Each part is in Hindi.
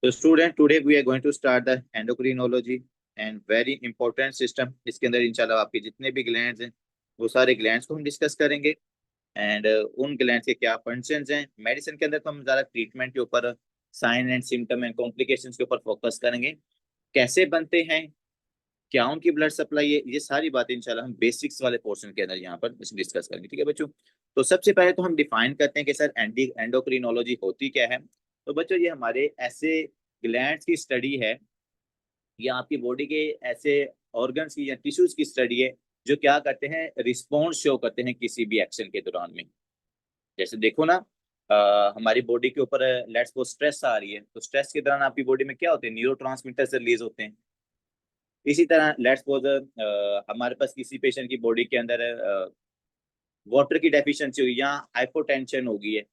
तो student, today we are going to start the endocrinology and very important system. इसके अंदर इंशाल्लाह आपके जितने भी ग्लैंड्स हैं वो सारे ग्लैंड्स को हम डिस्कस करेंगे। एंड उन ग्लैंड्स के क्या फंक्शंस हैं। मेडिसिन के अंदर तो हम ज़्यादा ट्रीटमेंट के ऊपर, sign and symptom and complications के ऊपर फोकस करेंगे। कैसे बनते हैं, क्या उनकी ब्लड सप्लाई है, ये सारी बातें इंशाल्लाह हम बेसिक्स वाले पोर्शन के अंदर यहाँ पर डिस्कस करेंगे। ठीक है बच्चों। तो सबसे पहले तो हम डिफाइन करते हैं कि सर एंडोक्रिनोलॉजी होती क्या है। तो बच्चों, ये हमारे ऐसे ग्लैंड्स की स्टडी है या आपकी बॉडी के ऐसे ऑर्गन्स की या टिश्यूज की स्टडी है जो क्या करते हैं, रिस्पॉन्स शो करते हैं किसी भी एक्शन के दौरान में। जैसे देखो ना, हमारी बॉडी के ऊपर लेट्स सपोज स्ट्रेस आ रही है, तो स्ट्रेस के दौरान आपकी बॉडी में क्या होते हैं, न्यूरोट्रांसमीटर रिलीज होते हैं। इसी तरह लेट्स सपोज हमारे पास किसी पेशेंट की बॉडी के अंदर वाटर की डेफिशिएंसी हुई या हाइपोटेंशन हो गई है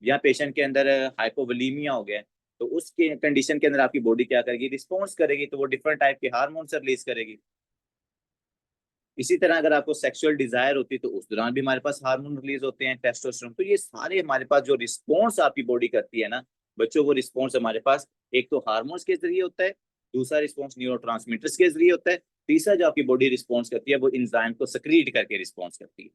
या पेशेंट के अंदर हाइपोवोलीमिया हो गया है, तो उसके कंडीशन के अंदर आपकी बॉडी क्या करेगी, रिस्पॉन्स करेगी। तो वो डिफरेंट टाइप के हार्मोन्स रिलीज करेगी। इसी तरह अगर आपको सेक्सुअल डिजायर होती है तो उस दौरान भी हमारे पास हार्मोन रिलीज होते हैं, टेस्टोस्टेरोन। तो ये सारे हमारे पास जो रिस्पॉन्स आपकी बॉडी करती है ना बच्चों, वो रिस्पॉन्स हमारे पास एक तो हार्मोन्स के जरिए होता है, दूसरा रिस्पॉन्स न्यूरोट्रांसमीटर्स के जरिए होता है, तीसरा जो आपकी बॉडी रिस्पॉन्स करती है वो इंजाइम को सक्रीट करके रिस्पॉन्स करती है।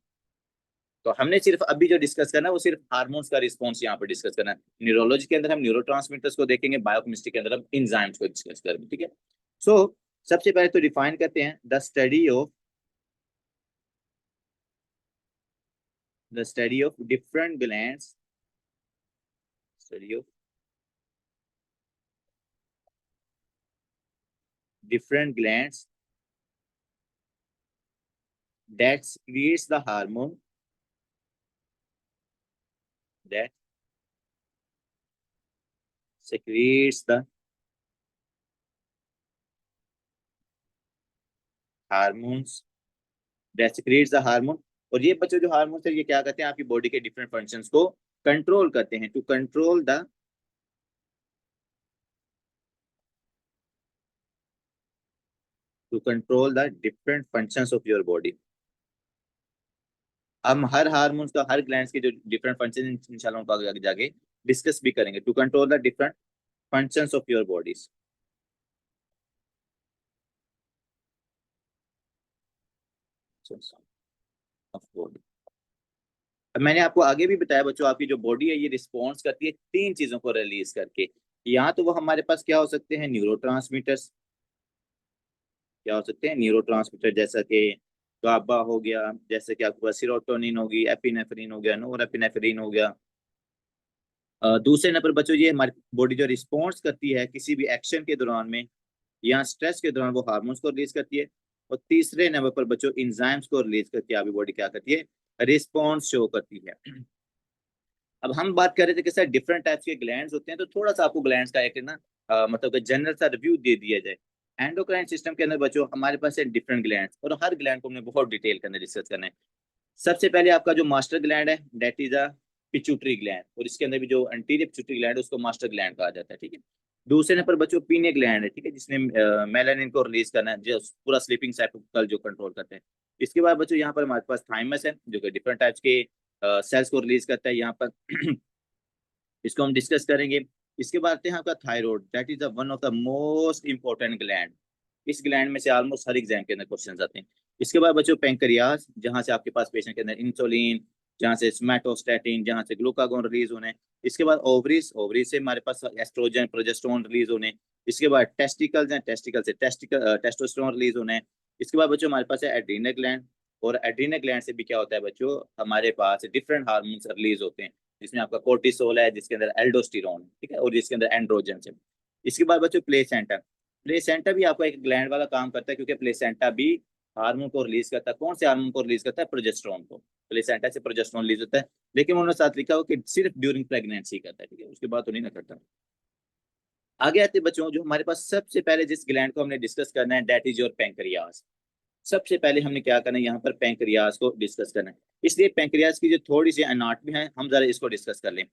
तो हमने सिर्फ अभी जो डिस्कस करना है वो सिर्फ हार्मोन्स का रिस्पॉन्स यहाँ पर डिस्कस करना है। न्यूरोलॉजी के अंदर हम न्यूरोट्रांसमीटर्स को देखेंगे, बायोकेमिस्ट्री के अंदर हम इंजाइम्स को डिस्कस करेंगे। ठीक है। सो सबसे पहले तो डिफाइन करते हैं the study of different glands, study of different glands that secretes the hormone, that secretes the hormones, that secretes the hormone। और ये बच्चों जो हार्मोन्स है ये क्या करते हैं, आपकी बॉडी के डिफरेंट फंक्शंस को कंट्रोल करते हैं। To control the different functions of your body. हम हर हार्मोन्स का, हर ग्लैंड्स के जो डिफरेंट फंक्शन इंशाल्लाह उनको आगे जाके डिस्कस भी करेंगे। To control the different functions of your bodies. अब मैंने आपको आगे भी बताया बच्चों, आपकी जो बॉडी है ये रिस्पॉन्स करती है तीन चीजों को रिलीज करके। यहाँ तो वो हमारे पास क्या हो सकते हैं, न्यूरोट्रांसमीटर्स। क्या हो सकते हैं, न्यूरोट्रांसमीटर, जैसा कि गाबा हो गया, जैसे कि आपके पास सीरोटोनिन होगी, एपिनेफ्रिन हो गया, नोरेपिनेफ्रिन हो गया। दूसरे नंबर बच्चों, ये हमारी बॉडी जो रिस्पॉन्स करती है किसी भी एक्शन के दौरान में या स्ट्रेस के दौरान, वो हार्मोन्स को रिलीज करती है। और तीसरे नंबर पर बच्चों, इंजाइम्स को रिलीज करके आपकी बॉडी क्या करती है, रिस्पॉन्स शो करती है। अब हम बात कर रहे थे कि सर डिफरेंट टाइप्स के ग्लैंड्स होते हैं, तो थोड़ा सा आपको ग्लैंड्स का एक ना मतलब कि जनरल सा रिव्यू दे दिया जाए। एंडोक्राइन सिस्टम के अंदर बच्चों हमारे पास है डिफरेंट ग्लैंड्स, और हर ग्लैंड को हमने बहुत डिटेल के अंदर डिस्कस करना है। सबसे पहले आपका जो मास्टर ग्लैंड है that is a pituitary gland, और इसके अंदर भी जो एंटीरियर पिट्यूटरी ग्लैंड है उसको मास्टर ग्लैंड कहा जाता है। ठीक है। दूसरे नंबर बच्चों पीने ग्लैंड है, ठीक है, जिसने मेलानिन को रिलीज करना है, जो पूरा स्लीपिंग साइकिल जो कंट्रोल करते हैं। इसके बाद बच्चों यहाँ पर हमारे पास थाइमस है जो कि डिफरेंट टाइप्स के सेल्स को रिलीज करता है यहाँ पर। इसको हम डिस्कस करेंगे। इसके बाद आते हैं आपका thyroid, that is one of the most important gland. इस ग्लैंड में से ऑलमोस्ट हर एग्जाम के अंदर क्वेश्चन आते हैं। इसके बाद बच्चों पेंक्रियाज, जहां से आपके पास पेशेंट के अंदर इंसुलिन, जहां से स्मैटोस्टैटिन, जहां से ग्लूकागोन रिलीज होने। इसके बाद ओवरीज, ओवरीज से हमारे पास एस्ट्रोजन प्रोजेस्टेरोन रिलीज होने। इसके बाद टेस्टिकल्स हैं, टेस्टिकल से टेस्टोस्टेरोन रिलीज होने। इसके बाद बच्चों हमारे पास है एड्रीनल ग्लैंड, और एड्रीनल ग्लैंड से भी क्या होता है बच्चों, हमारे पास डिफरेंट हार्मोन्स रिलीज होते हैं, जिसमें आपका कोर्टिसोल है, जिसके अंदर एल्डोस्टेरोन, ठीक है, और जिसके अंदर एंड्रोजन है। इसके बाद बच्चों प्लेसेंटा, प्लेसेंटा भी आपका एक ग्लैंड वाला काम करता है, क्योंकि प्लेसेंटा भी हार्मोन को रिलीज करता है। कौन से हार्मोन को रिलीज करता है, प्रोजेस्टेरोन को। प्लेसेंटा से प्रोजेस्टेरोन रिलीज होता है, लेकिन उन्होंने साथ लिखा हो कि सिर्फ ड्यूरिंग प्रेगनेंसी करता है, ठीक है, उसके बाद तो नहीं ना करता। आगे आते बच्चों, जो हमारे पास सबसे पहले जिस ग्लैंड को हमने डिस्कस करना है दैट इज योर पैंक्रियाज। सबसे पहले हमने क्या करना है, यहाँ पर पैंक्रियाज को डिस्कस करना है। इसलिए पैंक्रियाज की जो थोड़ी सी एनाटॉमी है हम जरा इसको डिस्कस कर लें।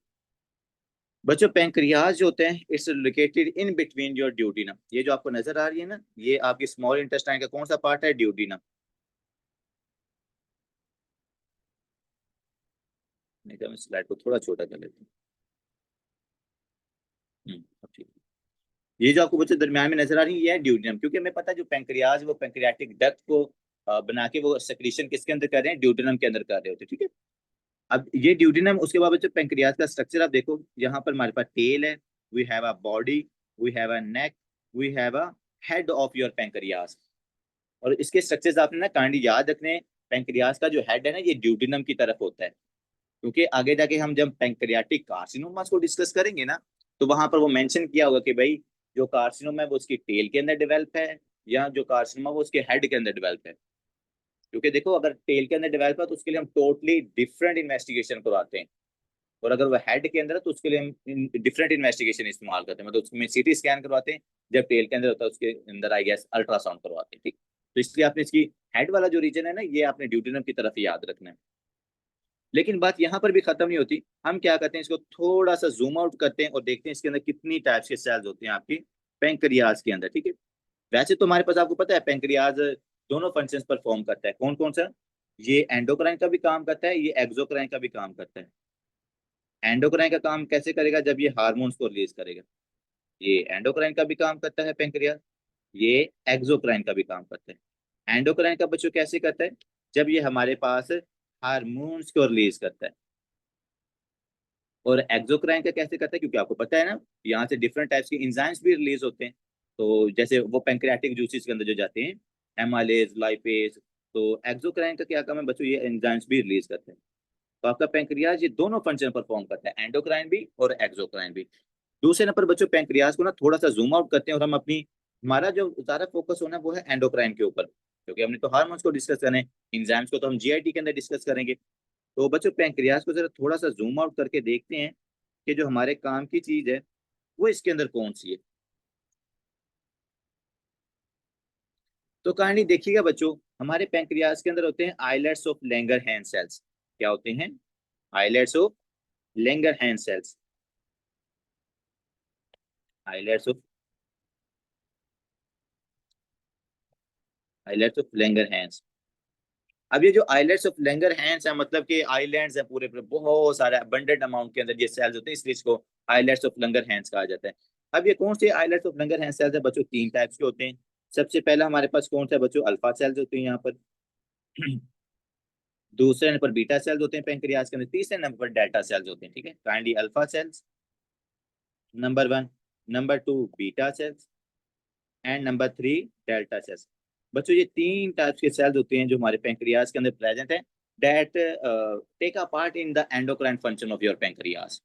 बच्चों पैंक्रियाज जो होते हैं it's located in between your duodenum. ये जो आपको नजर आ रही है ना, ये आपकी स्मॉल इंटेस्टाइन का कौन सा पार्ट है, ड्यूटीनम। नहीं तो मैं स्लाइड को थोड़ा छोटा कर लेता हूँ। अब ठीक है। ये जो आपको बच्चों दरमियान में नजर आ रही है ये है ड्यूडेनम, क्योंकि हमें पता है जो पैंक्रियाज वो पैंक्रियाटिक डक्ट को बना के वो सेक्रीशन किसके अंदर कर रहे हैं, ड्यूडेनम के अंदर कर रहे होते हैं, ठीक है। अब ये ड्यूडेनम, उसके बाद बच्चों पैंक्रियाज का स्ट्रक्चर आप देखो, यहाँ पर हमारे पास टेल है, we have a body, we have a neck, we have a head of your pancreas. और इसके स्ट्रक्चर्स आपने ना काइंडली याद रखने हैं। पैंक्रियाज का जो हेड है ना ये ड्यूडेनम की तरफ होता है, क्योंकि आगे जाके हम जब पैंक्रियाटिक कार्सिनोमास को डिस्कस करेंगे ना, तो वहां पर वो मेंशन किया होगा कि भाई जो कार्सिनोमा है वो उसकी टेल के अंदर डेवलप है, या जो कार्सिनोमा वो उसके हेड के अंदर डेवलप है। क्योंकि देखो अगर टेल के अंदर डेवलप है तो उसके लिए हम टोटली डिफरेंट इन्वेस्टिगेशन करवाते हैं, और अगर वो हेड के अंदर है तो उसके लिए हम डिफरेंट इन्वेस्टिगेशन इस्तेमाल करते हैं, मतलब उसमें सीटी स्कैन करवाते हैं। जब टेल के अंदर होता है उसके अंदर आई गेस अल्ट्रासाउंड करवाते हैं, ठीक। तो इसलिए आपने इसकी हेड वाला जो रीजन है ना ये आपने ड्यूटेनम की तरफ याद रखना है। लेकिन बात यहाँ पर भी खत्म नहीं होती, हम क्या करते हैं इसको थोड़ा सा जूम आउट करते हैं और देखते हैं इसके अंदर कितनी टाइप्स के सेल्स होते हैं आपकी पेंक्रियाज के अंदर, ठीक है। वैसे तो हमारे पास आपको पता है पेंक्रियाज दोनों फंक्शंस परफॉर्म करता है, कौन कौन सा, ये एंडोक्राइन का भी काम करता है, ये एक्सोक्राइन का भी काम करता है। एंडोक्राइन का काम कैसे करेगा, जब ये हार्मोन्स को रिलीज करेगा। ये एंडोक्राइन का भी काम करता है पेंक्रियाज, ये एक्सोक्राइन का भी काम करता है। एंडोक्राइन का बच्चों कैसे करता है, जब ये हमारे पास हार्मोन्स को रिलीज करता है। और एक्सोक्राइन का कैसे करता है, क्योंकि आपको पता है ना यहाँ से डिफरेंट टाइप्स के एंजाइम्स भी रिलीज होते हैं। तो जैसे वो पैंक्रियाटिक जूसेस के अंदर जो जाते हैं, एमाइलेज, लाइपेज, तो एक्सोक्राइन का क्या काम है बच्चों, ये एंजाइम्स भी रिलीज करते हैं। तो आपका पैंक्रियाज ये दोनों फंक्शन परफॉर्म करता है, एंडोक्राइन भी और एक्सोक्राइन भी। दूसरे नंबर बच्चों पैंक्रियाज को ना थोड़ा सा जूम आउट करते हैं और हम अपनी, हमारा जो ज्यादा फोकस होना है वो है एंडोक्राइन के ऊपर, क्योंकि हमने तो हार्मोन्स को डिस्कस करना है, एंजाइम्स को तो हम जीआईटी के अंदर डिस्कस करेंगे। तो बच्चों पैंक्रियाज को जरा थोड़ा सा जूम आउट करके देखते हैं कि जो हमारे काम की चीज है वो इसके अंदर कौन सी है। तो कहानी देखिएगा बच्चों, हमारे पैंक्रियाज के अंदर होते हैं आइलेट्स ऑफ लैंगरहैंस सेल्स। क्या होते हैं, islets of Langerhans cells, islets of, islets of Langerhans. अब ये जो आइलैंड्स ऑफ लैंगरहैंस है, मतलब कि आइलैंड्स है पूरे पूरे बहुत सारे अबंडेंट अमाउंट के अंदर ये सेल्स होते हैं, इसलिए इसको आइलैंड्स ऑफ लैंगरहैंस कहा जाता है। अब ये कौन से आइलैंड्स ऑफ लैंगरहैंस सेल्स है बच्चों, तीन टाइप्स के होते हैं। सबसे पहला हमारे पास कौन सा है बच्चों, अल्फा सेल्स होते हैं यहाँ पर। दूसरे नंबर पर बीटा सेल्स होते हैं पेंक्रियाज के अंदर, तीसरे नंबर पर डेल्टा सेल्स होते हैं, ठीक है। Kindly alpha cells number one, number two beta cells, and number three delta sales. बच्चों ये तीन टाइप्स के सेल्स होते हैं जो हमारे पेंक्रियाज के अंदर प्रेजेंट है, that take a part in the endocrine function of your pancreas.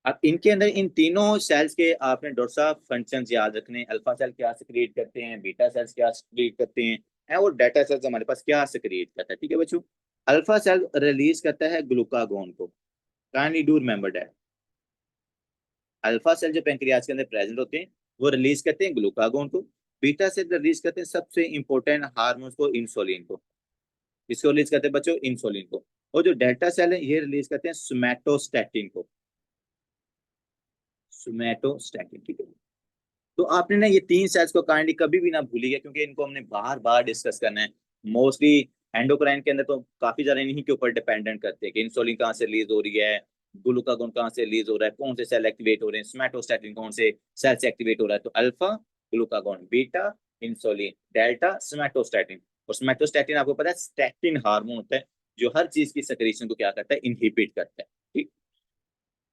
अब इनके अंदर इन तीनों सेल्स के आपने डॉक्टर साहब फंक्शंस याद रखने हैं, अल्फा सेल क्या सिक्रिएट करते हैं, बीटा सेल्स क्या सिक्रिएट करते हैं, और डेल्टा सेल्स हमारे पास क्या सिक्रिएट करता है, ठीक है बच्चों। अल्फा सेल रिलीज करता है ग्लूकागोन को, kindly do remember that. Alpha cell जो पेंक्रियाज के अंदर प्रेजेंट होते हैं वो रिलीज करते हैं ग्लूकागोन को। बीटा सेल रिलीज करते हैं सबसे इंपॉर्टेंट हार्मोन को, इंसुलिन को। किसको रिलीज करते हैं बच्चों, इंसुलिन को। और जो डेल्टा सेल है ये रिलीज करते हैं सोमैटोस्टैटिन को, सोमैटोस्टैटिन, ठीक है। तो आपने ना ये तीन सेल्स को काइंडली कभी भी ना भूलिएगा, क्योंकि इनको हमने बार बार डिस्कस करना है। मोस्टली एंडोक्राइन के अंदर तो काफी ज्यादा इन्हीं के ऊपर डिपेंडेंट करते हैं कि इंसुलिन कहाँ से रिलीज हो रही है, ग्लूकागोन कहाँ से रिलीज हो रहा है, कौन से सेल एक्टिवेट हो रहे हैं, सोमैटोस्टैटिन कौन से सेल से एक्टिवेट हो रहा है। तो alpha, glucagon, beta, insulin, delta, somatostatin. और सोमैटोस्टैटिन आपको पता है स्टैटिन हार्मोन होता है जो हर चीज की सेक्रेशन को क्या करता है, इनहिबिट करता है, ठीक।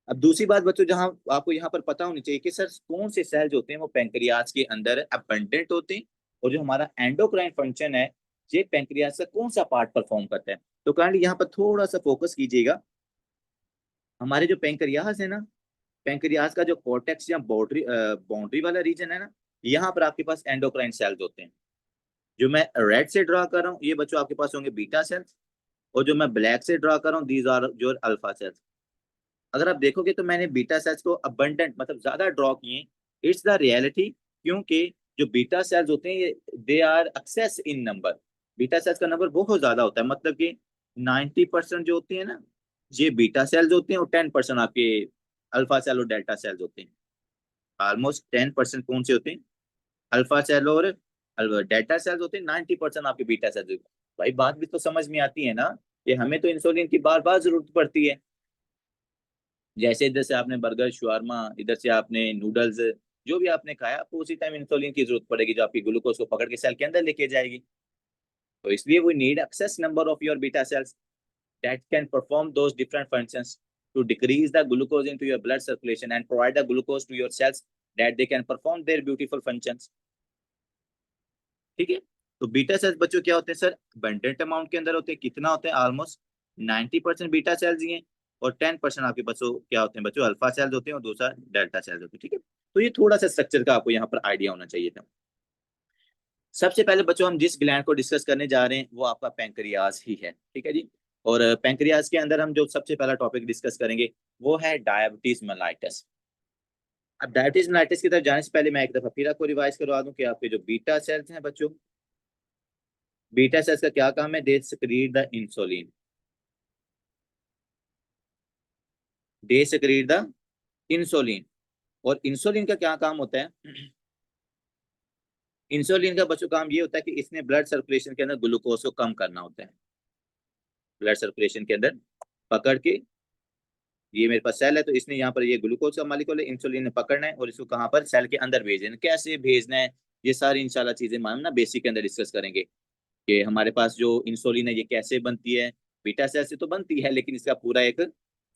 अब दूसरी बात बच्चों जहां आपको यहाँ पर पता होनी चाहिए कि सर कौन से सेल जो होते हैं वो पेंक्रियाज के अंदर अबंडेंट होते हैं, और जो हमारा एंडोक्राइन फंक्शन है ये पेंक्रियाज का कौन सा पार्ट परफॉर्म करता है। तो काइंडली यहाँ पर थोड़ा सा फोकस कीजिएगा। हमारे जो पेंक्रियाज है ना, पेंक्रियाज का जो कॉर्टेक्स या बाउंड्री बाउंड्री वाला रीजन है ना, यहाँ पर आपके पास एंडोक्राइन सेल्स होते हैं। जो मैं रेड से ड्रा कर रहा हूँ ये बच्चों आपके पास होंगे बीटा सेल्स, और जो मैं ब्लैक से ड्रा कर रहा हूँ these are your alpha cells. अगर आप देखोगे तो मैंने बीटा सेल्स को अबंडेंट मतलब ज्यादा ड्रॉ किए, इट्स द रियलिटी। क्योंकि जो बीटा सेल्स होते हैं ये they are excess in number, beta cells का नंबर बहुत ज्यादा होता है, मतलब कि 90% जो होती है ना ये बीटा सेल्स होते हैं, और 10% आपके अल्फा सेल और डेल्टा सेल्स होते हैं। ऑलमोस्ट 10% कौन से होते हैं, अल्फा सेल और डेल्टा सेल्स होते हैं, 90% आपके बीटा सेल्स होते हैं। भाई बात भी तो समझ में आती है ना कि हमें तो इंसुलिन की बार बार जरूरत पड़ती है। जैसे इधर से आपने बर्गर, शवारमा, इधर से आपने नूडल्स, जो भी आपने खाया, आपको उसी टाइम इंसुलिन की जरूरत पड़ेगी, जो आपकी ग्लूकोज को पकड़ के सेल के अंदर लेके जाएगी। तो इसलिए we need excess number of your beta cells that can perform those different functions to decrease the glucose into your blood circulation and provide the glucose to your cells that they can perform their beautiful functions। ठीक है। तो बीटा सेल्स बच्चों क्या होते हैं सर, अबंडेंट अमाउंट के अंदर होते हैं। कितना होते हैं, ऑलमोस्ट 90% बीटा सेल्स ही हैं, और 10% आपके बच्चों क्या होते हैं बच्चों, अल्फा सेल्स होते हैं, और दूसरा डेल्टा सेल्स होते हैं। ठीक है। तो ये थोड़ा सा स्ट्रक्चर का आपको यहाँ पर आइडिया होना चाहिए था। सबसे पहले बच्चों हम जिस ग्लैंड को डिस्कस करने जा रहे हैं वो आपका पैंक्रियाज ही है। ठीक है जी। और पैंक्रियाज के अंदर हम जो सबसे पहला टॉपिक डिस्कस करेंगे वो है डायबिटीज मेलाइटस। अब डायबिटीज मेलाइटस की तरफ जाने से पहले मैं एक दफा फिर आपको रिवाइज करवा दूं कि आपके जो बीटा सेल्स हैं बच्चों, बीटा सेल्स का क्या काम है, they secrete the insulin, they secrete the insulin. और इंसुलिन का क्या काम होता है, इंसुलिन का बच्चों काम ये होता है कि इसने ब्लड सर्कुलेशन के अंदर ग्लूकोज को कम करना होता है। ब्लड सर्कुलेशन के अंदर पकड़ के, ये मेरे पास सेल है तो इसने यहाँ पर ये ग्लूकोज का मालिक्यूल है, इंसुलिन ने पकड़ना है और इसको कहाँ पर, सेल के अंदर भेजना है। कैसे भेजना है, ये सारी इंशाल्लाह चीजें हम ना बेसिक के अंदर डिस्कस करेंगे कि हमारे पास जो इंसुलिन है ये कैसे बनती है। बीटा सेल से तो बनती है, लेकिन इसका पूरा एक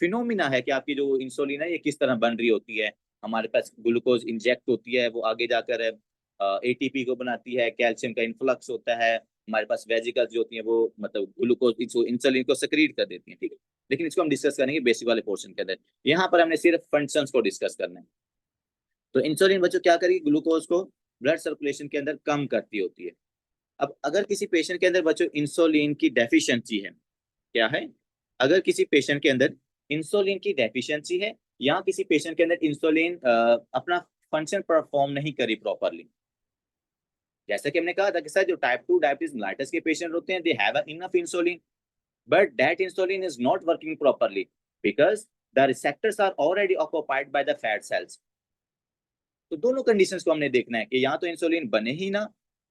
फिनोमिना है कि आपकी जो इंसुलिन है ये किस तरह बन रही होती है। हमारे पास ग्लूकोज इंजेक्ट होती है, वो आगे जाकर एटीपी को बनाती है, कैल्शियम का इन्फ्लक्स होता है, हमारे पास वेजिकल्स जो होती हैं वो मतलब ग्लूकोज इंसुलिन को सेक्रीट कर देती हैं। ठीक है। लेकिन इसको हम डिस्कस करेंगे बेसिक वाले पोर्शन के अंदर। यहाँ पर हमने सिर्फ फंक्शंस को डिस्कस करना है। तो इंसुलिन बच्चों क्या करेगी, ग्लूकोज को ब्लड सर्कुलेशन के अंदर कम करती होती है। अब अगर किसी पेशेंट के अंदर बच्चों इंसुलिन की डेफिशिएंसी है, क्या है, अगर किसी पेशेंट के अंदर इंसुलिन की डेफिशिएंसी है, या किसी पेशेंट के अंदर इंसुलिन अपना फंक्शन परफॉर्म नहीं करी प्रॉपरली, जैसा कि हमने कहा था कि सर जो टाइप 2 डायबिटीज मेलाइटस के पेशेंट होते हैं, they have enough insulin but that insulin is not working properly because the receptors are already occupied by the fat cells। तो दोनों कंडीशंस को हमने देखना है कि या तो इंसुलिन बने ही ना,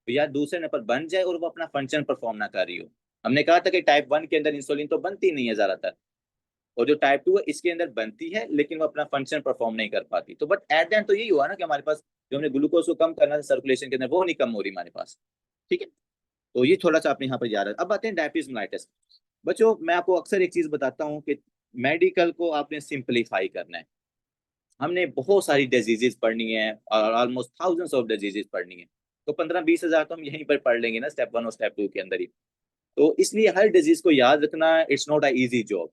या दूसरे नंबर बन जाए और वो अपना फंक्शन परफॉर्म ना कर रही हो। हमने कहा था कि टाइप 1 के अंदर इंसुलिन तो बनती नहीं है ज्यादातर, और जो टाइप 2 है इसके अंदर बनती है लेकिन वो अपना फंक्शन परफॉर्म नहीं कर पाती। तो बट एट द एंड तो यही हुआ ना कि हमारे पास जो हमने ग्लूकोज को कम करना था सर्कुलेशन के अंदर, वो नहीं कम हो रही हमारे पास। ठीक है। तो ये थोड़ा सा आपने यहाँ पर याद रखा। अब आते हैं डायबिटीज मेलाइटस। बच्चों मैं आपको अक्सर एक चीज बताता हूँ कि मेडिकल को आपने सिंपलीफाई करना है। हमने बहुत सारी डिजीजेस पढ़नी है और ऑलमोस्ट थाउजेंड्स ऑफ डिजीजेस पढ़नी है, तो 15-20 हजार तो हम यहीं पर पढ़ लेंगे ना स्टेप 1 और स्टेप 2 के अंदर ही। तो इसलिए हर डिजीज को याद रखना it's not a easy job.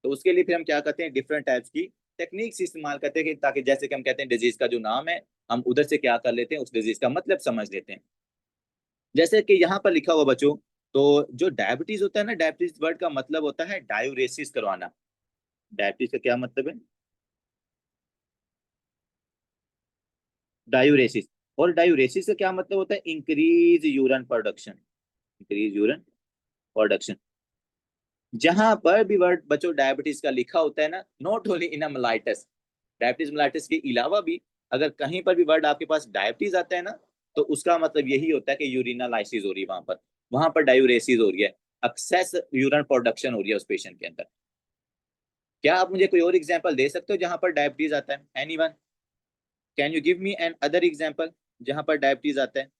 तो उसके लिए फिर हम क्या करते हैं, डिफरेंट टाइप्स की टेक्निक्स इस्तेमाल करते हैं, ताकि जैसे कि हम कहते हैं डिजीज का जो नाम है हम उधर से क्या कर लेते हैं, उस डिजीज का मतलब समझ लेते हैं। जैसे कि यहाँ पर लिखा हुआ बच्चों, तो जो डायबिटीज होता है ना, डायबिटीज वर्ड का मतलब होता है डायूरेसिस करवाना। डायबिटीज का क्या मतलब है, डायूरेसिस। और डायूरेसिस का क्या मतलब होता है, increase urine production, increase urine production. जहां पर भी वर्ड बच्चों डायबिटीज का लिखा होता है ना, not only in mellitus, diabetes mellitus के अलावा भी अगर कहीं पर भी वर्ड आपके पास डायबिटीज आता है ना, तो उसका मतलब यही होता है कि यूरिनालाइसिस हो रही है, वहां पर डायूरेसिस हो रही है, एक्सेस यूरिन प्रोडक्शन हो रही है उस पेशेंट के अंदर। क्या आप मुझे कोई और एग्जांपल दे सकते हो जहां पर डायबिटीज आता है, anyone, can you give me an other example जहां पर डायबिटीज आता है।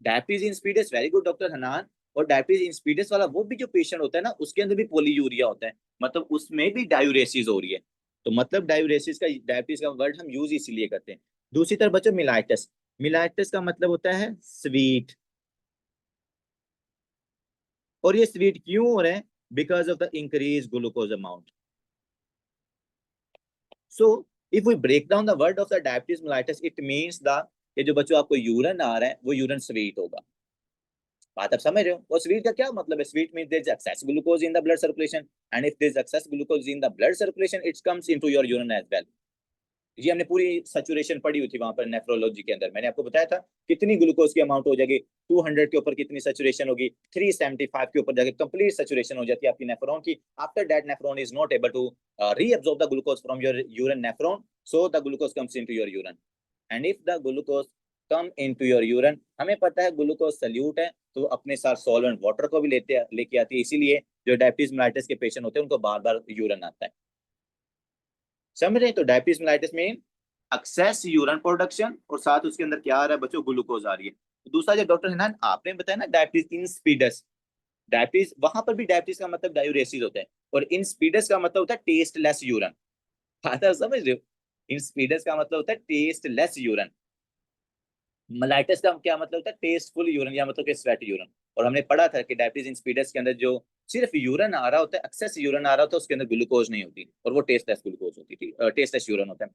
Diabetes insipidus, very good doctor Hanan. और डायबिटीज इंसिपिडस वाला वो भी जो पेशेंट होता है ना, उसके अंदर भी पोलीयूरिया होता है, मतलब उसमें भी डायूरेसिस हो रही है। तो मतलब डायूरेसिस का, डायबिटीज का वर्ड हम यूज इसलिए करते हैं। दूसरी तरफ बच्चों मिलाइटस, मिलाइटस का मतलब होता है स्वीट। और ये स्वीट क्यों हो रहे हैं, because of the increase glucose amount. So if we break down the word of the diabetes mellitus, it means the, ये जो बच्चों आपको यूरिन आ रहा है वो यूरिन स्वीट होगा। बात आप समझ रहे हो। और स्वीट का क्या मतलब है, sweet means there is excess glucose in the blood circulation, and if there is excess glucose in the blood circulation it comes into your urine as well. ये हमने पूरी सैचुरेशन पढ़ी हुई थी वहां पर नेफ्रोलॉजी के अंदर, मैंने आपको बताया था कितनी ग्लूकोज की अमाउंट हो जाएगी, 200 के ऊपर कितनी सैचुरेशन होगी, 375 के ऊपर जाके कंप्लीट सैचुरेशन हो जाती है आपकी नेफ्रॉन की। After that nephron is not able to reabsorb the glucose from your urine nephron, so the glucose comes into your urine. And if the glucose come into your urine, हमें पता है ग्लूकोज सल्यूट है, तो अपने साथ सॉल्वेंट वाटर को भी लेके आती है, इसीलिए जो डायबिटीज मेलाइटिस के पेशेंट होते हैं उनको बार बार यूरिन आता है। समझ रहे हैं? तो डायबिटीज मेलाइटिस में एक्सेस यूरिन प्रोडक्शन और साथ उसके अंदर क्या आ रहा है बच्चों, ग्लूकोज आ रही है। तो दूसरा जो डॉक्टर है ना, आपने बताया ना डायबिटीज इंसिपिडस, डायबिटीज वहां पर भी डायबिटीज का मतलब डायूरेसिस होता है, और इंसिपिडस का मतलब होता है टेस्टलेस यूरिन। आता समझ रहे हो? इंसिपिडस का मतलब होता है टेस्टलेस यूरिन, मलाइटिस का क्या मतलब होता है, टेस्टफुल यूरिन, या मतलब कि स्वेट यूरिन। और हमने पढ़ा था कि डायबिटीज इंसिपिडस के अंदर जो सिर्फ यूरिन आ रहा होता है, एक्सेस यूरिन आ रहा होता है, उसके अंदर ग्लूकोज नहीं होती और वो टेस्टलेस ग्लूकोज होती थी, टेस्टलेस यूरिन होता है।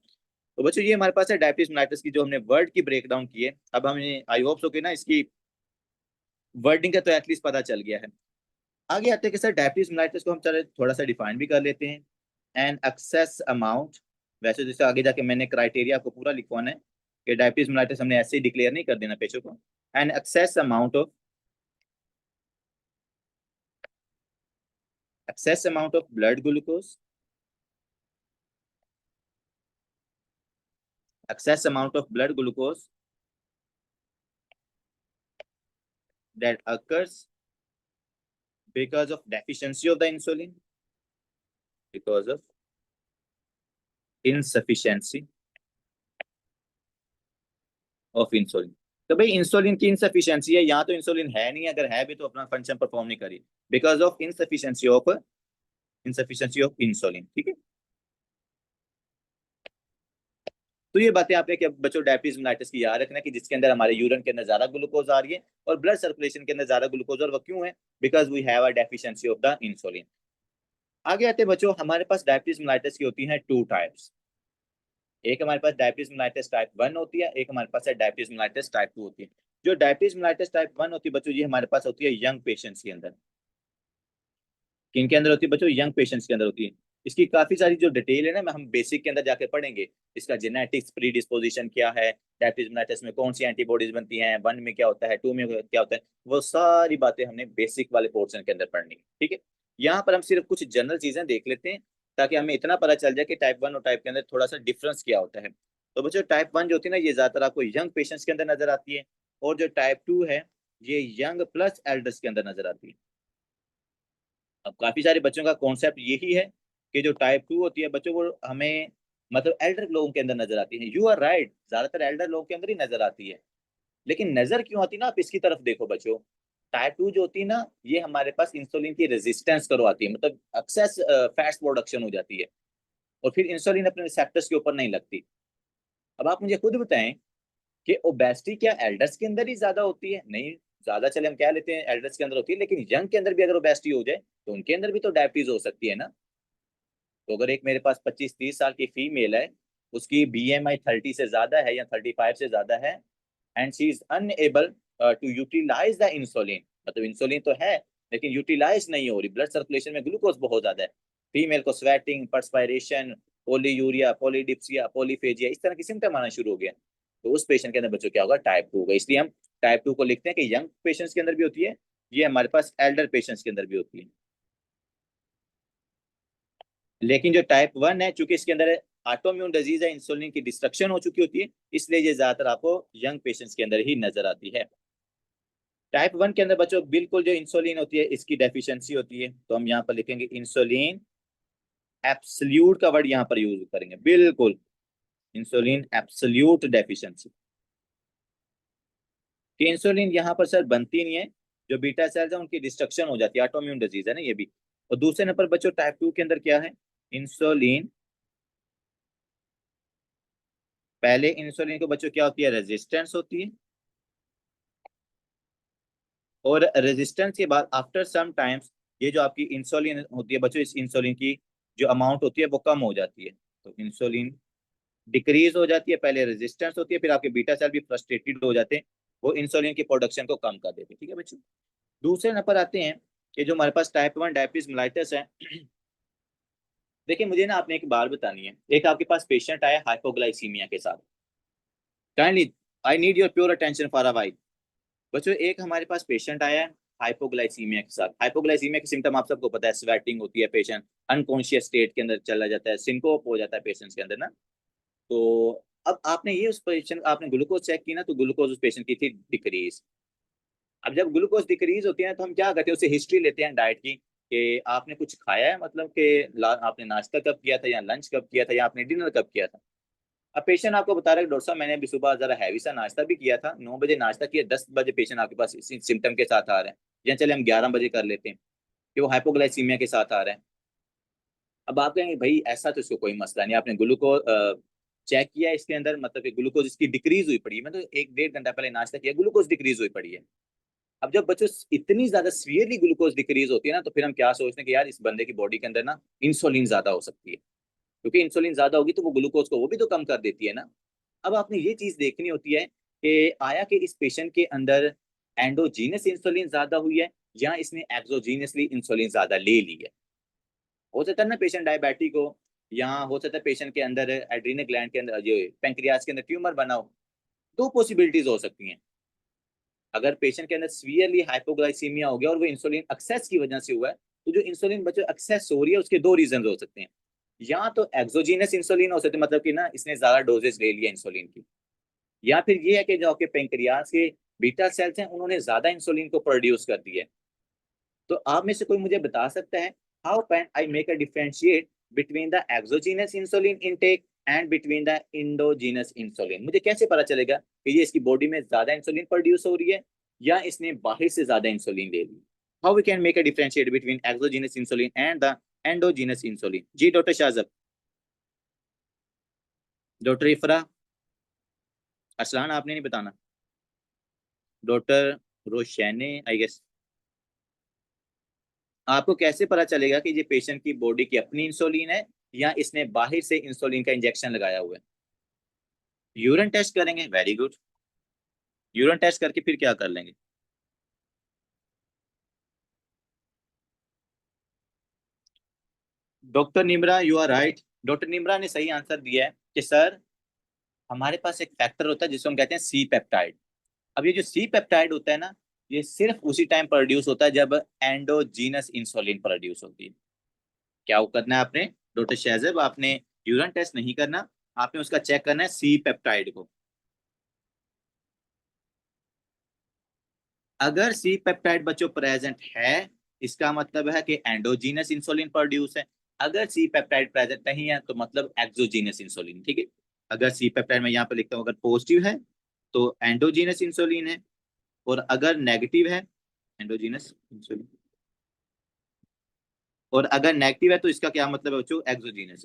तो बच्चों ये हमारे पास है डायबिटीज मेलाइटिस की जो हमने वर्ड की ब्रेक डाउन की है। अब हमें आई होप सो कि ना इसकी वर्डिंग का तो एटलीस्ट पता चल गया है। आगे आते हैं कि सर डायबिटीज मेलाइटिस को हम चले थोड़ा सा डिफाइन भी कर लेते हैं। एन एक्सेस अमाउंट, वैसे जैसे आगे जाके मैंने क्राइटेरिया को पूरा लिखवाना है कि डायबिटीज मेलाइटिस हमने ऐसे ही डिक्लेयर नहीं कर देना पेशेंट को। An excess amount of blood glucose, excess amount of blood glucose that occurs because of deficiency of the insulin, because of insufficiency of insulin। तो भाई इंसुलिन की इनसफिशियंसी है, यहाँ तो इंसुलिन है नहीं, अगर है भी तो अपना फंक्शन परफॉर्म नहीं करी, because of insufficiency of insulin. ठीक है, तो ये बातें आपने कि बच्चों डायबिटीज मेलाइटिस की याद रखना कि जिसके अंदर हमारे यूरिन के अंदर ज्यादा ग्लूकोज आ रही है और ब्लड सर्कुलेशन के अंदर ज्यादा ग्लूकोज, और वो क्यों है, because we have a deficiency of the insulin. आगे आते बच्चों, हमारे पास डायबिटीज मेलाइटिस की होती है टू टाइप्स। एक हमारे पास डायबिटीज मेलाइटिस टाइप 1 होती है, एक हमारे पास है डायबिटीज मेलाइटिस टाइप 2 होती है। जो डायबिटीज मेलाइटिस टाइप 1 होती है बच्चों, ये हमारे पास होती है यंग पेशेंट्स के अंदर। किन के अंदर होती है बच्चों? यंग पेशेंट्स के अंदर होती है। इसकी काफी सारी जो डिटेल है ना, हम बेसिक के अंदर जाके पढ़ेंगे। इसका जेनेटिक्स प्री डिस्पोजिशन क्या है, डायबिटीज मेलाइटिस में कौन सी एंटीबॉडीज बनती हैं, 1 में क्या होता है, 2 में क्या होता है, वो सारी बातें हमने बेसिक वाले पोर्शन के अंदर पढ़नी है। ठीक है, यहाँ पर हम सिर्फ कुछ जनरल चीजें देख लेते हैं ताकि हमें इतना पता चल जाए कि टाइप 1 और टाइप के अंदर थोड़ा सा डिफरेंस क्या होता है। तो बच्चों टाइप 1 जो होती है ना, ये ज्यादातर आपको यंग पेशेंट्स के अंदर नजर आती है, और जो टाइप 2 है ये यंग प्लस एल्डर्स के अंदर नजर आती है। अब काफी सारे बच्चों का कॉन्सेप्ट यही है कि जो टाइप 2 होती है बच्चों, वो हमें मतलब एल्डर लोगों के अंदर नजर आती है। यू आर राइट, ज्यादातर एल्डर लोगों के अंदर ही नजर आती है, लेकिन नजर क्यों आती है ना, आप इसकी तरफ देखो बच्चों। टाइप 2 जो होती है ना, ये हमारे पास इंसुलिन की रेजिस्टेंस करवाती है, मतलब एक्सेस फैट्स प्रोडक्शन हो जाती है, और फिर इंसुलिन अपने रिसेप्टर्स के ऊपर नहीं लगती। अब आप मुझे खुद बताएं कि ओबेसिटी क्या एल्डर्स के अंदर ही ज्यादा होती है? नहीं, ज्यादा चले हम कह लेते हैं एल्डर्स के अंदर होती है, लेकिन यंग के अंदर भी अगर ओबेसिटी हो जाए तो उनके अंदर भी तो डायबिटीज हो सकती है ना। तो अगर एक मेरे पास 25-30 साल की फीमेल है, उसकी BMI 30 से ज्यादा है या 35 से ज्यादा है, and she is unable to utilize the insulin, मतलब इंसुलिन तो है लेकिन यूटिलाइज नहीं हो रही, ब्लड सर्कुलेशन में ग्लूकोज बहुत ज्यादा है, फीमेल को स्वेटिंग, पर्सपायरेशन, पोलीयूरिया, पोलीडिप्सिया, पोलीफेजिया, इस तरह के सिम्टम आना शुरू हो गया, तो उस पेशेंट के अंदर बच्चों क्या होगा, टाइप 2 होगा। इसलिए हम टाइप 2 को लिखते हैं कि यंग पेशेंट्स के अंदर भी होती है, ये हमारे पास एल्डर पेशेंट्स के अंदर भी होती है। लेकिन जो टाइप 1 है, चूंकि इसके अंदर ऑटोइम्यून डिजीज है, इंसुलिन की डिस्ट्रक्शन हो चुकी होती है, इसलिए ये ज्यादातर आपको यंग पेशेंट्स के अंदर ही नजर आती है। टाइप 1 के अंदर बच्चों बिल्कुल जो इंसुलिन होती है इसकी डेफिशिएंसी होती है, तो हम यहाँ पर लिखेंगे इंसुलिन एब्सोल्यूट का वर्ड यहाँ पर यूज करेंगे, बिल्कुल इंसुलिन एब्सोल्यूट डेफिशिएंसी। कि इंसुलिन यहाँ पर सर बनती नहीं है, जो बीटा सेल्स है उनकी डिस्ट्रक्शन हो जाती है, ऑटोइम्यून डिजीज है ना ये भी। और दूसरे नंबर बच्चों टाइप 2 के अंदर क्या है, इंसुलिन, पहले इंसुलिन को बच्चों क्या होती है, रेजिस्टेंस होती है, और रेजिस्टेंस के बाद आफ्टर सम टाइम्स ये जो आपकी इंसुलिन होती है बच्चों, इस इंसुलिन की जो अमाउंट होती है वो कम हो जाती है, तो इंसुलिन डिक्रीज हो जाती है, पहले रेजिस्टेंस होती है, फिर आपके बीटा सेल भी फ्रस्ट्रेटेड हो जाते हैं, वो इंसुलिन की प्रोडक्शन को कम कर देते हैं। ठीक है बच्चों, दूसरे नंबर आते हैं कि जो हमारे पास टाइप 1 डायबिटीज मेलाइटिस है। देखिए मुझे ना आपने एक बात बतानी है, एक आपके पास पेशेंट आया हाइपोग्लाइसीमिया के साथ, kindly I need your pure attention for a while. बच्चों एक हमारे पास पेशेंट आया है हाइपोग्लाइसीमिया के साथ। हाइपोग्लाइसीमिया के सिम्टम आप सबको पता है, स्वेटिंग होती है, पेशेंट अनकॉन्शियस स्टेट के अंदर चला जाता है, सिंकोप हो जाता है पेशेंट्स के अंदर ना। तो अब आपने ये उस पेशेंट आपने ग्लूकोज चेक की ना, तो ग्लूकोज उस पेशेंट की थी डिक्रीज। अब जब ग्लूकोज डिक्रीज होती है तो हम क्या करते हैं, उससे हिस्ट्री लेते हैं डाइट की कि आपने कुछ खाया है, मतलब कि आपने नाश्ता कब किया था, या लंच कब किया था, या आपने डिनर कब किया था। अब पेशेंट आपको बता रहा है डॉक्टर साहब मैंने अभी सुबह जरा हैवी सा नाश्ता भी किया था, 9 बजे नाश्ता किया, 10 बजे पेशेंट आपके पास इसी सिम्टम के साथ आ रहे हैं, या चले हम 11 बजे कर लेते हैं कि वो हाइपोग्लाइसीमिया के साथ आ रहे हैं। अब आप कहेंगे भाई ऐसा तो इसको कोई मसला नहीं, आपने ग्लूकोज चेक किया है इसके अंदर, मतलब कि ग्लूकोज इसकी डिक्रीज हुई पड़ी है, मतलब 1 डेढ़ घंटा पहले नाश्ता किया, ग्लूकोज डिक्रीज हुई पड़ी है। अब जब बच्चों इतनी ज्यादा सीवियरली ग्लूकोज डिक्रीज होती है ना, तो फिर हम क्या सोचते हैं कि यार इस बंदे की बॉडी के अंदर ना इंसुलिन ज्यादा हो सकती है, क्योंकि इंसुलिन ज्यादा होगी तो वो ग्लूकोज को वो भी तो कम कर देती है ना। अब आपने ये चीज देखनी होती है कि आया कि इस पेशेंट के अंदर एंडोजीनस इंसुलिन ज्यादा हुई है, या इसने एक्सोजीनसली इंसुलिन ज्यादा ले ली है। हो सकता है ना पेशेंट डायबिटिक हो, या हो सकता है पेशेंट के अंदर एड्रीनल ग्लैंड के अंदर जो पेंक्रियाज के अंदर ट्यूमर बना हो। दो पॉसिबिलिटीज हो सकती हैं। अगर पेशेंट के अंदर सीवियरली हाइपोग्लाइसीमिया हो गया और वो इंसुलिन एक्सेस की वजह से हुआ है, तो जो इंसुलिन बच्चों एक्सेस हो रही है उसके दो रीजन हो सकते हैं। या तो एक्सोजीनस इंसुलिन हो सकते हैं, मतलब कि ना इसने ज्यादा डोजेज ले लिया इंसुलिन की, या फिर ये है कि जो आपके पेंक्रियाज के बीटा सेल्स हैं उन्होंने ज्यादा इंसुलिन को प्रोड्यूस कर दिया है। तो आप में से कोई मुझे बता सकता है how can I make a differentiate between the exogenous insulin intake and between the endogenous insulin. मुझे कैसे पता चलेगा कि ये इसकी बॉडी में ज्यादा इंसुलिन प्रोड्यूस हो रही है, या इसने बाहर से ज्यादा इंसुलिन ले ली। How we can make a differentiate between exogenous insulin and the endogenous insulin. जी डॉक्टर शाहजब, डॉक्टर इफरा, असलान आपने नहीं बताना, डॉक्टर रोशैने आई गेस। आपको कैसे पता चलेगा कि ये पेशेंट की बॉडी की अपनी इंसुलिन है, या इसने बाहर से इंसुलिन का इंजेक्शन लगाया हुआ है। यूरिन टेस्ट करेंगे, वेरी गुड। यूरिन टेस्ट करके फिर क्या कर लेंगे। Doctor Nimra you are right. Doctor Nimra ने सही आंसर दिया है कि सर हमारे पास एक फैक्टर होता है जिसको हम कहते हैं सी पेप्टाइड। अब ये जो सी पेप्टाइड होता है ना, ये सिर्फ उसी टाइम प्रोड्यूस होता है जब एंडोजीनस इंसुलिन प्रोड्यूस होती है। क्या करना है आपने, डॉक्टर शहजेब, आपने यूरिन टेस्ट नहीं करना, आपने उसका चेक करना है सी पेप्टाइड को। अगर सी पेप्टाइड बच्चों प्रेजेंट है, इसका मतलब है कि एंडोजीनस इंसुलिन प्रोड्यूस है। अगर सी पेप्टाइड प्रेजेंट नहीं है तो मतलब एक्सोजीनस इंसुलिन, ठीक है। अगर सी पेप्टाइड में यहाँ पर लिखता हूँ, अगर पॉजिटिव है तो एंडोजीनस इंसुलिन है, और अगर नेगेटिव है एंडोजीनस इंसुलिन, और अगर नेगेटिव है तो इसका क्या मतलब है बच्चों, एक्सोजीनस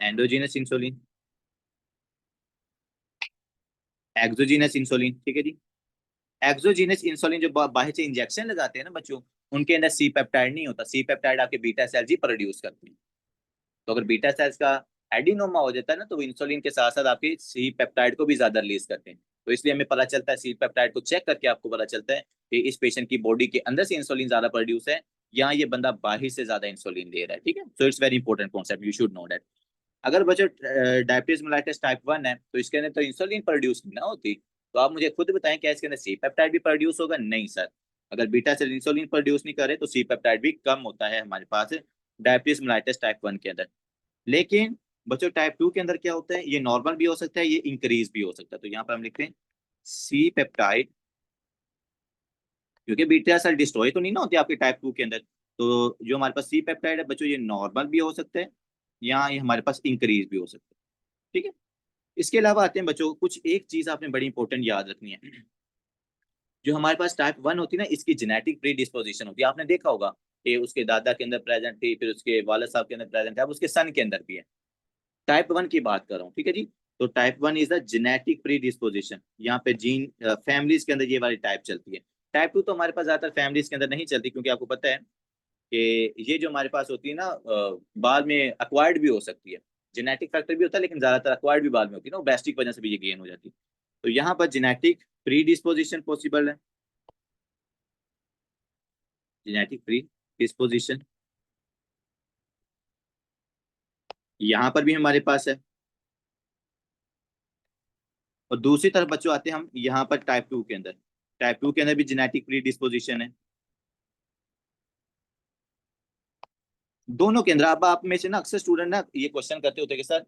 है। एंडोजीनस इंसुलिन, एक्सोजीनस इंसुलिन, ठीक है जी। एक्सोजीनस इंसुलिन जो बाहर से इंजेक्शन लगाते हैं ना बच्चों, उनके अंदर सी पेप्टाइड नहीं होता। सी पेप्टाइड आपके बीटा सेल्स ही प्रोड्यूस करते हैं। तो अगर बीटा सेल्स का एडिनोमा हो जाता है ना, तो वो इंसुलिन के साथ साथ आपके सी पेप्टाइड को भी ज्यादा रिलीज करते हैं। तो इसलिए हमें पता चलता है, सी पेप्टाइड को चेक करके आपको पता चलता है कि इस पेशेंट की बॉडी के अंदर से इंसुलिन ज्यादा प्रोड्यूस है, या ये बंदा बाहर से ज्यादा इंसुलिन दे रहा है, ठीक है। So it's very important concept, you should know that. अगर बच्चों डायबिटीज मेलाइटिस टाइप 1 है तो इसके अंदर तो इंसुलिन प्रोड्यूस ना होती, तो आप मुझे खुद बताएं क्या इसके अंदर सी पेप्टाइड भी प्रोड्यूस होगा, नहीं सर। अगर बीटा सेल इंसुलिन प्रोड्यूस नहीं करे तो सी पेप्टाइड भी कम होता है हमारे पास डायबिटीज मेलाइटिस टाइप 1 के अंदर। लेकिन बच्चों टाइप 2 के अंदर क्या होता है, ये नॉर्मल भी हो सकता है, ये इंक्रीज भी हो सकता है। तो यहाँ पर हम लिखते हैं सी पेप्टाइड, क्योंकि बीटा सेल डिस्ट्रॉय तो नहीं ना होती आपके टाइप 2 के अंदर। तो जो हमारे पास सी पेप्टाइड है बच्चों, ये नॉर्मल भी हो सकता है, या ये हमारे पास इंक्रीज भी हो सकता है, ठीक है। इसके अलावा आते हैं बच्चों, कुछ एक चीज आपने बड़ी इंपॉर्टेंट याद रखनी है। जो हमारे पास टाइप 1 होती है ना, इसकी जेनेटिक प्री डिस्पोजिशन होती है। आपने देखा होगा कि उसके दादा के अंदर प्रेजेंट थी, फिर उसके वालद साहब के अंदर प्रेजेंट है, अब उसके सन के अंदर भी है। टाइप 1 की बात कर रहा हूँ, ठीक है जी। तो type 1 is the genetic pre disposition. यहाँ पे जीन फैमिलीज के अंदर ये वाली टाइप चलती है। टाइप 2 तो हमारे पास ज्यादातर फैमिलीज के अंदर नहीं चलती, क्योंकि आपको पता है कि ये जो हमारे पास होती है ना बाद में अक्वायर्ड भी हो सकती है। जेनेटिक फैक्टर भी होता है, लेकिन ज्यादातर अक्वायर्ड भी बाद में होती है ना, बेस्टिक वजह से भी ये गेन हो जाती है। तो यहाँ पर जेनेटिक प्री डिस्पोजिशन पॉसिबल है, जेनेटिक प्री डिस्पोजिशन यहाँ पर भी हमारे पास है। और दूसरी तरफ बच्चों आते हैं हम यहाँ पर टाइप 2 के अंदर। टाइप 2 के अंदर भी जेनेटिक प्री डिस्पोजिशन है दोनों के अंदर। अब आप में से ना अक्सर स्टूडेंट ना ये क्वेश्चन करते होते हैं कि सर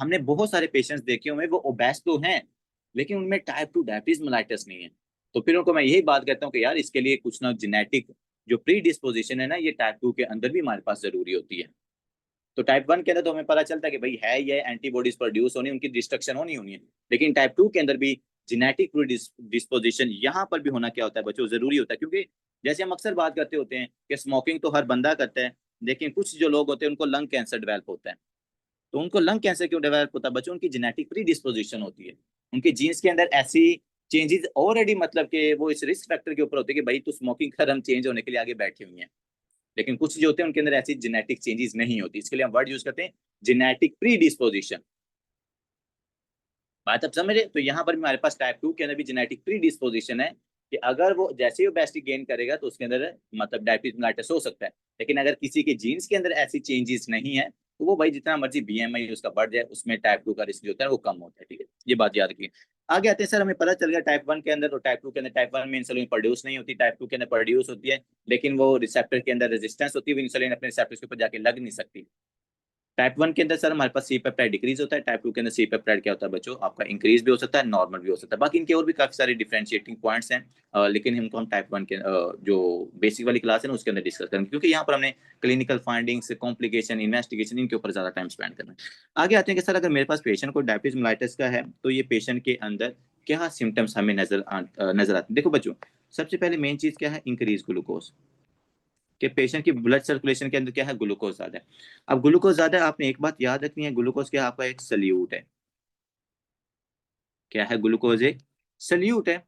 हमने बहुत सारे पेशेंट्स देखे हुए, वो ओबेस तो हैं लेकिन उनमें टाइप 2 डायबिटीज मेलाइटस नहीं है। तो फिर उनको मैं यही बात कहता हूँ कि यार इसके लिए कुछ ना जेनेटिक जो प्री डिस्पोजिशन है ना, ये टाइप 2 के अंदर भी हमारे पास जरूरी होती है। तो टाइप 1 के अंदर तो हमें पता चलता है कि भाई है ये एंटीबॉडीज प्रोड्यूस होनी, उनकी डिस्ट्रक्शन होनी है। लेकिन टाइप 2 के अंदर भी जेनेटिक प्री डिस्पोजिशन यहाँ पर भी होना क्या होता है बच्चों, जरूरी होता है। क्योंकि जैसे हम अक्सर बात करते होते हैं कि स्मोकिंग तो हर बंदा करता है, लेकिन कुछ जो लोग होते हैं उनको लंग कैंसर डेवलप होता है। तो उनको लंग कैंसर क्यों डेवलप होता है बच्चों, उनकी जेनेटिक प्री डिस्पोजिशन होती है, उनके जीन्स के अंदर ऐसी चेंजेस ऑलरेडी, मतलब कि वो इस रिस्क फैक्टर के ऊपर होते हैं कि भाई तू स्मोकिंग कर, हम चेंज होने के लिए आगे बैठे हुए हैं। लेकिन कुछ जो होते हैं उनके अंदर ऐसी जेनेटिक चेंजेस नहीं होती, इसके लिए हम वर्ड यूज करते हैं जेनेटिक प्री डिस्पोजिशन। बात अब समझे? तो यहाँ पर भी हमारे पास टाइप 2 के अंदर भी जेनेटिक प्री डिस्पोजिशन है कि अगर वो जैसे ही ओबेसिटी गेन करेगा तो उसके अंदर मतलब डायबिटीज मेलाइटस हो सकता है। लेकिन अगर किसी के जीन्स के अंदर ऐसी चेंजेस नहीं है तो वो भाई जितना मर्जी बीएमआई उसका बढ़ जाए, उसमें टाइप 2 का रिस्क जो होता है वो कम होता है। ठीक है, ये बात याद रखिए। आगे आते हैं सर, हमें पता चल गया टाइप 1 के अंदर और टाइप 2 के अंदर। टाइप 1 में इंसुलिन प्रोड्यूस नहीं होती, टाइप 2 के अंदर प्रोड्यूस होती है, लेकिन वो रिसेप्टर के अंदर रेजिस्टेंस होती है, वो इंसुलिन अपने रिसेप्टर्स के ऊपर जाके लग नहीं सकती। टाइप 1 के अंदर सर हमारे पास सी पेप्टाइड डिक्रीज होता है, टाइप 2 के अंदर सी पेप्टाइड क्या होता है बच्चों, आपका इंक्रीज भी हो सकता है, नॉर्मल भी हो सकता है। बाकी इनके और भी काफी सारे डिफरेंशिएटिंग पॉइंट्स हैं, लेकिन हमको हम टाइप 1 के जो बेसिक वाली क्लास है ना उसके अंदर डिस्कस करेंगे, क्योंकि यहाँ पर हमने क्लिनिकल फाइंडिंग्स, कॉम्प्लिकेशन, इन्वेस्टिगेशन, इनके ऊपर ज्यादा टाइम स्पेंड करना है। आगे आते हैं कि सर अगर मेरे पास पेशेंट को डायबिटीज मेलाइटिस का है तो ये पेशेंट के अंदर क्या सिम्टम्स हमें नजर आते हैं। देखो बच्चों, सबसे पहले मेन चीज क्या है, इंक्रीज ग्लूकोज, कि पेशेंट की ब्लड सर्कुलेशन के अंदर क्या है, ग्लूकोज ज्यादा है। अब ग्लूकोज ज्यादा है, आपने एक बात याद रखनी है, ग्लूकोज क्या है, आपका एक सल्यूट है। क्या है, ग्लूकोज एक सल्यूट है।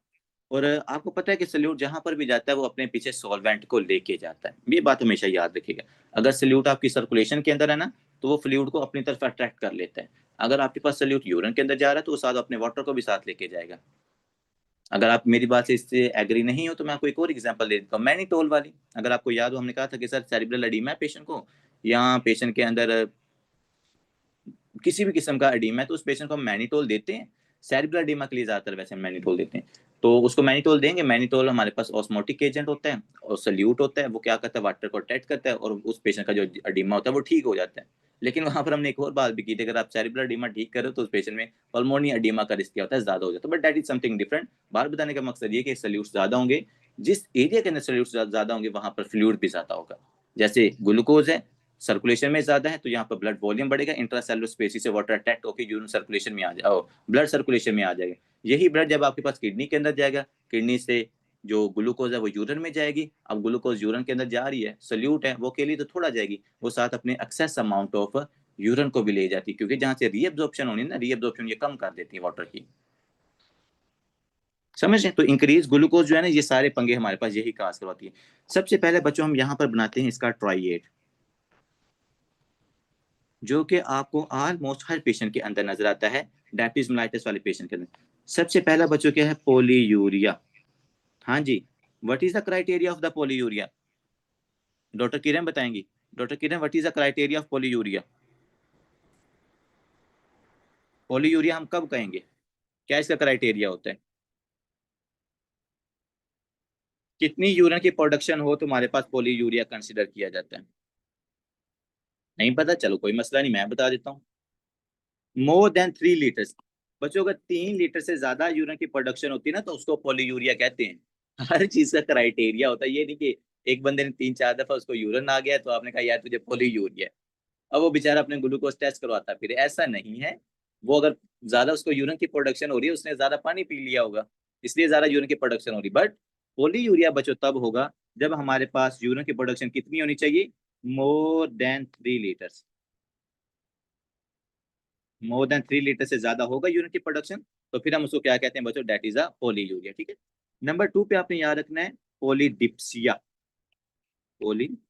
और आपको पता है कि सल्यूट जहां पर भी जाता है वो अपने पीछे सॉल्वेंट को लेके जाता है, ये बात हमेशा याद रखिएगा। अगर सल्यूट आपकी सर्कुलेशन के अंदर है ना तो वो फ्लूइड को अपनी तरफ अट्रैक्ट कर लेता है। अगर आपके पास सल्यूट यूरिन के अंदर जा रहा है तो वो साथ अपने वाटर को भी साथ लेके जाएगा। अगर आप मेरी बात से इससे एग्री नहीं हो तो मैं आपको एक और एग्जांपल दे देता हूँ, मैनीटोल वाली। अगर आपको याद हो, हमने कहा था कि सर सेरिब्रल एडीमा है पेशेंट को, या पेशेंट के अंदर किसी भी किस्म का एडीमा है तो उस पेशेंट को हम मैनीटोल देते हैं। सेरिब्रल एडीमा के लिए ज्यादातर वैसे हम मैनीटोल देते हैं, तो उसको मैनीटोल देंगे। मैनीटोल हमारे पास ऑस्मोटिक एजेंट होता है और सल्यूट होता है, वो क्या करता है, वाटर को अटैच करता है और उस पेशेंट का जो एडीमा होता है वो ठीक हो जाता है। लेकिन वहां पर हमने एक और बात भी की थी, अगर आप सेरिब्रल एडीमा ठीक करो तो उस पेशेंट में पल्मोनी एडीमा का रिस्क क्या होता है, ज्यादा हो जाता है। But that is something different. बात बताने का मकसद ये कि सल्यूट ज्यादा होंगे, जिस एरिया के अंदर सल्यूट ज्यादा होंगे वहां पर फ्लूइड भी ज्यादा होगा। जैसे ग्लूकोज है, सर्कुलेशन में ज्यादा है तो यहाँ पर ब्लड वॉल्यूम बढ़ेगा, इंट्रासेलुलर स्पेसिस से वाटर अटैक होकर यूरिन सर्कुलेशन में आ जाए, ब्लड सर्कुलेशन में आ जाएगा। यही ब्लड जब आपके पास किडनी के अंदर जाएगा, किडनी से जो ग्लूकोज है वो यूरिन में जाएगी। अब ग्लूकोज यूरिन के अंदर जा रही है, सल्यूट है, वो के लिए तो थोड़ा जाएगी, वो साथ अपने एक्सेस अमाउंट ऑफ यूरिन को भी ले जाती है, क्योंकि जहां से रीअब्जॉर्प्शन होनी है ना, रीअब्जॉर्प्शन ये कम कर देती है वाटर की। समझ रहे हैं? तो इंक्रीज ग्लूकोज जो है ना, ये सारे पंगे हमारे पास यही काज करवाती है। सबसे पहले बच्चों हम यहाँ पर बनाते हैं इसका ट्राइएट, जो कि आपको ऑलमोस्ट हर पेशेंट के अंदर नजर आता है, डायबिटीज मेलाइटिस वाले पेशेंट के अंदर। सबसे पहला बच्चों क्या है, पोलीयूरिया। हाँ जी, what is the criteria of the polyuria, doctor Kiran बताएंगी। Doctor Kiran, what is the criteria of polyuria. Polyuria हम कब कहेंगे, क्या इसका क्राइटेरिया होता है, कितनी यूरिन की प्रोडक्शन हो तुम्हारे पास पोलीयूरिया कंसिडर किया जाता है। नहीं पता, चलो कोई मसला नहीं, मैं बता देता हूँ। More than 3 litres. बच्चों अगर 3 लीटर से ज्यादा यूरिन की प्रोडक्शन होती है ना तो उसको पोलीयूरिया कहते हैं। हर चीज का क्राइटेरिया होता है, ये नहीं कि एक बंदे ने 3-4 दफा उसको यूरिन आ गया तो आपने कहा यार तुझे पोलीयूरिया है, अब वो बेचारा अपने ग्लूकोज टेस्ट करवाता है। फिर ऐसा नहीं है, वो अगर ज्यादा उसको यूरिन की प्रोडक्शन हो रही है, उसने ज्यादा पानी पी लिया होगा, इसलिए ज्यादा यूरिन की प्रोडक्शन हो रही। बट पोलीयूरिया बच्चों तब होगा जब हमारे पास यूरिन की प्रोडक्शन कितनी होनी चाहिए, more than 3 litres. More than 3 litre से ज्यादा होगा यूरिन की प्रोडक्शन, तो फिर हम उसको क्या कहते हैं बच्चों, डेट इज अ पोलीयूरिया। ठीक है। नंबर 2 पे आपने याद रखना है पोलीडिप्सिया। पोलीडिप्सिया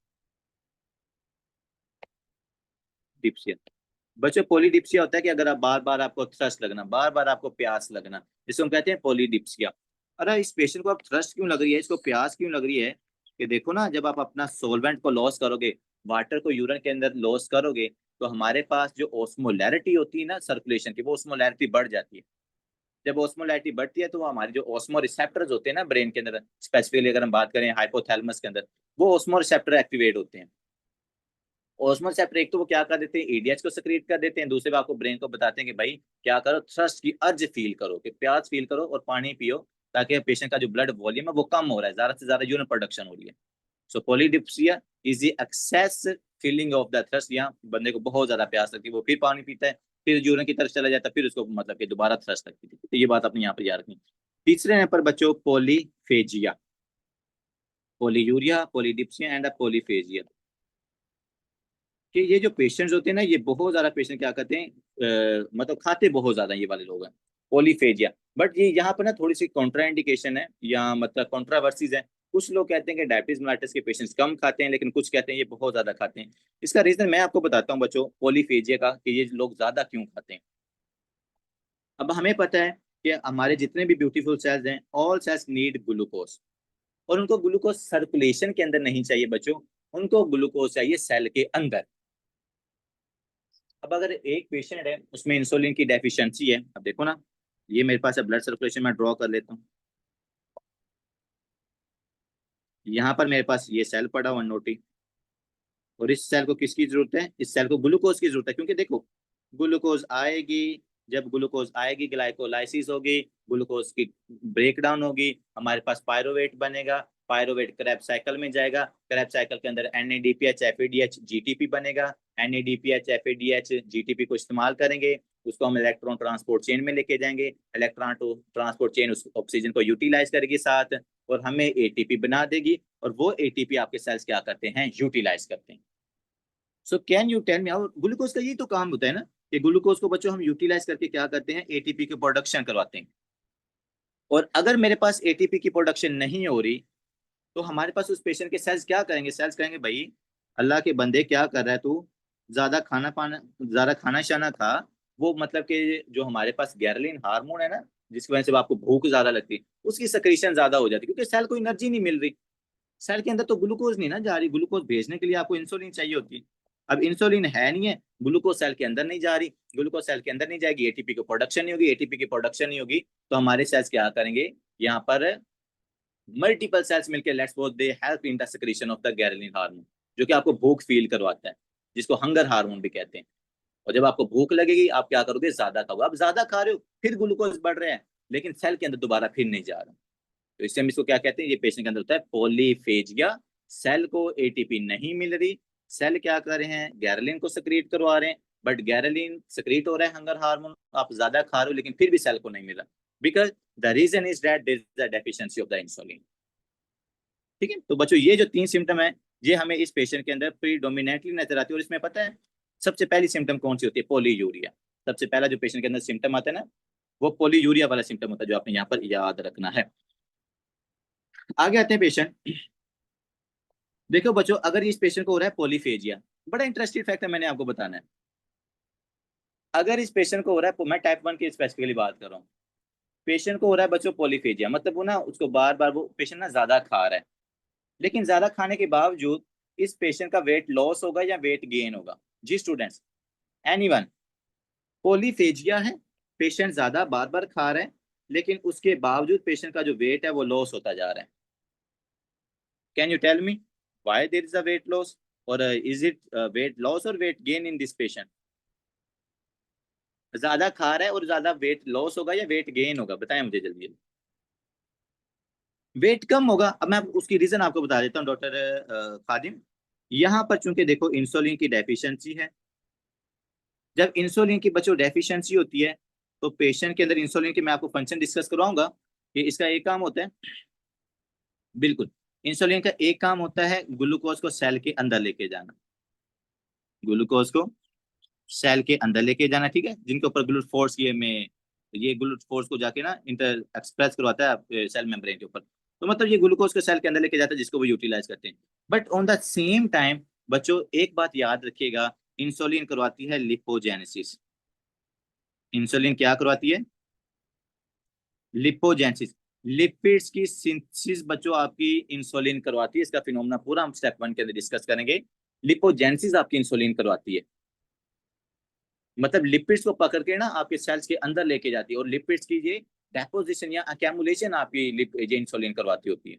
बच्चों, पोलीडिप्सिया होता है कि अगर आप बार बार आपको थ्रस्ट लगना, बार बार आपको प्यास लगना, जिसको हम कहते हैं पोलीडिप्सिया। अरे इस पेशेंट को आप थ्रस्ट क्यों लग रही है, इसको प्यास क्यों लग रही है, कि देखो ना जब आप अपना सोलवेंट को लॉस करोगे, वाटर को यूरिन के अंदर लॉस करोगे, तो हमारे पास जो ओस्मोलैरिटी होती है ना सर्कुलेशन की, वो ओस्मोलैरिटी बढ़ जाती है। जब ओस्मोलैरिटी बढ़ती है तो वो हमारे जो ओस्मो रिसेप्टर्स होते हैं ना ब्रेन के अंदर, स्पेसिफिकली अगर हम बात करें हाइपोथैलेमस के अंदर, वो ओस्मो रिसेप्टर एक्टिवेट होते हैं। ऑस्मोसेप्टर एक तो वो क्या कर देते हैं, एडीएच को सक्रिएट कर देते हैं, दूसरे वो आपको ब्रेन को बताते हैं कि भाई क्या करो, थ्रस्ट की अर्ज फील करो, कि प्यास फील करो और पानी पियो, ताकि पेशेंट का जो ब्लड वॉल्यूम है वो कम हो रहा है, ज्यादा से ज्यादा यूरिन प्रोडक्शन हो रही है। So polydipsia is the excess feeling of the thirst. यहाँ बंदे को बहुत ज्यादा प्यास लगती है, वो फिर पानी पीता है, फिर यूरिन की तरफ चला जाता है, फिर उसको मतलब कि दोबारा थ्रस्ट लगती है। तो ये बात अपने यहाँ पर याद रखनी। तीसरे नंबर पर बच्चों पॉलीफेजिया, पोलीयूरिया, पोलीडिप्सिया एंड पोलीफेजिया। कि ये जो पेशेंट्स होते हैं ना, ये बहुत ज्यादा पेशेंट क्या करते हैं, मतलब खाते बहुत ज्यादा ये वाले लोग हैं, पोलीफेजिया। बट ये यहाँ पर ना थोड़ी सी कॉन्ट्राइंडिकेशन है या मतलब कॉन्ट्रावर्सीज है। कुछ लोग कहते हैं कि डायबिटीज मेलाइटिस के पेशेंट्स कम खाते हैं, लेकिन कुछ कहते हैं ये बहुत ज्यादा खाते हैं। इसका रीजन मैं आपको बताता हूँ बच्चों, पोलीफेजिया का, कि ये लोग ज्यादा क्यों खाते हैं। अब हमें पता है कि हमारे जितने भी ब्यूटीफुल सेल्स हैं, ऑल सेल्स नीड ग्लूकोज, और उनको ग्लूकोज सर्कुलेशन के अंदर नहीं चाहिए बच्चों, उनको ग्लूकोज चाहिए सेल के अंदर। अब अगर एक पेशेंट है उसमें इंसुलिन की डेफिशिएंसी है, अब देखो ना, ये मेरे पास है ब्लड सर्कुलेशन, मैं ड्रॉ कर लेता हूँ। यहाँ पर मेरे पास ये सेल पड़ा हुआ नोटी, और इस सेल को किसकी जरूरत है, इस सेल को ग्लूकोज की जरूरत है, क्योंकि देखो ग्लूकोज आएगी, जब ग्लूकोज आएगी ग्लाइकोलाइसिस होगी, ग्लूकोज की ब्रेकडाउन होगी, हमारे पास पायरोवेट बनेगा, पायरोवेट क्रैब साइकिल में जाएगा, क्रैब साइकिल के अंदर NADPH FADH GTP बनेगा, NADPH FADH GTP को इस्तेमाल करेंगे, उसको हम इलेक्ट्रॉन ट्रांसपोर्ट चेन में लेके जाएंगे, इलेक्ट्रॉन ट्रांसपोर्ट चेन उस ऑक्सीजन को यूटिलाइज करेगी साथ, और हमें ATP बना देगी, और वो ATP आपके सेल्स क्या करते हैं, यूटिलाइज करते हैं। So can you tell me how, glucose का यही तो काम होता है ना, कि ग्लूकोज को बच्चों हम यूटिलाइज करके क्या करते हैं, ATP की प्रोडक्शन करवाते हैं। और अगर मेरे पास ATP की प्रोडक्शन नहीं हो रही, तो हमारे पास उस पेशेंट के सेल्स क्या करेंगे, सेल्स कहेंगे भाई अल्लाह के बंदे क्या कर रहा है तू, ज्यादा खाना पाना, ज्यादा खाना शाना खा। वो मतलब कि जो हमारे पास गैरलिन हार्मोन है ना, जिसकी वजह से आपको भूख ज्यादा लगती है, उसकी सक्रीशन ज्यादा हो जाती है, क्योंकि सेल को एनर्जी नहीं मिल रही, सेल के अंदर तो ग्लूकोज नहीं ना जा रही, ग्लूकोज भेजने के लिए आपको इंसुलिन चाहिए होती है। अब इंसुलिन है नहीं है, ग्लूकोज सेल के अंदर नहीं जा रही, ग्लूकोज सेल के अंदर नहीं जाएगी, ATP की प्रोडक्शन नहीं होगी, ATP की प्रोडक्शन नहीं होगी, तो हमारे सेल्स क्या करेंगे, यहाँ पर मल्टीपल सेल्स मिलकर let's suppose they help in the secretion of the ghrelin hormone, जो कि आपको भूख फील करवाता है, जिसको हंगर हार्मोन भी कहते हैं। और जब आपको भूख लगेगी आप क्या करोगे, ज्यादा खाओगे, आप ज्यादा खा रहे हो, फिर ग्लूकोज बढ़ रहे हैं, लेकिन सेल के अंदर दोबारा फिर नहीं जा रहा। तो इससे हम इसको क्या कहते हैं, ये पेशेंट के अंदर होता है पॉलीफेजिया। सेल को ATP नहीं मिल रही, सेल क्या कर रहे हैं, गैरलिन को सक्रिएट करवा रहे हैं, बट गैरलिन सक्रिएट हो रहा है हंगर हार्मोन, आप ज्यादा खा रहे हो, लेकिन फिर भी सेल को नहीं मिला, because the reason is that there is the deficiency of the insulin. ठीक है, तो बच्चों ये जो 3 सिम्टम है, ये हमें इस पेशेंट के अंदर प्रीडोमिनेटली नजर आती है। और इसमें पता है सबसे पहली सिम्टम कौन सी होती है, पोलीयूरिया। सबसे पहला जो पेशेंट के अंदर सिम्टम आता है ना, वो पोलीयूरिया वाला सिम्टम होता है, जो आपने यहाँ पर याद रखना है। आगे आते हैं पेशेंट। देखो बच्चों, अगर इस पेशेंट को हो रहा है पोलीफेजिया, बड़ा इंटरेस्टिंग फैक्ट है, मैंने आपको बताना है। अगर इस पेशेंट को हो रहा है, मैं टाइप 1 की स्पेसिफिकली बात कर रहा हूँ, पेशेंट को हो रहा है बच्चों पोलीफेजिया, मतलब वो ना उसको बार बार वो पेशेंट ना ज्यादा खा रहा है, लेकिन ज्यादा खाने के बावजूद इस पेशेंट का वेट लॉस होगा या वेट गेन होगा। जी स्टूडेंट्स, एनीवन, पोलीफेजिया है, पेशेंट ज्यादा बार बार खा रहे हैं, लेकिन उसके बावजूद पेशेंट का जो वेट है वो लॉस होता जा रहा है। Can you tell me why there is a weight loss, और इज इट वेट लॉस और weight gain in this patient. ज्यादा खा रहा है और ज्यादा वेट लॉस होगा या वेट गेन होगा, बताएं मुझे जल्दी जल्दी। वेट कम होगा। अब मैं उसकी रीजन आपको बता देता हूँ डॉक्टर खादिम। यहाँ पर चूंकि देखो इंसुलिन की डेफिशिएंसी है, जब इंसुलिन की बच्चों डेफिशिएंसी होती है, तो पेशेंट के अंदर इंसुलिन के मैं आपको फंक्शन डिस्कस करवाऊंगा कि इसका एक काम होता है, बिल्कुल, इंसुलिन का एक काम होता है ग्लूकोज को सेल के अंदर लेके जाना, ग्लूकोज को सेल के अंदर लेके जाना, ठीक है, जिनके ऊपर ग्लूट फोर्स ये ग्लूट फोर्स को जाके ना इंटर एक्सप्रेस करवाता है सेल मेम्ब्रेन के ऊपर। तो मतलब ये ग्लूकोज को सेल के अंदर लेके जाता है, जिसको वो यूटिलाइज करते हैं। But on the same time बच्चों एक बात याद रखिएगा, इंसुलिन करवाती है लिपोजेनेसिस। इंसुलिन क्या करवाती है, लिपोजेनेसिस, लिपिड्स की सिंथेसिस बच्चों आपकी इंसुलिन करवाती है। इसका फिनोमेना पूरा हम स्टेप 1 के अंदर डिस्कस करेंगे। लिपोजेनेसिस आपकी इंसुलिन करवाती है, मतलब लिपिड्स को पकड़ के ना आपके सेल्स के अंदर लेके जाती है, और लिपिड्स की ये डेपोजिशन या अक्यूमुलेशन आपकी ये इंसुलिन करवाती होती है।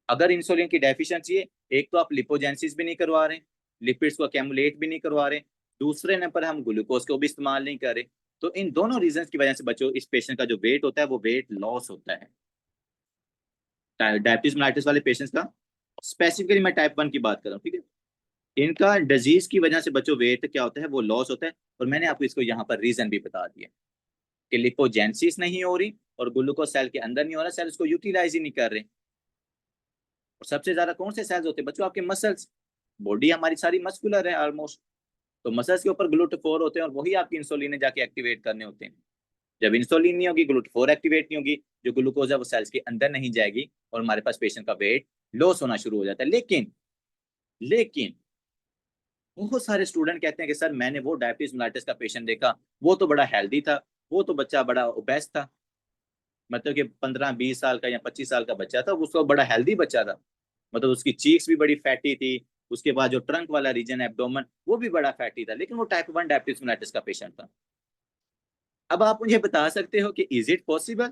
अगर इंसुलिन की डेफिशिएंसी है, एक तो आप लिपोजेनेसिस भी नहीं करवा रहे, लिपिड्स को अकेमुलेट भी नहीं करवा रहे, दूसरे नंबर हम ग्लूकोज को भी इस्तेमाल नहीं कर रहे। तो इन दोनों रीजंस की वजह से बच्चों इस पेशेंट का जो वेट होता है वो वेट लॉस होता है। डायबिटीज मेलाइटिस वाले पेशेंट्स का स्पेसिफिकली मैं टाइप 1 की बात कर रहा हूँ, ठीक है। इनका डिजीज की वजह से बच्चों वेट क्या होता है, वो लॉस होता है। और मैंने आपको इसको यहाँ पर रीजन भी बता दिया कि लिपोजेंसिस नहीं हो रही और ग्लूकोज सेल के अंदर नहीं हो रहा, सेल उसको यूटिलाइज ही नहीं कर रहे। और सबसे ज्यादा कौन से सेल्स होते हैं बच्चों, आपके मसल्स। बॉडी हमारी सारी मस्कुलर है ऑलमोस्ट, तो मसल्स के ऊपर ग्लूटाफोर होते हैं और वही आपकी इंसुलिन ने जाके एक्टिवेट करने होते हैं। जब इंसुलिन नहीं होगी, ग्लूटाफोर एक्टिवेट नहीं होगी, जो ग्लूकोज है वो सेल्स के अंदर नहीं जाएगी और हमारे पास पेशेंट का वेट लॉस होना शुरू हो जाता है। लेकिन लेकिन बहुत सारे स्टूडेंट कहते हैं कि सर मैंने वो डायबिटीज मेलाइटिस का पेशेंट देखा, वो तो बड़ा हेल्दी था, वो तो बच्चा बड़ा ओबेस था, मतलब कि 15-20 साल का या 25 साल का बच्चा था, उसको बड़ा हेल्दी बच्चा था, मतलब उसकी चीक्स भी बड़ी फैटी थी, उसके बाद जो ट्रंक वाला रीजन है एब्डोमेन वो भी बड़ा फैटी था, लेकिन वो टाइप 1 डायबिटीज मेलाइटिस का पेशेंट था। अब आप मुझे बता सकते हो कि इज इट पॉसिबल,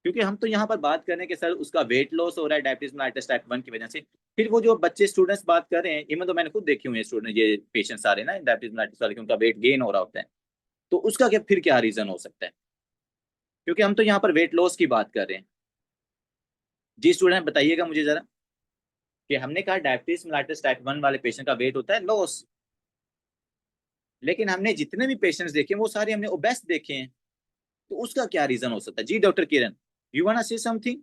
क्योंकि हम तो यहाँ पर बात कर रहे हैं कि सर उसका वेट लॉस हो रहा है डायबिटीज मेलाइटिस टाइप 1 की वजह से। फिर वो जो बच्चे स्टूडेंट्स बात कर रहे हैं, इवन तो मैंने खुद देखे हुए हैं स्टूडेंट, ये पेशेंट्स आ रहे हैं ना डायबिटीज मेलाइटिस वाले, उनका वेट गेन हो रहा होता है, तो उसका क्या फिर क्या रीजन हो सकता है, क्योंकि हम तो यहाँ पर वेट लॉस की बात कर रहे हैं। जी स्टूडेंट बताइएगा मुझे जरा, कि हमने कहा डायबिटीज मेलाइटिस टाइप 1 वाले पेशेंट का वेट होता है लॉस, लेकिन हमने जितने भी पेशेंट्स देखे वो सारे हमने ओबेस देखे हैं, तो उसका क्या रीजन हो सकता है। जी doctor Kiran, you want to say something.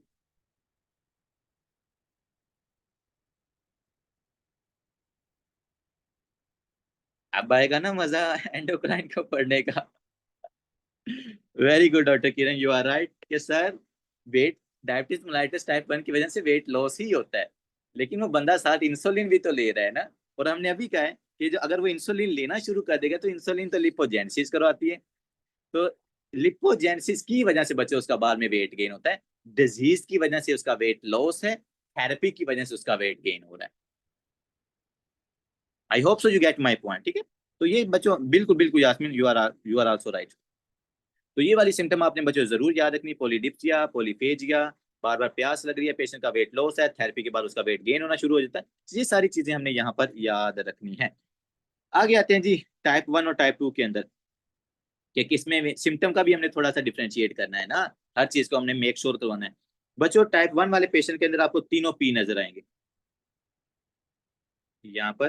अब आएगा ना मजा एंडोक्राइन को पढ़ने का। Very good doctor Kiran, you are right कि sir wait diabetes mellitus type 1 की वजह से वेट लॉस ही होता है, लेकिन वो बंदा साथ इंसुलिन भी तो ले रहा है ना। और हमने अभी कहा है कि जो अगर वो इंसुलिन लेना शुरू कर देगा तो इंसुलिन तो लिपोजेनेसिस करवाती है, तो लिपोजेनेसिस की वजह से बच्चे उसका बाद में वेट गेन होता है, डिजीज की वजह से उसका वेट लॉस है, थेरेपी की वजह से उसका वेट गेन हो रहा है। I hope so you get my point, ठीक है। तो ये बच्चों बिल्कुल बिल्कुल Yasmin, you are also right. तो ये वाली सिम्टम आपने बच्चों जरूर याद रखनी, पॉलीडिप्सिया, पॉलीफेजिया, बार बार प्यास लग रही है, पेशेंट का वेट लॉस है, थेरेपी के बाद उसका वेट गेन होना शुरू हो जाता है, ये सारी चीजें हमने यहाँ पर याद रखनी है। आगे आते हैं जी टाइप 1 और टाइप 2 के अंदर, कि किसमें सिम्टम का भी हमने थोड़ा सा डिफ्रेंशिएट करना है ना, हर चीज को हमने मेक श्योर करवाना है। बच्चों टाइप 1 वाले पेशेंट के अंदर आपको तीनों पी नजर आएंगे, यहाँ पर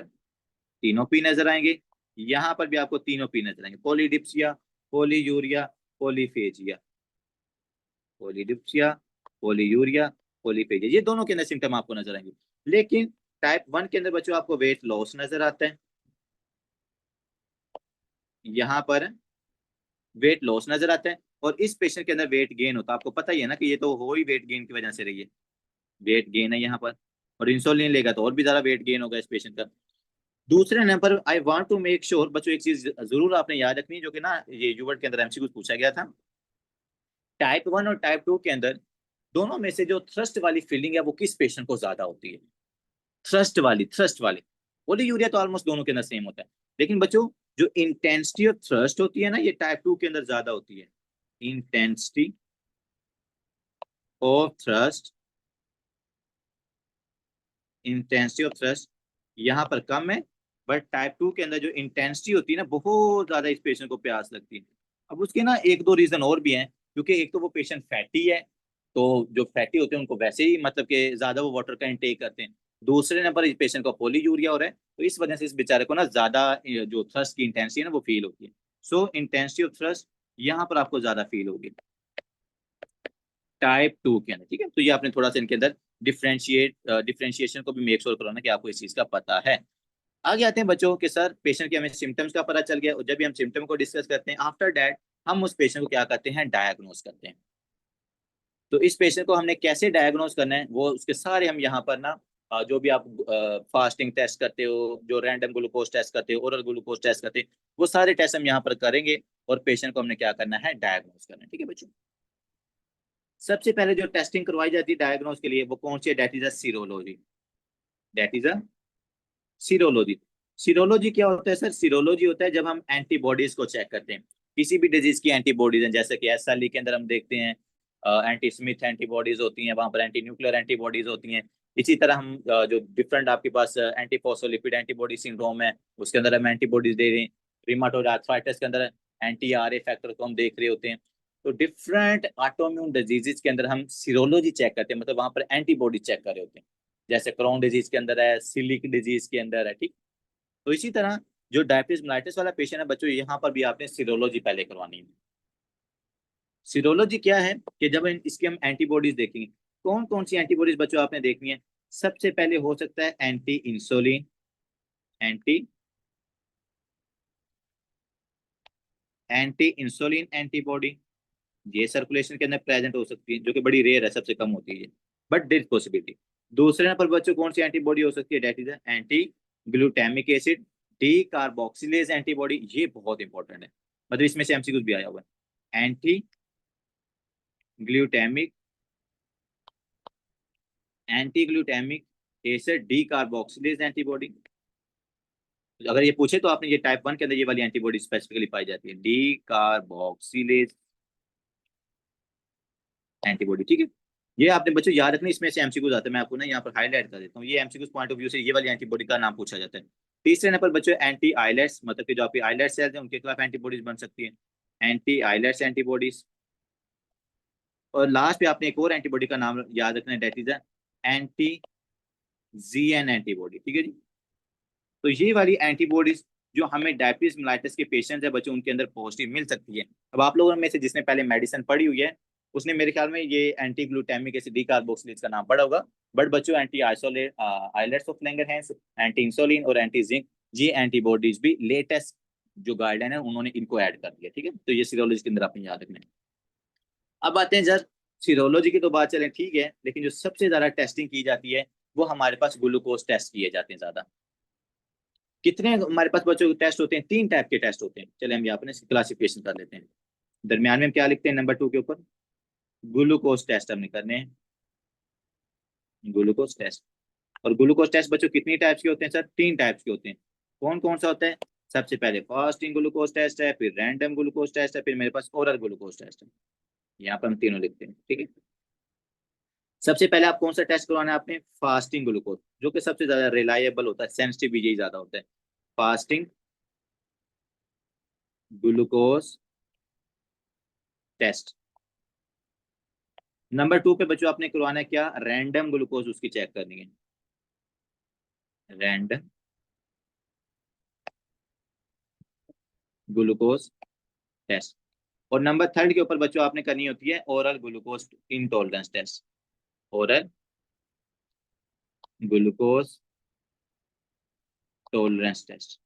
तीनों पी नजर आएंगे, यहाँ पर भी आपको तीनों पी नजर आएंगे, polydipsia, polyuria, polyphagia, polydipsia, polyuria, polyphagia, ये दोनों के अंदर सिम्टम आपको नजर आएंगे। लेकिन टाइप 1 के अंदर बच्चों आपको वेट लॉस नजर आता है, यहाँ पर वेट लॉस नजर आता है, और इस पेशेंट के अंदर वेट गेन होता है। आपको पता ही है ना कि ये तो हो ही वेट गेन की वजह से रही है, वेट गेन है यहाँ पर, और इंसुलिन लेगा तो और भी ज्यादा वेट गेन होगा इस पेशेंट का। दूसरे number I want to make sure बच्चों, एक चीज जरूर आपने याद रखनी है, जो कि ना ये यूवर्ट के अंदर एमसीक्यू पूछा गया था, टाइप 1 और टाइप 2 के अंदर दोनों में से जो थ्रस्ट वाली फीलिंग है वो किस पेशेंट को ज्यादा होती है। थ्रस्ट वाली पोलीयूरिया तो ऑलमोस्ट दोनों के अंदर सेम होता है, लेकिन बच्चों जो इंटेंसिटी ऑफ थ्रस्ट होती है ना, ये टाइप 2 के अंदर ज्यादा होती है। Intensity of thrust, intensity of thrust यहाँ पर कम है, बट टाइप 2 के अंदर जो इंटेंसिटी होती है ना, बहुत ज्यादा इस पेशेंट को प्यास लगती है। अब उसके ना एक दो रीजन और भी हैं, क्योंकि एक तो वो पेशेंट फैटी है, तो जो फैटी होते हैं उनको वैसे ही मतलब कि ज्यादा वो वाटर का इंटेक करते हैं। दूसरे नंबर इस पेशेंट को पोलीयूरिया हो रहा है, तो इस वजह से इस बेचारे को ना ज्यादा जो थ्रस्ट की इंटेंसिटी है ना वो फील होती है। सो इंटेंसिटी ऑफ थ्रस्ट यहाँ पर आपको ज्यादा फील होगी टाइप 2 के अंदर, ठीक है। तो ये आपने थोड़ा सा इनके अंदर डिफ्रेंशिएशन को भी मेक श्योर कराना कि आपको इस चीज का पता है। आगे आते हैं बच्चों के सर, पेशेंट के हमें सिम्टम्स का पता चल गया, और जब भी हम सिम्टम को डिस्कस करते हैं आफ्टर दैट हम उस पेशेंट को क्या करते हैं, डायग्नोस करते हैं। तो इस पेशेंट को हमने कैसे डायग्नोस करना है वो उसके सारे हम यहाँ पर ना जो भी आप फास्टिंग टेस्ट करते हो, जो रैंडम ग्लूकोज टेस्ट करते हो, ओरल ग्लूकोज टेस्ट करते हो, वो सारे टेस्ट हम यहाँ पर करेंगे, और पेशेंट को हमने क्या करना है, डायग्नोस करना है, ठीक है बच्चों। सबसे पहले जो टेस्टिंग करवाई जाती है डायग्नोस के लिए वो कौन सी है, that is a serology, that is a serology. Serology क्या होता है सर, सीरोलॉजी होता है जब हम एंटीबॉडीज को चेक करते हैं, किसी भी डिजीज की एंटीबॉडीज हैं, जैसे कि एसएलई के अंदर हम देखते हैं एंटी स्मिथ एंटीबॉडीज होती हैं, वहां पर एंटी न्यूक्लियर एंटीबॉडीज होती हैं, इसी तरह हम जो डिफरेंट आपके पास एंटीफॉस्फोलिपिड एंटीबॉडी सिंड्रोम है, उसके अंदर हम एंटीबॉडीज दे रहे हैं। रिमाटोइड आर्थराइटिस के अंदर एंटी आर ए फैक्टर को हम देख रहे होते हैं। तो डिफरेंट ऑटोइम्यून डिजीजेस के अंदर हम सीरोलॉजी चेक करते हैं, मतलब वहां पर एंटीबॉडी चेक कर रहे होते हैं। जैसे क्रोन डिजीज के अंदर है, सिलिक डिजीज के अंदर है, ठीक। तो इसी तरह जो डायबिटीज मेलाइटिस वाला पेशेंट है बच्चों, यहाँ पर भी आपने सीरोलॉजी पहले करवानी है। सीरोलॉजी क्या है कि जब इसकी हम एंटीबॉडीज देखेंगे, कौन कौन सी एंटीबॉडीज बच्चों आपने देखनी है। सबसे पहले हो सकता है anti insulin, anti anti insulin antibody, ये सर्कुलेशन के अंदर प्रेजेंट हो सकती है, जो कि बड़ी रेयर है, सबसे कम होती है, बट देयर पॉसिबिलिटी। दूसरे नंबर पर बच्चों कौन सी एंटीबॉडी हो सकती है, that is anti glutamic acid D carboxylase antibody. ये बहुत इंपॉर्टेंट है, मतलब इसमें से एमसीक्यू भी आया हुआ है। Anti glutamic acid D carboxylase antibody. अगर ये पूछे तो आपने ये टाइप 1 के अंदर ये वाली एंटीबॉडी स्पेसिफिकली पाई जाती है, डी कार्बोक्सिलेज एंटीबॉडी, ठीक है। ये आपने बच्चों याद रखना, इसमें से एमसीक्यूज आते हैं, मैं आपको ना यहाँ पर हाईलाइट कर देता हूँ। ये एमसीक्यूज पॉइंट ऑफ व्यू से ये वाली एंटीबॉडी का नाम पूछा जाता है। तीसरे नंबर बच्चों एंटी आइलेट्स, मतलब कि जो आपकी आइलेट सेल्स हैं उनके खिलाफ एंटीबॉडीज बन सकती है, एंटी आइलेट्स एंटीबॉडीज। और लास्ट पे आपने एक और एंटीबॉडी का नाम याद रखना है, that is anti GN antibody, ठीक है जी। तो ये वाली एंटीबॉडीज जो हमें डायबिटीज मेलाइटिस के पेशेंट्स है बच्चों, उनके अंदर पॉजिटिव मिल सकती है। अब आप लोगों में से जिसने पहले मेडिसिन पढ़ी हुई है उसने मेरे ख्याल में ये anti glutamic acid D carboxylase का नाम पढ़ा होगा। बट बच्चों anti isolate islets of Langerhans, anti insulin और एंटी जिंक, ये एंटीबॉडीज भी लेटेस्ट जो गाइडलाइन है उन्होंने इनको ऐड कर दिया, ठीक है। तो ये सीरोलॉजी के अंदर आपने याद रखना है। अब आते हैं सर, सीरोलॉजी की तो बात चले ठीक है, लेकिन जो सबसे ज्यादा टेस्टिंग की जाती है वो हमारे पास ग्लूकोज टेस्ट किए जाते हैं ज्यादा। कितने हमारे पास बच्चों के टेस्ट होते हैं, 3 टाइप के टेस्ट होते हैं। चले हम यहाँ पर क्लासिफिकेशन कर लेते हैं। दरमियान में हम क्या लिखते हैं, नंबर 2 के ऊपर ग्लूकोज टेस्ट हमने करने हैं, ग्लूकोज टेस्ट। और ग्लूकोज टेस्ट बच्चों कितनी टाइप्स के होते हैं सर, 3 टाइप्स के होते हैं। कौन कौन सा होता है, सबसे पहले फास्टिंग ग्लूकोज टेस्ट है, फिर रैंडम ग्लूकोज टेस्ट है, फिर मेरे पास ओरल ग्लूकोज टेस्ट है। यहाँ पर हम तीनों लिखते हैं, ठीक है। सबसे पहले आप कौन सा टेस्ट करवाना है आपने, फास्टिंग ग्लूकोज, जो कि सबसे ज्यादा रिलायबल होता है, सेंसिटिव भी यही ज्यादा होता है, फास्टिंग ग्लूकोज टेस्ट। नंबर 2 पे बच्चों आपने करवाना है क्या, रैंडम ग्लूकोज उसकी चेक करनी है, रैंडम ग्लूकोज टेस्ट। और नंबर 3 के ऊपर बच्चों आपने करनी होती है oral glucose intolerance test, oral glucose tolerance test,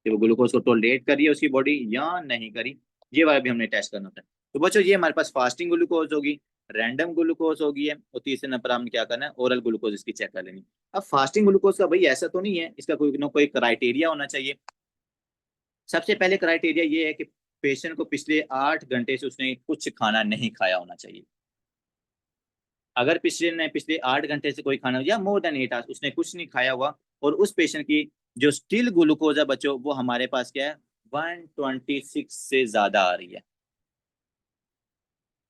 कि वो ग्लूकोज को टॉलरेट करी है उसकी बॉडी या नहीं करी, ये वाला भी हमने टेस्ट करना होता है। तो बच्चों ये हमारे पास फास्टिंग ग्लूकोज होगी, रैंडम ग्लूकोज होगी है, और तीसरे नंबर हमने क्या करना है, ओरल ग्लूकोज इसकी चेक कर लेनी। अब फास्टिंग ग्लूकोज का भाई ऐसा तो नहीं है, इसका कोई ना कोई क्राइटेरिया होना चाहिए। सबसे पहले क्राइटेरिया ये है कि पेशेंट को पिछले 8 घंटे से उसने कुछ खाना नहीं खाया होना चाहिए। अगर पिछले 8 घंटे से कोई खाना या मोर देन 8 आवर्स उसने कुछ नहीं खाया हुआ, और उस पेशेंट की जो स्टिल ग्लूकोज है बच्चों वो हमारे पास क्या है, 126 से ज्यादा आ रही है।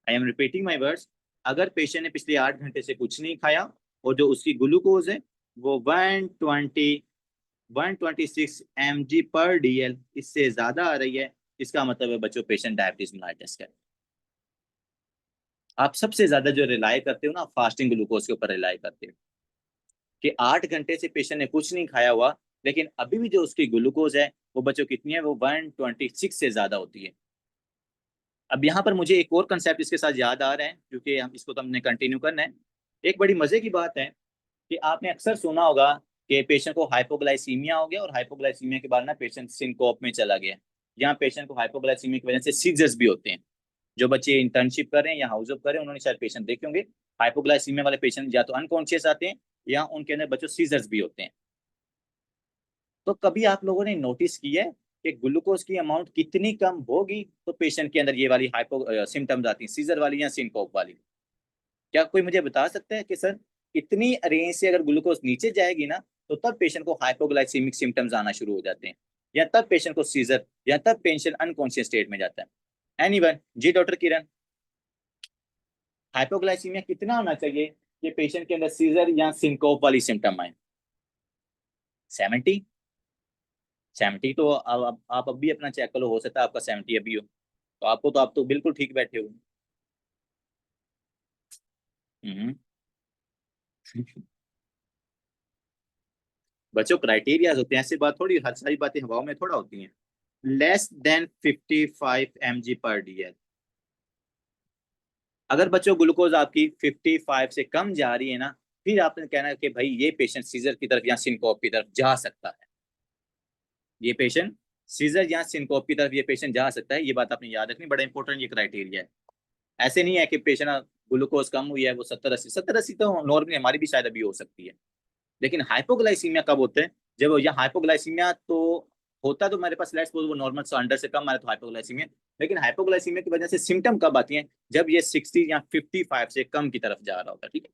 I am repeating my words, अगर पेशेंट ने पिछले 8 घंटे से कुछ नहीं खाया और जो उसकी ग्लूकोज है वो 126 mg/dl इससे ज्यादा आ रही है, इसका मतलब है बच्चों पेशेंट डायबिटीज मेलाइटिस का। आप सबसे ज्यादा जो रिलाय करते हो ना फास्टिंग ग्लूकोज के ऊपर रिलाय करते हो, कि 8 घंटे से पेशेंट ने कुछ नहीं खाया हुआ लेकिन अभी भी जो उसकी ग्लूकोज है वो बच्चों कितनी है, वो 126 से ज्यादा होती है। अब यहाँ पर मुझे एक और कंसेप्ट इसके साथ याद आ रहा है, क्योंकि हम इसको तो हमने कंटिन्यू करना है। एक बड़ी मजे की बात है कि आपने अक्सर सुना होगा कि पेशेंट को हाइपोग्लाइसीमिया हो गया, और हाइपोग्लाइसीमिया के बाद ना पेशेंट सिनकोप में चला गया। यहाँ पेशेंट को हाइपोग्लाइसीमिया की वजह से सीजर्स भी होते हैं। जो बच्चे इंटर्नशिप कर रहे हैं या हाउस ऑफ कर रहे हैं उन्होंने शायद पेशेंट देखे होंगे। हाइपोग्लाइसीमिया वाले पेशेंट या तो अनकॉन्शियस आते हैं या उनके अंदर बच्चों सीजर्स भी होते हैं। तो कभी आप लोगों ने नोटिस किया है कि ग्लूकोज की अमाउंट कितनी कम होगी तो पेशेंट के अंदर ये वाली हाइपो सिम्टम्स आती हैं, सीजर वाली या सिनकोप वाली। क्या कोई मुझे बता सकता है कि सर इतनी रेंज से अगर ग्लूकोज नीचे जाएगी ना तो तब पेशेंट को हाइपोग्लाइसीमिक सिम्टम्स आना शुरू हो जाते हैं, या तब पेशेंट को सीजर, या तब पेशेंट अनकॉन्शियस स्टेट में जाता है। एनीवन जी डॉक्टर किरण, हाइपोग्लाइसीमिया कितना होना चाहिए ये पेशेंट के अंदर सीजर या सिंकोप वाली सिम्टम आए। 70, 70 तो अब आप अब भी अपना चेक करो, हो सकता है आपका 70 अभी हो, तो आपको तो आप तो बिल्कुल ठीक बैठे हो। हम्म। बच्चों क्राइटेरिया होते हैं, ऐसी बात थोड़ी, हर सारी बातें हवाओं में थोड़ा होती हैं। Less than 55 mg/dl। अगर बच्चों ग्लूकोज आपकी 55 से कम जा रही है ना, फिर आपने कहना है कि भाई ये पेशेंट सीजर की तरफ या सिनकोप की तरफ जा सकता है। ये पेशेंट सीजर या सिनकोप की तरफ ये पेशेंट जा सकता है, ये बात आपने याद रखनी, बड़ा इंपॉर्टेंट ये क्राइटेरिया है। ऐसे नहीं है कि पेशेंट ग्लूकोज कम हुई है वो 70-80 तो नॉर्मली हमारी भी शायद अभी हो सकती है, लेकिन हाइपोग्लाइसीमिया कब होते हैं, जब यहाँ हाइपोग्लाइसीमिया तो होता तो मेरे पास लेट्स सपोज वो नॉर्मल से अंडर से कम आ रहा तो हाइपोग्लाइसीमिया, लेकिन हाइपोग्लाइसीमिया की वजह से सिम्टम कब आती हैं, जब ये 60 या 55 से कम की तरफ जा रहा होता है, ठीक है।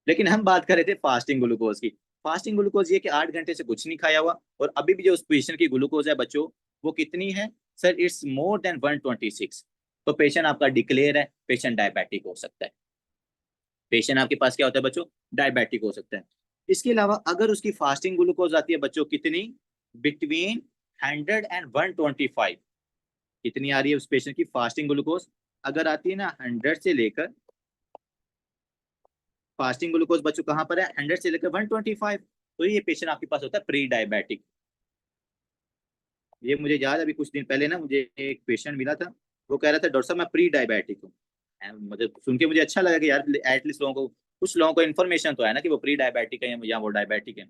लेकिन हम बात कर रहे थे फास्टिंग ग्लूकोज की। फास्टिंग ग्लूकोज ये कि 8 घंटे से कुछ नहीं खाया हुआ, और अभी भी जो उस पेशेंट की ग्लूकोज है बच्चों, वो कितनी है सर, इट्स मोर देन 126। तो पेशेंट आपका डिक्लेयर है, पेशेंट डायबिटिक हो सकता है। पेशेंट आपके पास क्या होता है बच्चों, डायबिटिक हो सकता है। इसके अलावा अगर उसकी फास्टिंग ग्लूकोज आती है बच्चों कितनी, बिटवीन 100 and 125, कितनी आ रही है उस पेशेंट की फास्टिंग ग्लूकोज, अगर आती है ना 100 से लेकर, फास्टिंग ग्लूकोज बच्चों कहाँ पर है 100 से लेकर 125, तो ये पेशेंट आपके पास होता है प्री डायबिटिक। ये मुझे याद अभी कुछ दिन पहले ना मुझे एक पेशेंट मिला था, वो कह रहा था डॉक्टर साहब मैं प्री डायबिटिक हूँ। मतलब सुन के मुझे अच्छा लगा कि यार एटलीस्ट लोगों को, कुछ लोगों को इन्फॉर्मेशन तो है ना कि वो प्री डायबिटिक है या वो डायबिटिक है।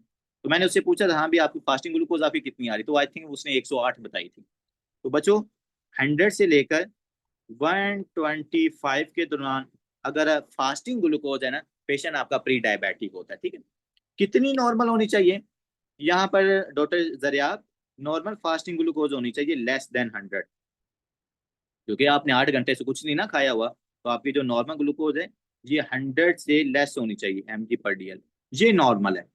तो मैंने उससे पूछा था हाँ भी आपकी फास्टिंग ग्लूकोज आपकी कितनी आ रही, तो आई थिंक उसने 108 बताई थी। तो बच्चों 100 से लेकर 125 के दौरान अगर फास्टिंग ग्लूकोज है ना, पेशेंट आपका प्री डायबिटिक होता है, ठीक है। कितनी नॉर्मल होनी चाहिए, यहाँ पर doctor Zariyab, normal fasting glucose होनी चाहिए लेस देन 100, क्योंकि आपने 8 घंटे से कुछ नहीं ना खाया हुआ, तो आपकी जो नॉर्मल ग्लूकोज है ये 100 से लेस होनी चाहिए mg/dl, ये नॉर्मल है।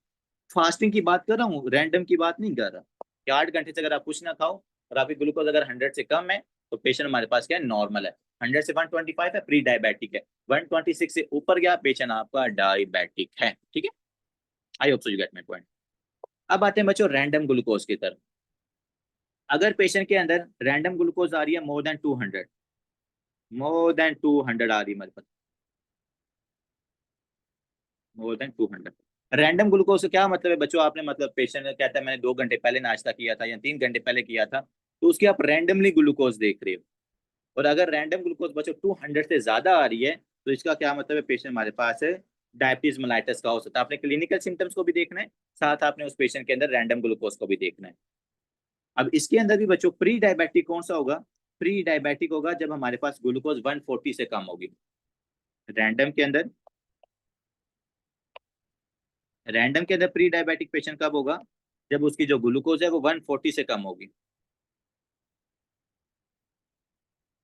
फास्टिंग की बात कर रहा हूँ, रैंडम की बात नहीं कर रहा कि 8 घंटे से अगर आप कुछ ना खाओ और आपकी ग्लूकोज अगर 100 से कम है, तो पेशेंट हमारे पास क्या है, नॉर्मल है। 100 से 125 है, प्री डायबिटिक है। 126 से ऊपर गया, पेशेंट आपका डायबिटिक है, ठीक है। I hope so you gate my point. अब आते हैं बच्चों रैंडम ग्लूकोज की तरफ। अगर पेशेंट के अंदर रैंडम ग्लूकोज आ रही है मोर देन 200, मोर देन 200 आ रही है हमारे पास, मोर देन 200। रैंडम ग्लूकोज से क्या मतलब है बच्चों, आपने मतलब पेशेंट कहता है मैंने 2 घंटे पहले नाश्ता किया था या 3 घंटे पहले किया था, तो उसकी आप रैंडमली ग्लूकोज देख रहे हो। और अगर रैंडम ग्लूकोज बच्चों 200 से ज्यादा आ रही है, तो इसका क्या मतलब है, पेशेंट हमारे पास है डायबिटीज मेलाइटस का हो सकता है। आपने क्लिनिकल सिम्टम्स को भी देखना है, साथ आपने उस पेशेंट के अंदर रैंडम ग्लूकोज को भी देखना है। अब इसके अंदर भी बच्चों प्री डायबिटिक कौन सा होगा, प्री डायबिटिक होगा जब हमारे पास ग्लूकोज 140 से कम होगी। रैंडम के अंदर, रैंडम के अंदर प्री डायबिटिक पेशेंट कब होगा, जब उसकी जो ग्लूकोज है वो 140 से कम होगी।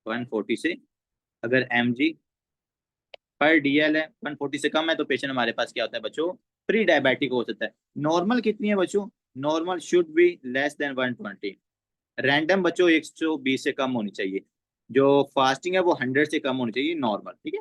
140 से अगर mg/dl है, 140 से कम है, तो पेशेंट हमारे पास क्या होता है बच्चों, प्री डायबिटिक हो सकता है। नॉर्मल कितनी है बच्चों, normal should be less than 120। Random बच्चों 120 से कम होनी चाहिए, जो फास्टिंग है वो 100 से कम होनी चाहिए नॉर्मल, ठीक है।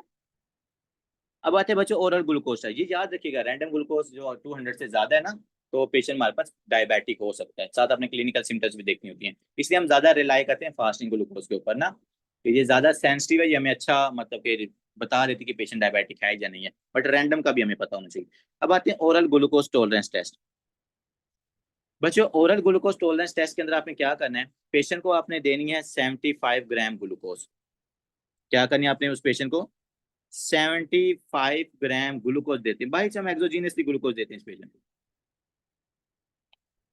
अब आते हैं बच्चों ओरल ग्लूकोज है, ये याद रखिएगा रैंडम ग्लूकोज जो 200 से ज्यादा है ना, तो पेशेंट हमारे पास डायबिटिक हो सकता है, साथ अपने क्लिनिकल सिम्टम्स भी देखनी होती हैं, इसलिए हम ज्यादा रिलाई करते हैं फास्टिंग ग्लूकोज के ऊपर ना, कि ये ज्यादा सेंसिटिव है, ये हमें अच्छा मतलब कि बता देती कि पेशेंट डायबिटिक है या नहीं है, बट रैंडम का भी हमें पता होना चाहिए। अब आते हैं ओरल ग्लूकोज टॉलरेंस टेस्ट। बच्चों ओरल ग्लूकोज टॉलरेंस टेस्ट के अंदर आपने क्या करना है, पेशेंट को आपने देनी है 75 ग्राम ग्लूकोज। क्या करनी है आपने उस पेशेंट को, 75 ग्राम ग्लूकोज देते हैं, भाई हम एक्सोजीनियसली ग्लूकोज देते हैं इस पेशेंट को।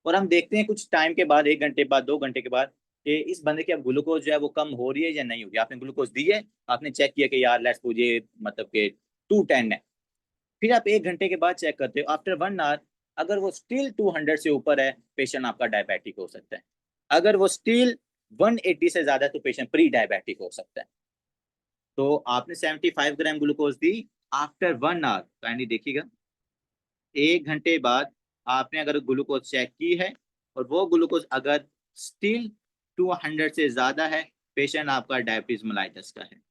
और हम देखते हैं कुछ टाइम के बाद, 1 घंटे बाद, 2 घंटे के बाद, कि इस बंदे की अब ग्लूकोज जो है वो कम हो रही है या नहीं हो रही है। आपने ग्लूकोज दी है, आपने चेक किया कि यार लेट्स मुझे मतलब कि 210 है, फिर आप 1 घंटे के बाद चेक करते हो आफ्टर 1 आवर, अगर वो स्टिल 200 से ऊपर है, पेशेंट आपका डायबिटिक हो सकता है। अगर वो स्टिल 180 से ज्यादा है, तो पेशेंट प्री डायबिटिक हो सकता है। तो आपने 75 ग्राम ग्लूकोज दी आफ्टर 1 आवर, काइंडली देखिएगा 1 घंटे बाद आपने अगर ग्लूकोज चेक की है और वो ग्लूकोज अगर स्टिल 200 से ज्यादा है, पेशेंट आपका डायबिटीज मेलाइटस का है।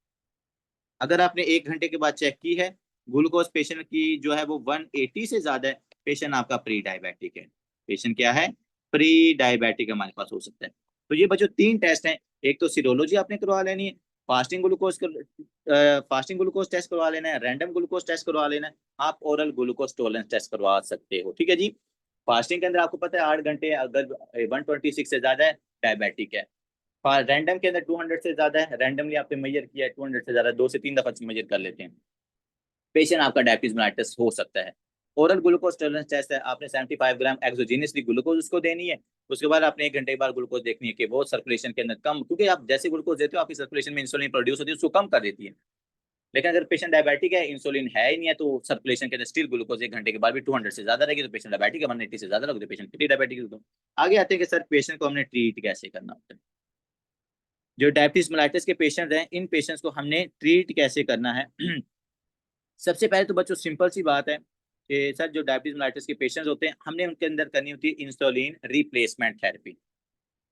अगर आपने 1 घंटे के बाद चेक की है ग्लूकोज पेशेंट की जो है वो 180 से ज्यादा है, पेशेंट आपका प्री डायबिटिक है। पेशेंट क्या है? प्री डायबिटिक हमारे पास हो सकता है। तो ये बच्चों 3 टेस्ट हैं, एक तो सीरोलॉजी आपने करवा लेनी है, फास्टिंग ग्लूकोज टेस्ट करवा लेना है, रैंडम ग्लूकोज टेस्ट करवा लेना है, आप ओरल ग्लूकोज टॉलरेंस टेस्ट करवा सकते हो। ठीक है जी। फास्टिंग के अंदर आपको पता है 8 घंटे, अगर 126 से ज्यादा है डायबिटिक है। रैंडम के अंदर 200 से ज्यादा है, रैंडमली आपने मेजर किया है 200 से ज्यादा, 2 से 3 दफा मेजर कर लेते हैं, पेशेंट आपका डायबिटीज मेलाइटिस हो सकता है। ओरल ग्लूकोज टॉलरेंस टेस्ट है, आपने 75 ग्राम एक्सोजीनियसली ग्लूकोज उसको देनी है। उसके बाद आपने 1 घंटे बाद ग्लूकोज देखनी है कि वो सर्कुलेशन के अंदर कम, क्योंकि आप जैसे ग्लूकोज देते हो आपकी सर्कुलेशन में इंसुलिन प्रोड्यूस होती है, उसको कम कर देती है। लेकिन अगर पेशेंट डायबिटिक है, इंसुलिन है ही नहीं है, तो सर्कुलेशन के अंदर स्टिल ग्लूकोज 1 घंटे के बाद भी 200 से ज्यादा रहेगी, तो पेशेंट डायबिटिक है। 180 से ज्यादा लगेगी तो पेशेंट प्री डायबिटिक है। आगे आते हैं कि सर पेशेंट को हमने ट्रीट कैसे करना होता है। जो डायबिटीज मेलाइटिस के पेशेंट हैं, इन पेशेंट्स को हमने ट्रीट कैसे करना है। सबसे पहले तो बच्चों सिंपल सी बात है कि सर जो डायबिटीज मेलाइटिस के पेशेंट्स होते हैं, हमने उनके अंदर करनी होती है इंसुलिन रिप्लेसमेंट थेरेपी।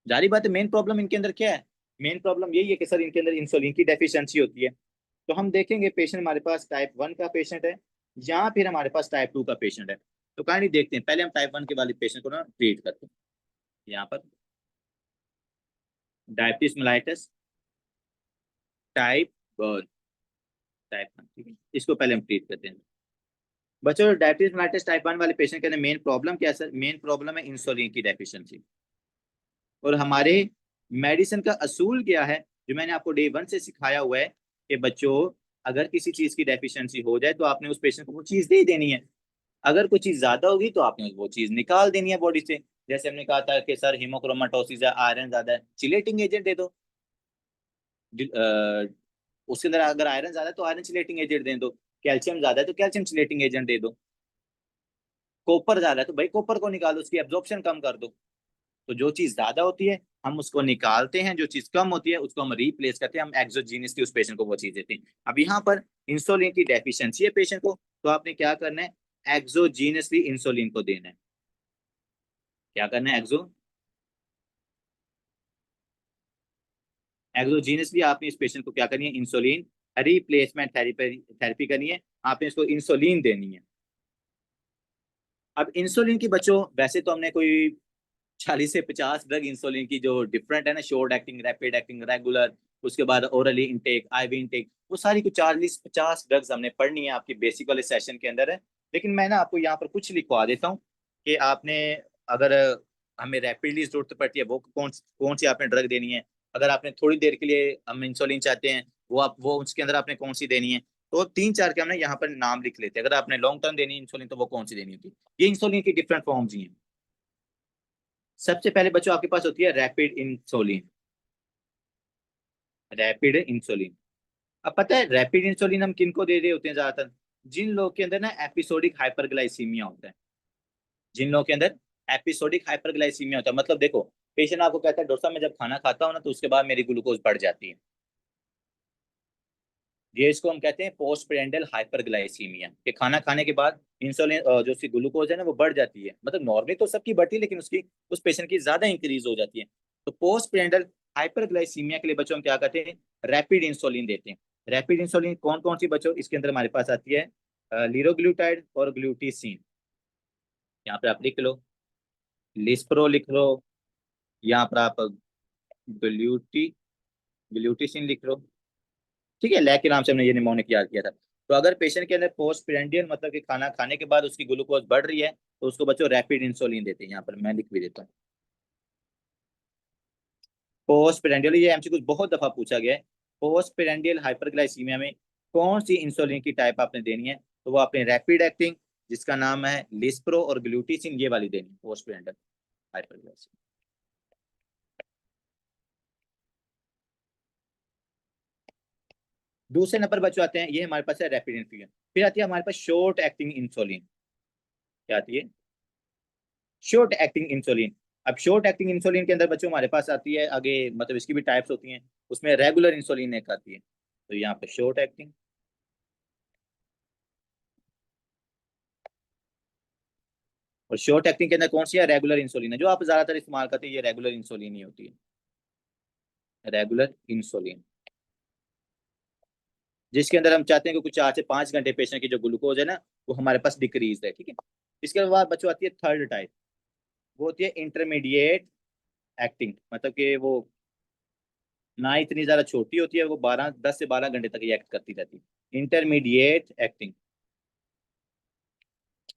जारी बात है, मेन प्रॉब्लम इनके अंदर क्या है? मेन प्रॉब्लम यही है कि सर इनके अंदर इंसुलिन की डेफिशिएंसी होती है। तो हम देखेंगे पेशेंट हमारे पास टाइप 1 का पेशेंट है या फिर हमारे पास टाइप 2 का पेशेंट है। तो काइंडली देखते हैं, पहले हम टाइप 1 के वाले पेशेंट को ना ट्रीट करते हैं। यहाँ पर डायबिटीज मेलाइटिस टाइप 1, टाइप 1, ठीक है, इसको पहले हम ट्रीट करते हैं। बच्चों डायबिटीज मेलाइटिस टाइप 1 वाले पेशेंट के अंदर मेन प्रॉब्लम क्या है सर? मेन प्रॉब्लम है इंसुलिन की डेफिशिएंसी। और हमारे मेडिसिन का असूल क्या है, जो मैंने आपको डे 1 से सिखाया हुआ है कि बच्चों अगर किसी चीज की डेफिशिएंसी हो जाए तो आपने उस पेशेंट को वो चीज दे देनी है। अगर कोई चीज ज्यादा होगी तो आपने वो चीज निकाल देनी है बॉडी से। जैसे हमने कहा था कि सर हीमोक्रोमाटोसिस है, आयरन ज्यादा है, चिलेटिंग एजेंट दे दो। उसके अंदर अगर आयरन ज्यादा है तो आयरन चिलेटिंग एजेंट दे दो, कैल्शियम ज्यादा है तो कैल्शियम चिलेटिंग एजेंट दे दो, कॉपर ज्यादा है तो भाई कॉपर को निकालो, उसकी एब्जॉर्प्शन कम कर दो। तो जो चीज ज्यादा होती है हम उसको निकालते हैं, जो चीज कम होती है उसको हम रिप्लेस करते हैं, हम एक्सोजीनियसली उस पेशेंट को वो चीज देते हैं। अब यहाँ पर इंसुलिन की डेफिशिएंसी है पेशेंट को, तो आपने क्या करना है? एक्सोजीनियसली इंसुलिन को देना है। क्या करना है? एक्सोजीनियसली आपने इस पेशेंट को क्या करनी है? इंसुलिन रिप्लेसमेंट थेरेपी थेरेपी करनी है, आपने इसको इंसुलिन देनी है। अब इंसुलिन की बच्चों वैसे तो हमने कोई 40 से 50 ड्रग इंसुलिन की जो डिफरेंट है ना, short acting, rapid acting, regular, उसके बाद ओरली इंटेक, आईवी इंटेक, वो सारी कुछ 40-50 ड्रग्स हमने पढ़नी है, आपकी बेसिक वाले सेशन के अंदर है। लेकिन मैं ना आपको यहाँ पर कुछ लिखवा देता हूँ कि आपने अगर हमें रैपिडली जरूरत पड़ती है वो कौन कौन सी आपने ड्रग देनी है। अगर आपने थोड़ी देर के लिए हम इंसुलिन चाहते हैं, वो उसके अंदर आपने कौन सी देनी है। तो 3-4 के हमने यहाँ पर नाम लिख लेते हैं। अगर आपने लॉन्ग टर्म देनी है इंसुलिन तो वो कौन सी देनी होती है। ये इंसुलिन की डिफरेंट फॉर्म्स ही हैं। सबसे पहले बच्चों आपके पास होती है रैपिड इंसुलिन। रैपिड इंसुलिन, अब पता है रैपिड इंसुलिन हम किनको दे रहे होते हैं ज्यादातर? जिन लोगों के अंदर ना एपिसोडिक हाइपरग्लाइसीमिया होता है। जिन लोगों के अंदर एपिसोडिक हाइपरग्लाइसीमिया होता है, मतलब देखो पेशेंट आपको कहता है डॉक्टर साहब मैं जब खाना खाता हूँ ना तो उसके बाद मेरी ग्लूकोज बढ़ जाती है। ये इसको हम कहते हैं पोस्ट प्रेंडल हाइपरग्लाइसीमिया, कि खाना खाने के बाद इंसुलिन जो सी ग्लूकोज है ना वो बढ़ जाती है। मतलब नॉर्मली तो सबकी बढ़ती है लेकिन उसकी उस पेशेंट की ज्यादा इंक्रीज हो जाती है। तो पोस्ट प्रेंडल हाइपरग्लाइसीमिया के लिए बच्चों हम क्या करते हैं? रैपिड इंसुलिन देते हैं। रैपिड इंसुलिन कौन कौन सी बच्चों इसके अंदर हमारे पास आती है? लीरोग्लूटाइड और ग्लूटीसिन। यहाँ पे आप लिख लो, लिस्प्रो लिख लो, यहाँ पर आप ग्लूटी ग्लूटीसिन लिख लो। ठीक है, लैक के नाम से हमने ये निमोनिक याद किया था। तो अगर पेशेंट के अंदर पोस्ट प्रेंडियल मतलब कि खाना खाने के बाद उसकी ग्लूकोज बढ़ रही है तो उसको बच्चों रैपिड इंसुलिन देते हैं। यहाँ पर मैं लिख भी देता हूँ पोस्ट प्रेंडियल, ये एमसीक्यू बहुत दफा पूछा गया है। पोस्ट प्रेंडियल हाइपरग्लाइसीमिया में कौन सी इंसुलिन की टाइप आपने देनी है? तो वो आपने रैपिड एक्टिंग जिसका नाम है लिस्प्रो और ग्लूटीसिन ये वाली देनी है पोस्ट प्रेंडियल हाइपरग्लाइसीमिया। दूसरे नंबर बच्चों आते हैं, ये हमारे पास है रैपिड इंसुलिन। फिर आती है हमारे पास शॉर्ट एक्टिंग इंसुलिन। क्या आती है? Short acting insulin. अब शॉर्ट एक्टिंग इंसुलिन के अंदर बच्चों हमारे पास आती है आगे, मतलब इसकी भी टाइप्स होती हैं। उसमें रेगुलर इंसुलिन एक आती है, तो यहाँ पे शॉर्ट एक्टिंग। और शॉर्ट एक्टिंग के अंदर कौन सी है? रेगुलर इंसुलिन है, जो आप ज्यादातर इस्तेमाल करते हैं ये रेगुलर इंसुलिन ही होती है। Regular insulin. जिसके अंदर हम चाहते हैं कि कुछ 4 से 5 घंटे पेशेंट की जो ग्लूकोज है ना वो हमारे पास डिक्रीज है, ठीक है। इसके बाद बच्चों आती है थर्ड टाइप, वो होती है इंटरमीडिएट एक्टिंग, मतलब कि वो ना इतनी ज्यादा छोटी होती है, वो 10 से 12 घंटे तक ये एक्ट करती रहती है, इंटरमीडिएट एक्टिंग।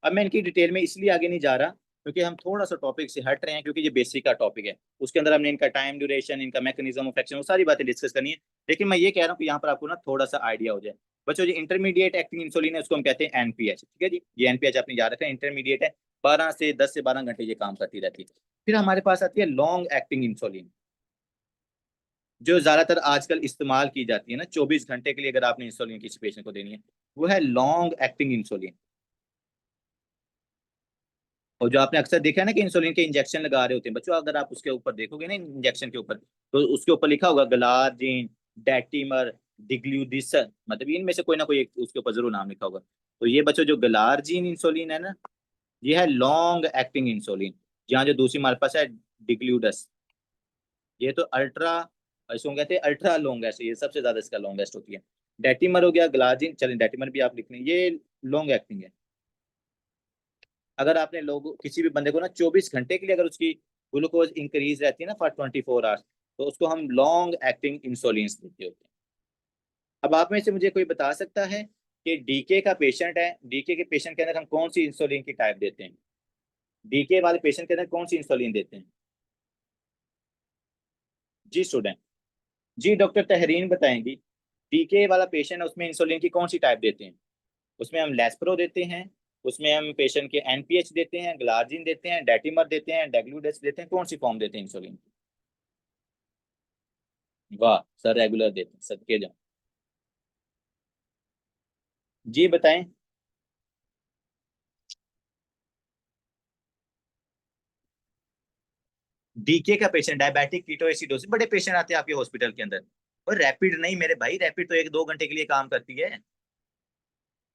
अब मैं इनकी डिटेल में इसलिए आगे नहीं जा रहा क्योंकि हम थोड़ा सा टॉपिक से हट रहे हैं, क्योंकि ये बेसिक का टॉपिक है, उसके अंदर हमने इनका टाइम ड्यूरेशन, इनका मैकेनिज्म ऑफ एक्शन, वो सारी बातें डिस्कस करनी है। लेकिन मैं ये कह रहा हूँ कि यहाँ पर आपको ना थोड़ा सा आइडिया हो जाए। बच्चों जो इंटरमीडिएट एक्टिंग इंसुलिन है उसको हम कहते हैं एनपीएच, ठीक है जी, ये एनपीएच आपने याद रखा है, इंटरमीडिएट है, 10 से 12 घंटे ये काम करती रहती है। फिर हमारे पास आती है लॉन्ग एक्टिंग इंसुलिन, जो ज्यादातर आजकल इस्तेमाल की जाती है ना 24 घंटे के लिए, अगर आपने इंसुलिन किसी पेशेंट को देनी है, वो है लॉन्ग एक्टिंग इंसुलिन। और जो आपने अक्सर देखा है ना कि इंसुलिन के इंजेक्शन लगा रहे होते हैं बच्चों, अगर आप उसके ऊपर देखोगे ना इंजेक्शन के ऊपर, तो उसके ऊपर लिखा होगा ग्लार्जिन, डैटिमर, डिग्ल्यूडिसन, मतलब इनमें से कोई ना कोई एक उसके ऊपर जरूर नाम लिखा होगा। तो ये बच्चों जो ग्लार्जिन इंसुलिन है ना, ये है लॉन्ग एक्टिंग इंसुलिन। जहाँ जो दूसरी हमारे पास है डिग्ल्यूडस, ये तो अल्ट्रा, इसको कहते हैं अल्ट्रा लॉन्गेस्ट, ये सबसे ज्यादा इसका लॉन्गेस्ट होती है। डैटिमर हो गया, ग्लार्जिन, चलिए डैटिमर भी आप लिख लें, ये लॉन्ग एक्टिंग है। अगर आपने लोग किसी भी बंदे को ना 24 घंटे के लिए अगर उसकी ग्लूकोज इंक्रीज रहती है ना फॉर 24 आवर्स, तो उसको हम लॉन्ग एक्टिंग इंसुलिन देते होते हैं। अब आप में से मुझे कोई बता सकता है कि डीके का पेशेंट है, डीके के पेशेंट के अंदर हम कौन सी इंसुलिन की टाइप देते हैं, डीके वाले पेशेंट के अंदर कौन सी इंसुलिन देते हैं? जी स्टूडेंट, जी डॉक्टर तहरीन बताएंगी, डीके वाला पेशेंट है उसमें इंसुलिन की कौन सी टाइप देते हैं? उसमें हम लेस्प्रो देते हैं, उसमें हम पेशेंट के एनपीएच देते हैं, ग्लार्जिन देते हैं, डैटिमर देते हैं, डेग्लूडेस देते हैं, कौन सी फॉर्म देते हैं इंसुलिन की? वाह सर, रेगुलर देते हैं, सदके जाओ। जी बताएं। डीके का पेशेंट, डायबिटिक कीटोएसिडोसिस, बड़े पेशेंट आते हैं आपके हॉस्पिटल के अंदर। और रैपिड नहीं मेरे भाई, रैपिड तो 1-2 घंटे के लिए काम करती है,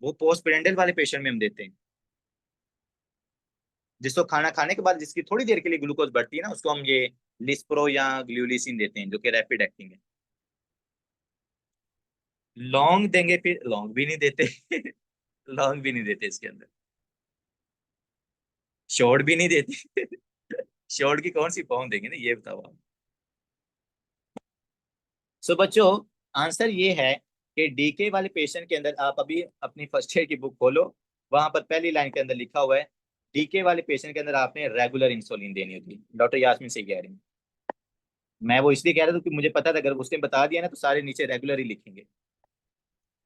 वो पोस्ट पेरेंटल वाले पेशेंट में हम देते हैं, जिसको खाना खाने के बाद जिसकी थोड़ी देर के लिए ग्लूकोज बढ़ती है ना, उसको हम ये लिस्प्रो या ग्लूलिसिन देते हैं, जो कि रैपिड एक्टिंग है। लॉन्ग देंगे फिर, लॉन्ग भी नहीं देते लॉन्ग भी नहीं देते इसके अंदर, शॉर्ट भी नहीं देते शॉर्ट की कौन सी फॉर्म देंगे ना, ये बताओ आप। सो बच्चों, आंसर ये है कि डीके वाले पेशेंट के अंदर आप अभी अपनी फर्स्ट ईयर की बुक खोलो, वहां पर पहली लाइन के अंदर लिखा हुआ है डीके वाले पेशेंट के अंदर आपने रेगुलर इंसुलिन देनी होती है। डॉक्टर यास्मीन से कह रही हूँ, मैं वो इसलिए कह रहा था कि मुझे पता था अगर उसने बता दिया ना तो सारे नीचे रेगुलर ही लिखेंगे।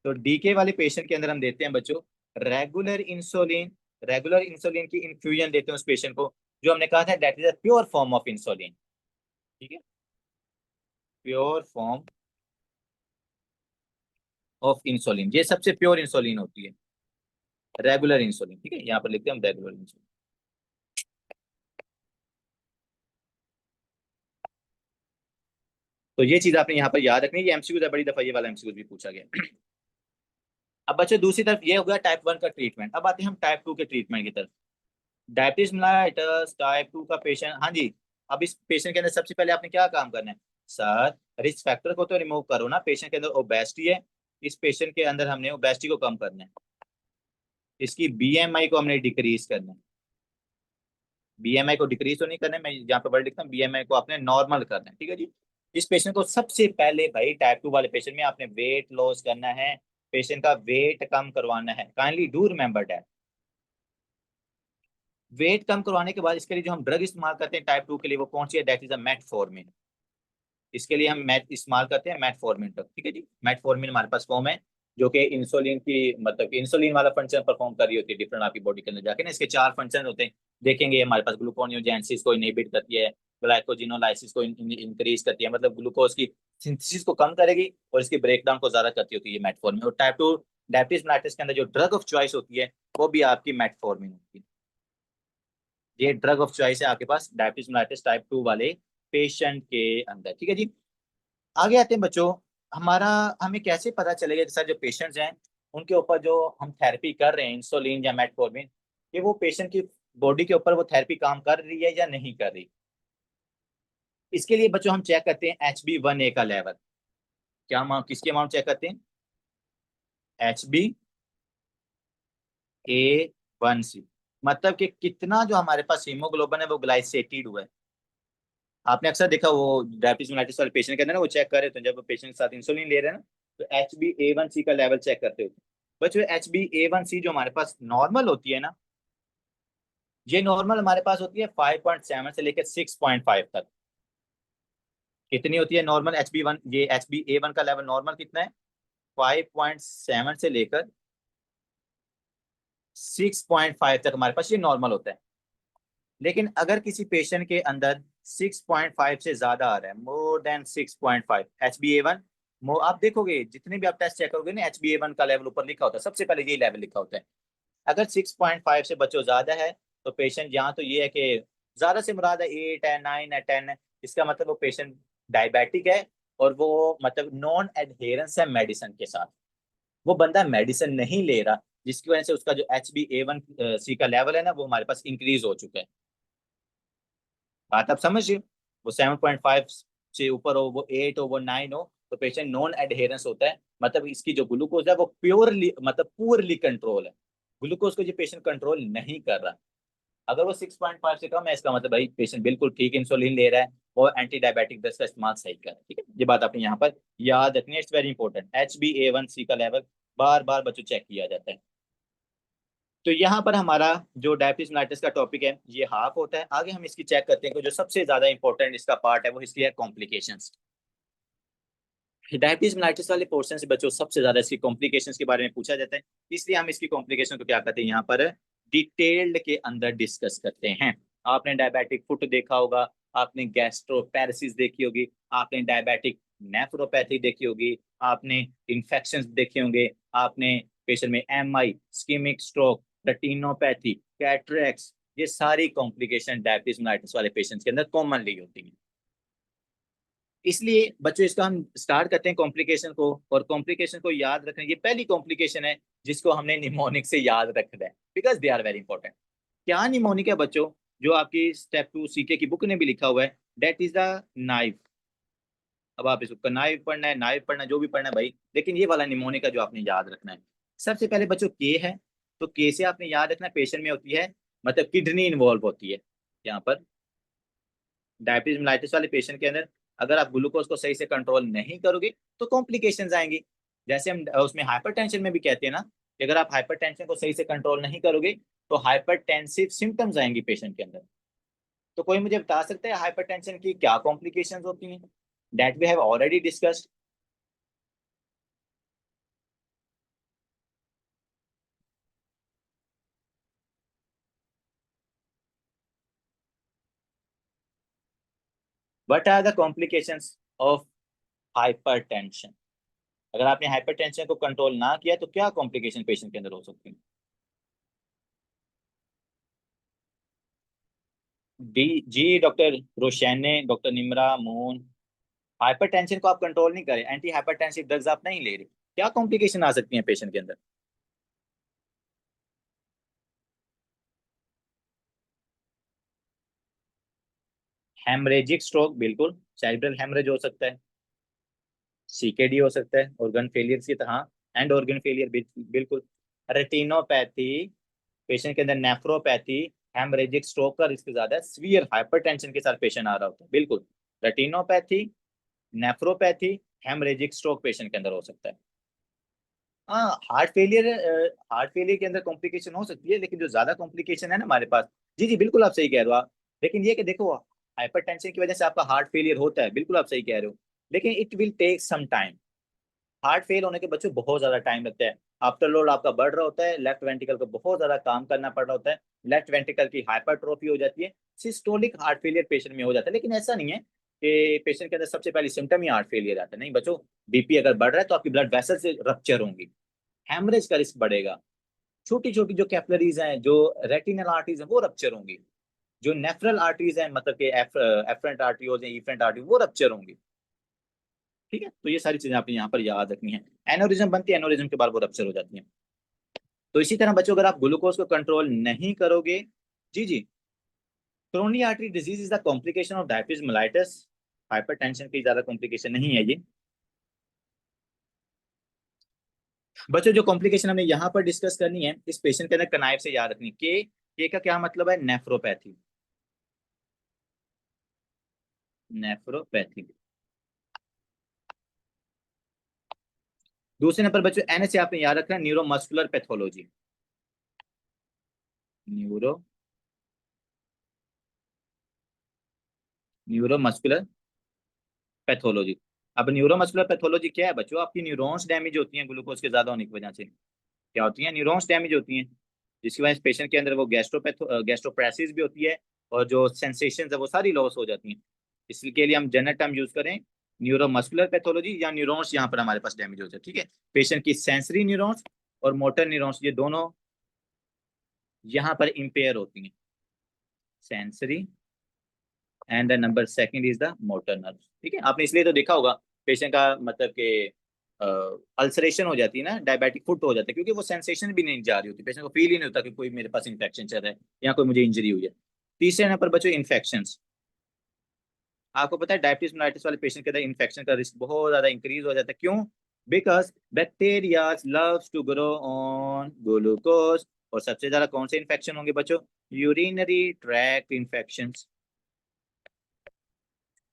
तो डीके वाले पेशेंट के अंदर हम देते हैं बच्चों रेगुलर इंसुलिन, रेगुलर इंसुलिन की इन्फ्यूजन देते हैं उस पेशेंट को, जो हमने कहा था that is a pure form of insulin, ठीक है, प्योर फॉर्म ऑफ इंसुलिन, ये सबसे प्योर इंसुलिन होती है, रेगुलर इंसुलिन, ठीक है, यहाँ पर लिखते हैं हम रेगुलर इंसुलिन। तो ये चीज आपने यहाँ पर याद रखनी है, ये एमसीक्यू है, बड़ी दफा ये वाला एमसीक्यू भी पूछा गया अब बच्चों दूसरी तरफ ये हो गया टाइप 1 का ट्रीटमेंट, अब आते हैं हम टाइप 2 के ट्रीटमेंट की तरफ। डायबिटीज mellitus टाइप 2 का पेशेंट, हाँ जी। अब इस पेशेंट के अंदर सबसे पहले आपने क्या काम करना है? सर रिस्क फैक्टर को तो रिमूव करो ना, पेशेंट के अंदर ओबेसिटी है, इस पेशेंट के अंदर हमने ओबेसिटी को कम करना है, इसकी बीएमआई को हमने डिक्रीज करना है, बीएमआई को डिक्रीज तो नहीं करना है, मैं यहाँ पे वर्ड लिखता हूँ, बीएमआई को आपने नॉर्मल करना है, ठीक है जी। इस पेशेंट को सबसे पहले भाई टाइप 2 वाले पेशेंट में आपने वेट लॉस करना है, पेशेंट का वेट कम करवाना है, kindly do remember that. Weight कम करवाने के बाद इसके लिए जो हम ड्रग इस्तेमाल करते हैं टाइप 2 के लिए, वो कौन सी है? That is a metformin. इसके लिए हम मैट इस्तेमाल करते हैं मेटफॉर्मिन ड्रग, ठीक है जी। मेटफॉर्मिन हमारे पास फॉर्म है जो कि इंसुलिन की, मतलब कि इंसुलिन वाला फंक्शन परफॉर्म कर रही होती है डिफरेंट आपकी बॉडी के अंदर जाके ना, इसके 4 फंक्शन होते हैं, देखेंगे हमारे पास ग्लूकोनियोजेनेसिस को इनहिबिट करती है, ग्लाइकोजिनोलाइसिस को इंक्रीज करती है, मतलब ग्लूकोज की सिंथेसिस को कम करेगी, और इसकी ब्रेकडाउन को ज्यादा करती होती है मेटफॉर्मिन। और टाइप 2 डायबिटीज मेलाइटिस के अंदर जो ड्रग ऑफ चॉइस होती है वो भी आपकी मेटफॉर्मिन होती है, ये ड्रग ऑफ चॉइस है आपके पास डायबिटीज मेलाइटिस टाइप 2 वाले पेशेंट के अंदर, ठीक है जी। आगे आते हैं बच्चों, हमारा हमें कैसे पता चलेगा कि सर जो पेशेंट्स हैं उनके ऊपर जो हम थेरेपी कर रहे हैं इंसुलिन या मेटफॉर्मिन, कि वो पेशेंट की बॉडी के ऊपर वो थेरेपी काम कर रही है या नहीं कर रही? इसके लिए बच्चों हम चेक करते हैं HB1A का लेवल। क्या अमाउंट, किसकी अमाउंट चेक करते हैं? HbA1c, मतलब कि कितना जो हमारे पास हीमोग्लोबिन है वो ग्लाइसेटेड हुआ है। आपने अक्सर देखा वो डायबिटीज मेलाइटिस वाले पेशेंट के अंदर ना, वो चेक कर रहे थे जब पेशेंट के साथ इंसुलिन ले रहे हैं ना, तो HbA1c का लेवल चेक करते होते। बच्चों HbA1c जो हमारे पास नॉर्मल होती है ना, ये नॉर्मल हमारे पास होती है 5.7 से लेकर 6.5 तक। कितनी होती है नॉर्मल HB1, ये HbA1 का लेवल नॉर्मल कितना है? 5.7 से लेकर 6.5 तक हमारे पास ये नॉर्मल होता है। लेकिन अगर किसी पेशेंट के अंदर 6.5 से ज्यादा आ रहा है, मोर देन 6.5 HbA1, आप देखोगे जितने भी आप टेस्ट चेक करोगे ना, HbA1 का लेवल ऊपर लिखा होता है, सबसे पहले ये लेवल लिखा होता है। अगर 6.5 से बच्चों ज्यादा है तो पेशेंट, यहाँ तो ये है कि ज्यादा से मुराद है 8 है, 9 है, 10 है, इसका मतलब वो पेशेंट डायबिटिक है, और वो मतलब नॉन एडहेरेंस है मेडिसिन के साथ, वो बंदा मेडिसिन नहीं ले रहा, जिसकी वजह से उसका जो HbA1c का लेवल है ना, वो हमारे पास इंक्रीज हो चुका है। बात आप समझिए, वो 7.5 से ऊपर हो, वो 8 हो, वो 9 हो, तो पेशेंट नॉन एडहेरेंस होता है, मतलब इसकी जो ग्लूकोज है वो प्योरली मतलब पुअरली कंट्रोल है, ग्लूकोज को जो पेशेंट कंट्रोल नहीं कर रहा। अगर वो 6.5 से कम है, इसका मतलब भाई पेशेंट बिल्कुल ठीक इंसुलिन ले रहा है और एंटी डायबिटिक ड्रग्स का इस्तेमाल सही कर रहा है। ठीक है, ये बात आपने यहाँ पर याद रखनी है, इट्स वेरी इंपॉर्टेंट। HbA1c का लेवल बार बार बच्चों चेक किया जाता है। तो यहाँ पर हमारा जो डायबिटीज मेलाइटिस का टॉपिक है ये हाफ होता है। आगे हम इसकी चेक करते हैं कि जो सबसे ज्यादा इंपॉर्टेंट इसका पार्ट है वो इसकी है कॉम्प्लिकेशंस। डायबिटीज मेलाइटिस वाले पोर्शन से बच्चों सबसे ज्यादा इसकी कॉम्प्लिकेशंस के बारे में पूछा जाता है, इसलिए हम इसकी कॉम्प्लिकेशन को क्या करते हैं यहाँ पर डिटेल्ड के अंदर डिस्कस करते हैं। आपने डायबिटिक फुट देखा होगा, आपने गैस्ट्रोपैरेसिस देखी होगी, आपने डायबिटिक नेफ्रोपैथी देखी होगी, आपने इन्फेक्शंस देखे होंगे, आपने पेशेंट में MI, स्कीमिक स्ट्रोक, रेटिनोपैथी, कैटरेक्स, ये सारी कॉम्प्लिकेशन डायबिटीज मेलाइटिस वाले पेशेंट्स के अंदर कॉमनली होती हैं। इसलिए बच्चों इसका हम स्टार्ट करते हैं कॉम्प्लिकेशन को, और कॉम्प्लिकेशन को याद रखना, ये पहली कॉम्प्लिकेशन है जिसको हमने निमोनिक से याद रखना है, because they are very important. क्या निमोनिक है बच्चों? जो आपकी स्टेप 2 CK की बुक ने भी लिखा हुआ है, डेट इज द नाइफ। अब आप इसको नाइफ पढ़ना है, नाइफ पढ़ना है, जो भी पढ़ना है भाई, लेकिन ये वाला निमोनिक का जो आपने याद रखना है, सबसे पहले बच्चों के है, तो के से आपने याद रखना पेशेंट में होती है, मतलब किडनी इन्वॉल्व होती है यहाँ पर। डायबिटीज मेलाइटिस वाले पेशेंट के अंदर अगर आप ग्लूकोज को सही से कंट्रोल नहीं करोगे तो कॉम्प्लिकेशंस आएंगी। जैसे हम उसमें हाइपरटेंशन में भी कहते हैं ना, कि अगर आप हाइपरटेंशन को सही से कंट्रोल नहीं करोगे तो हाइपरटेंसिव सिम्टम्स आएंगी पेशेंट के अंदर। तो कोई मुझे बता सकता है हाइपरटेंशन की क्या कॉम्प्लिकेशंस होती हैं? That we have already discussed. What are the complications of hypertension? अगर आपने हाइपरटेंशन को कंट्रोल ना किया तो क्या कॉम्प्लिकेशन पेशेंट के अंदर हो सकती है? डी जी doctor Roshaney, doctor Nimra, Moon, hypertension को आप कंट्रोल नहीं करें, एंटी हाइपरटेंसिव ड्रग्स आप नहीं ले रहे, क्या कॉम्प्लिकेशन आ सकती है पेशेंट के अंदर? हेमरेजिक स्ट्रोक, बिल्कुल, सेरिब्रल हेमरेज हो सकता है, CKD हो सकता है, ऑर्गन फेलियर की तरह, एंड ऑर्गन फेलियर बिल्कुल, रेटिनोपैथी, पेशेंट के अंदर नेफ्रोपैथी, हेमरेजिक स्ट्रोक का रिस्क ज्यादा है, सीवियर हाइपरटेंशन के साथ पेशेंट आ रहा होता है, बिल्कुल, retinopathy, nephropathy, haemorrhagic stroke patient के अंदर हो सकता है। हाँ, हार्ट फेलियर के अंदर कॉम्प्लिकेशन हो सकती है, लेकिन जो ज्यादा कॉम्प्लिकेशन है ना हमारे पास, जी जी बिल्कुल आप सही कह रहे हो आप, लेकिन ये कि देखो, हाइपरटेंशन की वजह से आपका हार्ट फेलियर होता है, बिल्कुल आप सही कह रहे हो, लेकिन it will take some time. Heart fail होने के बच्चों बहुत ज्यादा टाइम लगता है, आफ्टर लोड आपका बढ़ रहा होता है, लेफ्ट वेंट्रिकल को बहुत ज्यादा काम करना पड़ रहा होता है, लेफ्ट वेंट्रिकल की हाइपरट्रोफी हो जाती है, सिस्टोलिक हार्ट फेलियर पेशेंट में हो जाता है। लेकिन ऐसा नहीं है कि पेशेंट के अंदर सबसे पहली सिम्टम ही हार्ट फेलियर आता है, नहीं बच्चों, BP अगर बढ़ रहा है तो आपकी ब्लड वेसल से रप्चर होंगी, हेमरेज का रिस्क बढ़ेगा, छोटी छोटी जो कैपिलरीज हैं, जो रेटिनल आर्टरीज हैं वो रप्चर होंगी, जो नेफ्रल आर्टरीज हैं, मतलब कि एफरेंट आर्टरीज हैं, इफरेंट आर्टरी, वो रप्चर होंगी। ठीक है, तो ये सारी चीजें आपने यहाँ पर याद रखनी है। एनोरिज्म बनती है, एनोरिज्म के बाद वो रप्चर हो जाती है। तो इसी तरह बच्चों, अगर आप ग्लूकोज को कंट्रोल नहीं करोगे, जी जी, coronary artery disease is the complication of diabetes mellitus, hypertension की ज्यादा कॉम्प्लिकेशन नहीं है ये। बच्चों जो कॉम्प्लिकेशन हमने यहाँ पर डिस्कस करनी है इस पेशेंट के अंदर कनाइव से याद रखनी, के का क्या मतलब है, नेफ्रोपैथी, नेफ्रोपैथी। दूसरे नंबर बच्चों एन से आपने याद रखना neuromuscular pathology, neuro neuromuscular pathology. अब न्यूरोमस्कुलर पैथोलॉजी क्या है बच्चों, आपकी न्यूरॉन्स डैमेज होती हैं ग्लूकोज के ज्यादा होने की वजह से। क्या होती हैं, न्यूरॉन्स डैमेज होती हैं, जिसकी वजह से पेशेंट के अंदर वो गैस्ट्रोप्रेसिस भी होती है, और जो सेंसेशंस है वो सारी लॉस हो जाती हैं। इसके लिए हम जनरल टर्म यूज करें न्यूरोमस्कुलर पैथोलॉजी, या न्यूरॉन्स यहाँ पर हमारे पास डैमेज होते हैं। ठीक है, पेशेंट की सेंसरी न्यूरॉन्स और मोटर न्यूरॉन्स ये दोनों यहाँ पर इम्पेयर होती हैं, sensory and the number second is the motor nerve. ठीक है, आपने इसलिए तो देखा होगा पेशेंट का मतलब कि अल्सरेशन हो जाती है ना, डायबिटिक फुट हो जाता है, क्योंकि वो सेंसेशन भी नहीं जा रही होती, पेशेंट को फील ही नहीं होता कि कोई मेरे पास इन्फेक्शन चल रहा है या कोई मुझे इंजरी हुई है। तीसरे नंबर बच्चों इन्फेक्शन। आपको पता है डायबिटीज मेलाइटिस वाले पेशेंट के अंदर इन्फेक्शन का रिस्क बहुत ज्यादा इंक्रीज हो जाता है। क्यों? Because bacteria loves to grow on glucose. और सबसे ज्यादा कौन से इन्फेक्शन होंगे बच्चों, urinary tract infection,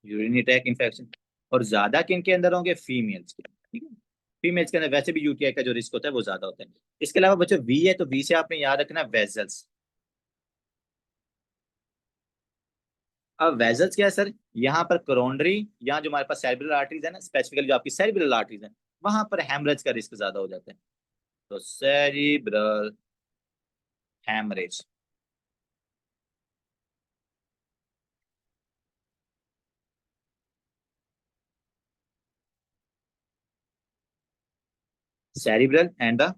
urinary tract infection. और ज्यादा किन के अंदर होंगे, फीमेल्स के। ठीक है, फीमेल्स के अंदर वैसे भी यूटीआई का जो रिस्क होता है वो ज्यादा होता है। इसके अलावा बच्चों वी है, तो वी से आपने याद रखना वेजल्स। अब वेजल्स क्या है सर, यहाँ पर कोरोनरी, यहाँ जो हमारे पास सेरिब्रल आर्टरीज है ना, स्पेसिफिकली जो आपकी सेरिब्रल आर्टरीज है, वहां पर हेमरेज का रिस्क ज्यादा हो जाता है। तो cerebral haemorrhage, cerebral and the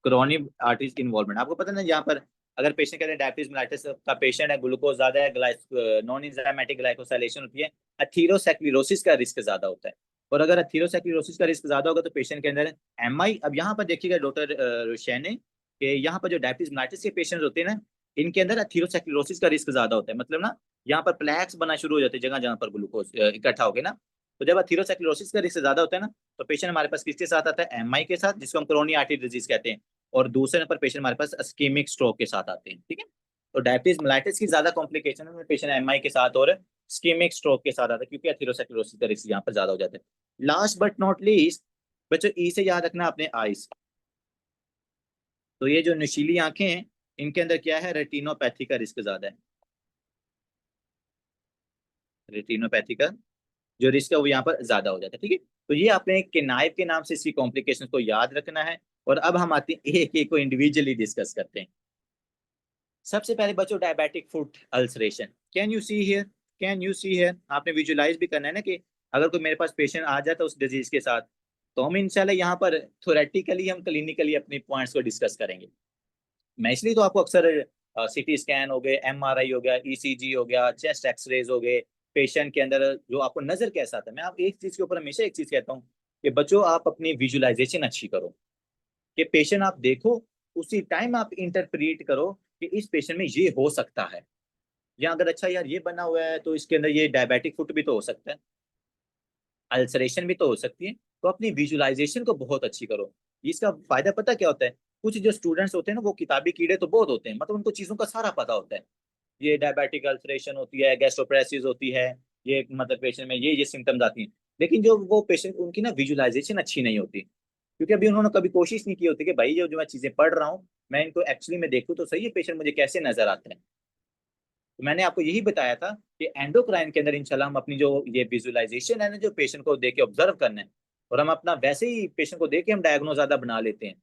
chronic arteries involvement. आपको पता है ना, यहाँ पर अगर पेशेंट के अंदर डायबिटीज मेलाइटिस का पेशेंट है, ग्लूकोज ज्यादा है, नॉन एंजाइमेटिक ग्लाइकोसाइलेशन होती है, अथीरोसाइक्लिरोसिस का रिस्क ज्यादा होता है। और अगर अथीरोसाइक्लिरोसिस का रिस्क ज्यादा होगा तो पेशेंट के अंदर एमआई। अब यहाँ पर देखिएगा डॉक्टर रोशैन कि यहाँ पर जो डायबिटीज मेलाइटिस के पेशेंट होते हैं ना, इनके अंदर अथीरोसाइक्लिरोसिस का रिस्क ज्यादा होता है। मतलब ना, यहाँ पर प्लैक्स बना शुरू हो जाते हैं जगह जहां पर ग्लूकोज इकट्ठा हो गया ना। तो जब अथीरोसाइक्लिरोसिस का रिस्क ज्यादा होता है ना, तो पेशेंट हमारे पास किसके साथ आता है, एमआई के साथ, जिसको हम क्रोनिक आर्टरी डिजीज कहते हैं। और दूसरे नंबर पेशेंट हमारे पास इस्केमिक स्ट्रोक के साथ आते हैं। ठीक है, तो डायबिटीज मेलाइटिस की ज्यादा कॉम्प्लिकेशन है पेशेंट एमआई के साथ और इस्केमिक स्ट्रोक के साथ आता है, क्योंकि एथेरोस्क्लेरोसिस का रिस्क यहाँ पर ज्यादा हो जाता है। लास्ट बट नॉट लीस्ट बच्चों ई से याद रखना अपने आईज। तो ये जो नशीली आंखें हैं, इनके अंदर क्या है, रेटिनोपैथी का रिस्क ज्यादा है। रेटिनोपैथी का जो रिस्क है वो यहाँ पर ज्यादा हो जाता है। ठीक है, तो ये आपने केनाइव के नाम से इसकी कॉम्प्लिकेशन को याद रखना है। और अब हम आते हैं एक एक को इंडिविजुअली डिस्कस करते हैं। सबसे पहले बच्चों diabetic foot ulceration, can you see here, can you see here, आपने विजुलाइज भी करना है ना कि अगर कोई मेरे पास पेशेंट आ जाता है उस डिजीज के साथ, तो हम इंशाल्लाह यहाँ पर थोरेटिकली हम क्लिनिकली अपने पॉइंट्स को डिस्कस करेंगे। मैं इसलिए तो आपको अक्सर सीटी स्कैन हो गए, एमआरआई हो गया, ईसीजी हो गया, चेस्ट एक्सरेज हो गए, पेशेंट के अंदर जो आपको नजर कैसा आता है, मैं आप एक चीज के ऊपर हमेशा एक चीज कहता हूँ कि बच्चों आप अपनी विजुलाइजेशन अच्छी करो, कि पेशेंट आप देखो, उसी टाइम आप इंटरप्रीट करो कि इस पेशेंट में ये हो सकता है, या अगर अच्छा यार ये बना हुआ है तो इसके अंदर ये डायबिटिक फुट भी तो हो सकता है, अल्सरेशन भी तो हो सकती है। तो अपनी विजुलाइजेशन को बहुत अच्छी करो। इसका फायदा पता क्या होता है, कुछ जो स्टूडेंट्स होते हैं ना वो किताबी कीड़े तो बहुत होते हैं, मतलब उनको चीजों का सारा पता होता है, ये डायबिटिक अल्सरेशन होती है, गैस्ट्रोप्रेसिस होती है, ये मतलब पेशेंट में ये सिम्टम्स आती हैं। लेकिन जो वो पेशेंट उनकी ना विजुलाइजेशन अच्छी नहीं होती, क्योंकि अभी उन्होंने कभी कोशिश नहीं की होती कि भाई जो जो मैं चीजें पढ़ रहा हूँ मैं इनको एक्चुअली में देखूँ तो सही है, पेशेंट मुझे कैसे नजर आता है। तो मैंने आपको यही बताया था कि एंडोक्राइन के अंदर इंशाल्लाह हम अपनी जो ये विजुअलाइजेशन है ना, जो पेशेंट को देख के ऑब्जर्व करना है, और हम अपना वैसे ही पेशेंट को देख के हम डायग्नोज ज्यादा बना लेते हैं।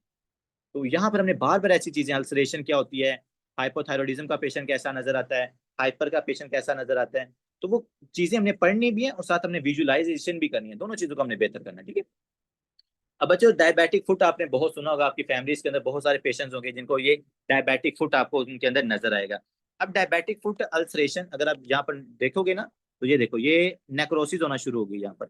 तो यहाँ पर हमने बार बार ऐसी चीजें, अल्सरेशन क्या होती है, हाइपोथायरॉयडिज्म का पेशेंट कैसा नजर आता है, हाइपर का पेशेंट कैसा नजर आता है, तो वो चीजें हमने पढ़नी भी है और साथ हमने विजुअलाइजेशन भी करनी है, दोनों चीजों को हमने बेहतर करना है। ठीक है, अब बच्चों डायबिटिक फुट आपने बहुत सुना होगा, आपकी फैमिलीज के अंदर बहुत सारे पेशेंट्स होंगे जिनको ये डायबिटिक फुट आपको उनके अंदर नजर आएगा। अब डायबिटिक फुट अल्सरेशन अगर आप यहाँ पर देखोगे ना, तो ये देखो ये नेक्रोसिस होना शुरू होगी यहाँ पर।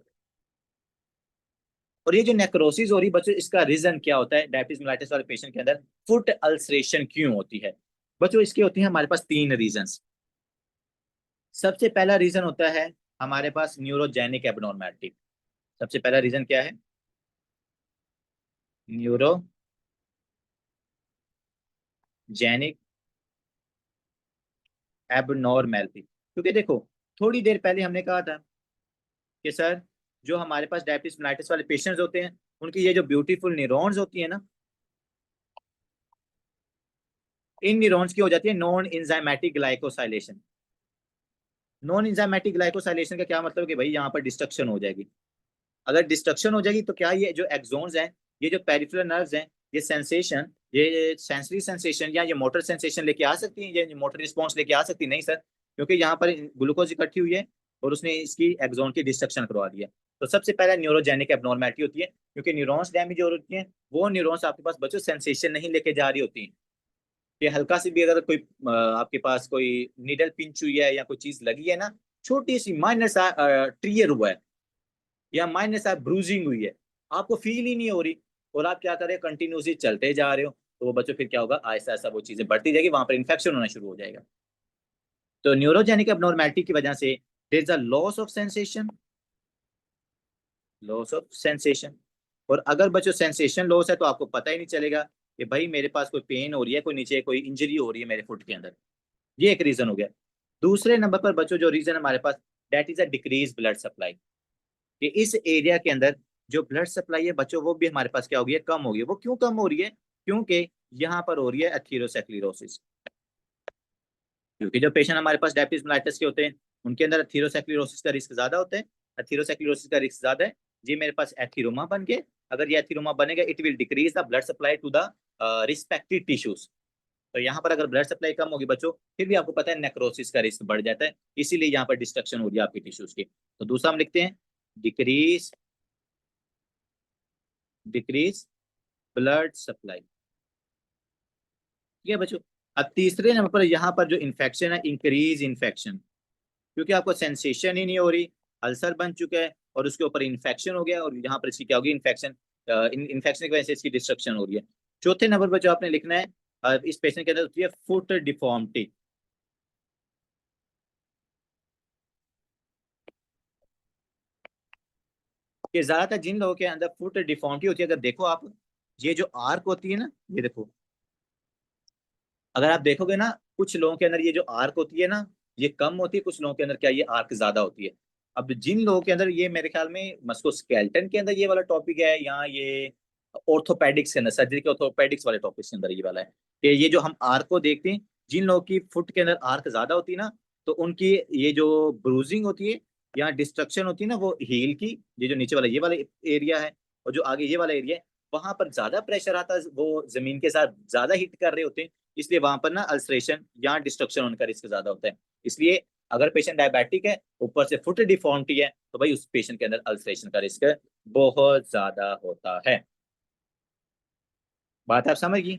और ये जो नेक्रोसिस हो रही बच्चों, इसका रीजन क्या होता है, डायबिटीज मेलाइटिस वाले पेशेंट के अंदर फुट अल्सरेशन क्यों होती है बच्चों, इसकी होती है हमारे पास तीन रीजंस। सबसे पहला रीजन होता है हमारे पास न्यूरोजेनिक एबनॉर्मेलिटी। सबसे पहला रीजन क्या है, न्यूरोजेनिक एबनॉर्मेलिटी, क्योंकि देखो थोड़ी देर पहले हमने कहा था कि सर जो हमारे पास डायबिटीज मेलाइटिस वाले पेशेंट्स होते हैं उनकी ये जो ब्यूटीफुल न्यूरॉन्स होती है ना, इन न्यूरॉन्स की हो जाती है non enzymatic glycosylation. Non enzymatic glycosylation का क्या मतलब कि भाई यहाँ पर डिस्ट्रक्शन हो जाएगी। अगर डिस्ट्रक्शन हो जाएगी तो क्या ये जो एक्सोन्स हैं, ये जो पेरिफेरल नर्व्स हैं, ये सेंसेशन, ये सेंसरी सेंसेशन या ये मोटर सेंसेशन लेके आ सकती है, ये मोटर रिस्पॉन्स लेके आ सकती है? नहीं सर, क्योंकि यहाँ पर ग्लूकोज इकट्ठी हुई है और उसने इसकी एक्सोन की डिस्ट्रक्शन करवा दिया। तो सबसे पहला न्यूरोजेनिक एबनॉर्मेलिटी होती है, क्योंकि न्यूरॉन्स डैमेज हो रही है। वो न्यूरॉन्स आपके पास बच्चों सेंसेशन नहीं लेके जा रही होती, कि हल्का सी भी अगर कोई आपके पास कोई नीडल पिंच हुई है या कोई चीज लगी है ना, छोटी सी माइनर सा ट्रियर हुआ है या माइनर सा ब्रूजिंग हुई है, आपको फील ही नहीं हो रही, और आप क्या कर रहे हो, कंटिन्यूसली चलते जा रहे हो, तो वो बच्चों फिर क्या होगा, आहिस्ता आहिस्ता वो चीजें बढ़ती जाएगी, वहां पर इन्फेक्शन होना शुरू हो जाएगा। तो न्यूरोजेनिक एबनॉर्मेलिटी की वजह से there is a loss of sensation, loss of sensation. और अगर बच्चों सेंसेशन लॉस है तो आपको पता ही नहीं चलेगा कि भाई मेरे पास कोई पेन हो रही है, कोई नीचे कोई इंजरी हो रही है मेरे फुट के अंदर। ये एक रीजन हो गया। दूसरे नंबर पर बच्चों जो रीजन हमारे पास, that is a decrease blood supply, कि इस एरिया के अंदर जो ब्लड सप्लाई है बच्चों वो भी हमारे पास क्या होगी है, कम होगी। वो क्यों कम हो रही है? क्योंकि यहाँ पर हो रही है एथीरोसेक्लेरोसिस। क्योंकि जो पेशेंट हमारे पास डायबिटीज मेलाइटिस के होते हैं उनके अंदर एथीरोसेक्लेरोसिस का रिस्क ज्यादा होता है। एथीरोसेक्लेरोसिस का रिस्क ज्यादा है जी, मेरे पास एथीरोमा बन के, अगर ये एथीरोमा बनेगा it will decrease the blood supply to the respective tissues. तो यहाँ पर अगर ब्लड सप्लाई कम होगी बच्चों, फिर भी आपको पता है नेक्रोसिस का रिस्क बढ़ जाता है, इसीलिए यहाँ पर डिस्ट्रक्शन हो रही है आपकी टिश्यूज की। तो दूसरा हम लिखते हैं डिक्रीज, डिक्रीज ब्लड सप्लाई। ठीक है बच्चों। अब तीसरे नंबर पर यहाँ पर जो इन्फेक्शन है, इंक्रीज इन्फेक्शन, क्योंकि आपको सेंसेशन ही नहीं हो रही, अल्सर बन चुका है और उसके ऊपर इन्फेक्शन हो गया, और यहाँ पर इसकी क्या होगी, इन्फेक्शन, इन्फेक्शन की वजह से इसकी डिस्ट्रक्शन हो रही है। चौथे नंबर पर जो आपने लिखना है, इस पेशेंट के अंदर होती है फुट डिफॉर्मिटी। कि ज्यादातर जिन लोगों के अंदर फुट डिफॉर्मिटी होती है, अगर देखो आप, ये जो आर्क होती है ना, ये देखो, अगर आप देखोगे ना, कुछ लोगों के अंदर ये जो आर्क होती है ना, ये कम होती है, कुछ लोगों के अंदर क्या ये आर्क ज्यादा होती है। अब जिन लोगों के अंदर ये, मेरे ख्याल में मस्कुलोस्केलेटन के अंदर ये वाला टॉपिक है, या ये ऑर्थोपेडिक्स के अंदर, सर्जरी के ऑर्थोपेडिक्स वाले टॉपिक्स के अंदर ये वाला है, कि ये जो हम आर्क को देखते हैं, जिन लोगों की फुट के अंदर आर्क ज्यादा होती है ना, तो उनकी ये जो ब्रूजिंग होती है या डिस्ट्रक्शन होती है ना, वो हील की, ये जो नीचे वाला ये वाला एरिया है और जो आगे ये वाला एरिया है, वहां पर ज्यादा प्रेशर आता है, वो जमीन के साथ ज्यादा हिट कर रहे होते हैं, इसलिए वहां पर ना अल्सरेशन या डिस्ट्रक्शन होने का रिस्क ज्यादा होता है। इसलिए अगर पेशेंट डायबिटिक है, ऊपर से फुट डिफॉर्मिटी है, तो भाई उस पेशेंट के अंदर अल्सरेशन का रिस्क बहुत ज्यादा होता है। बात आप समझ गई?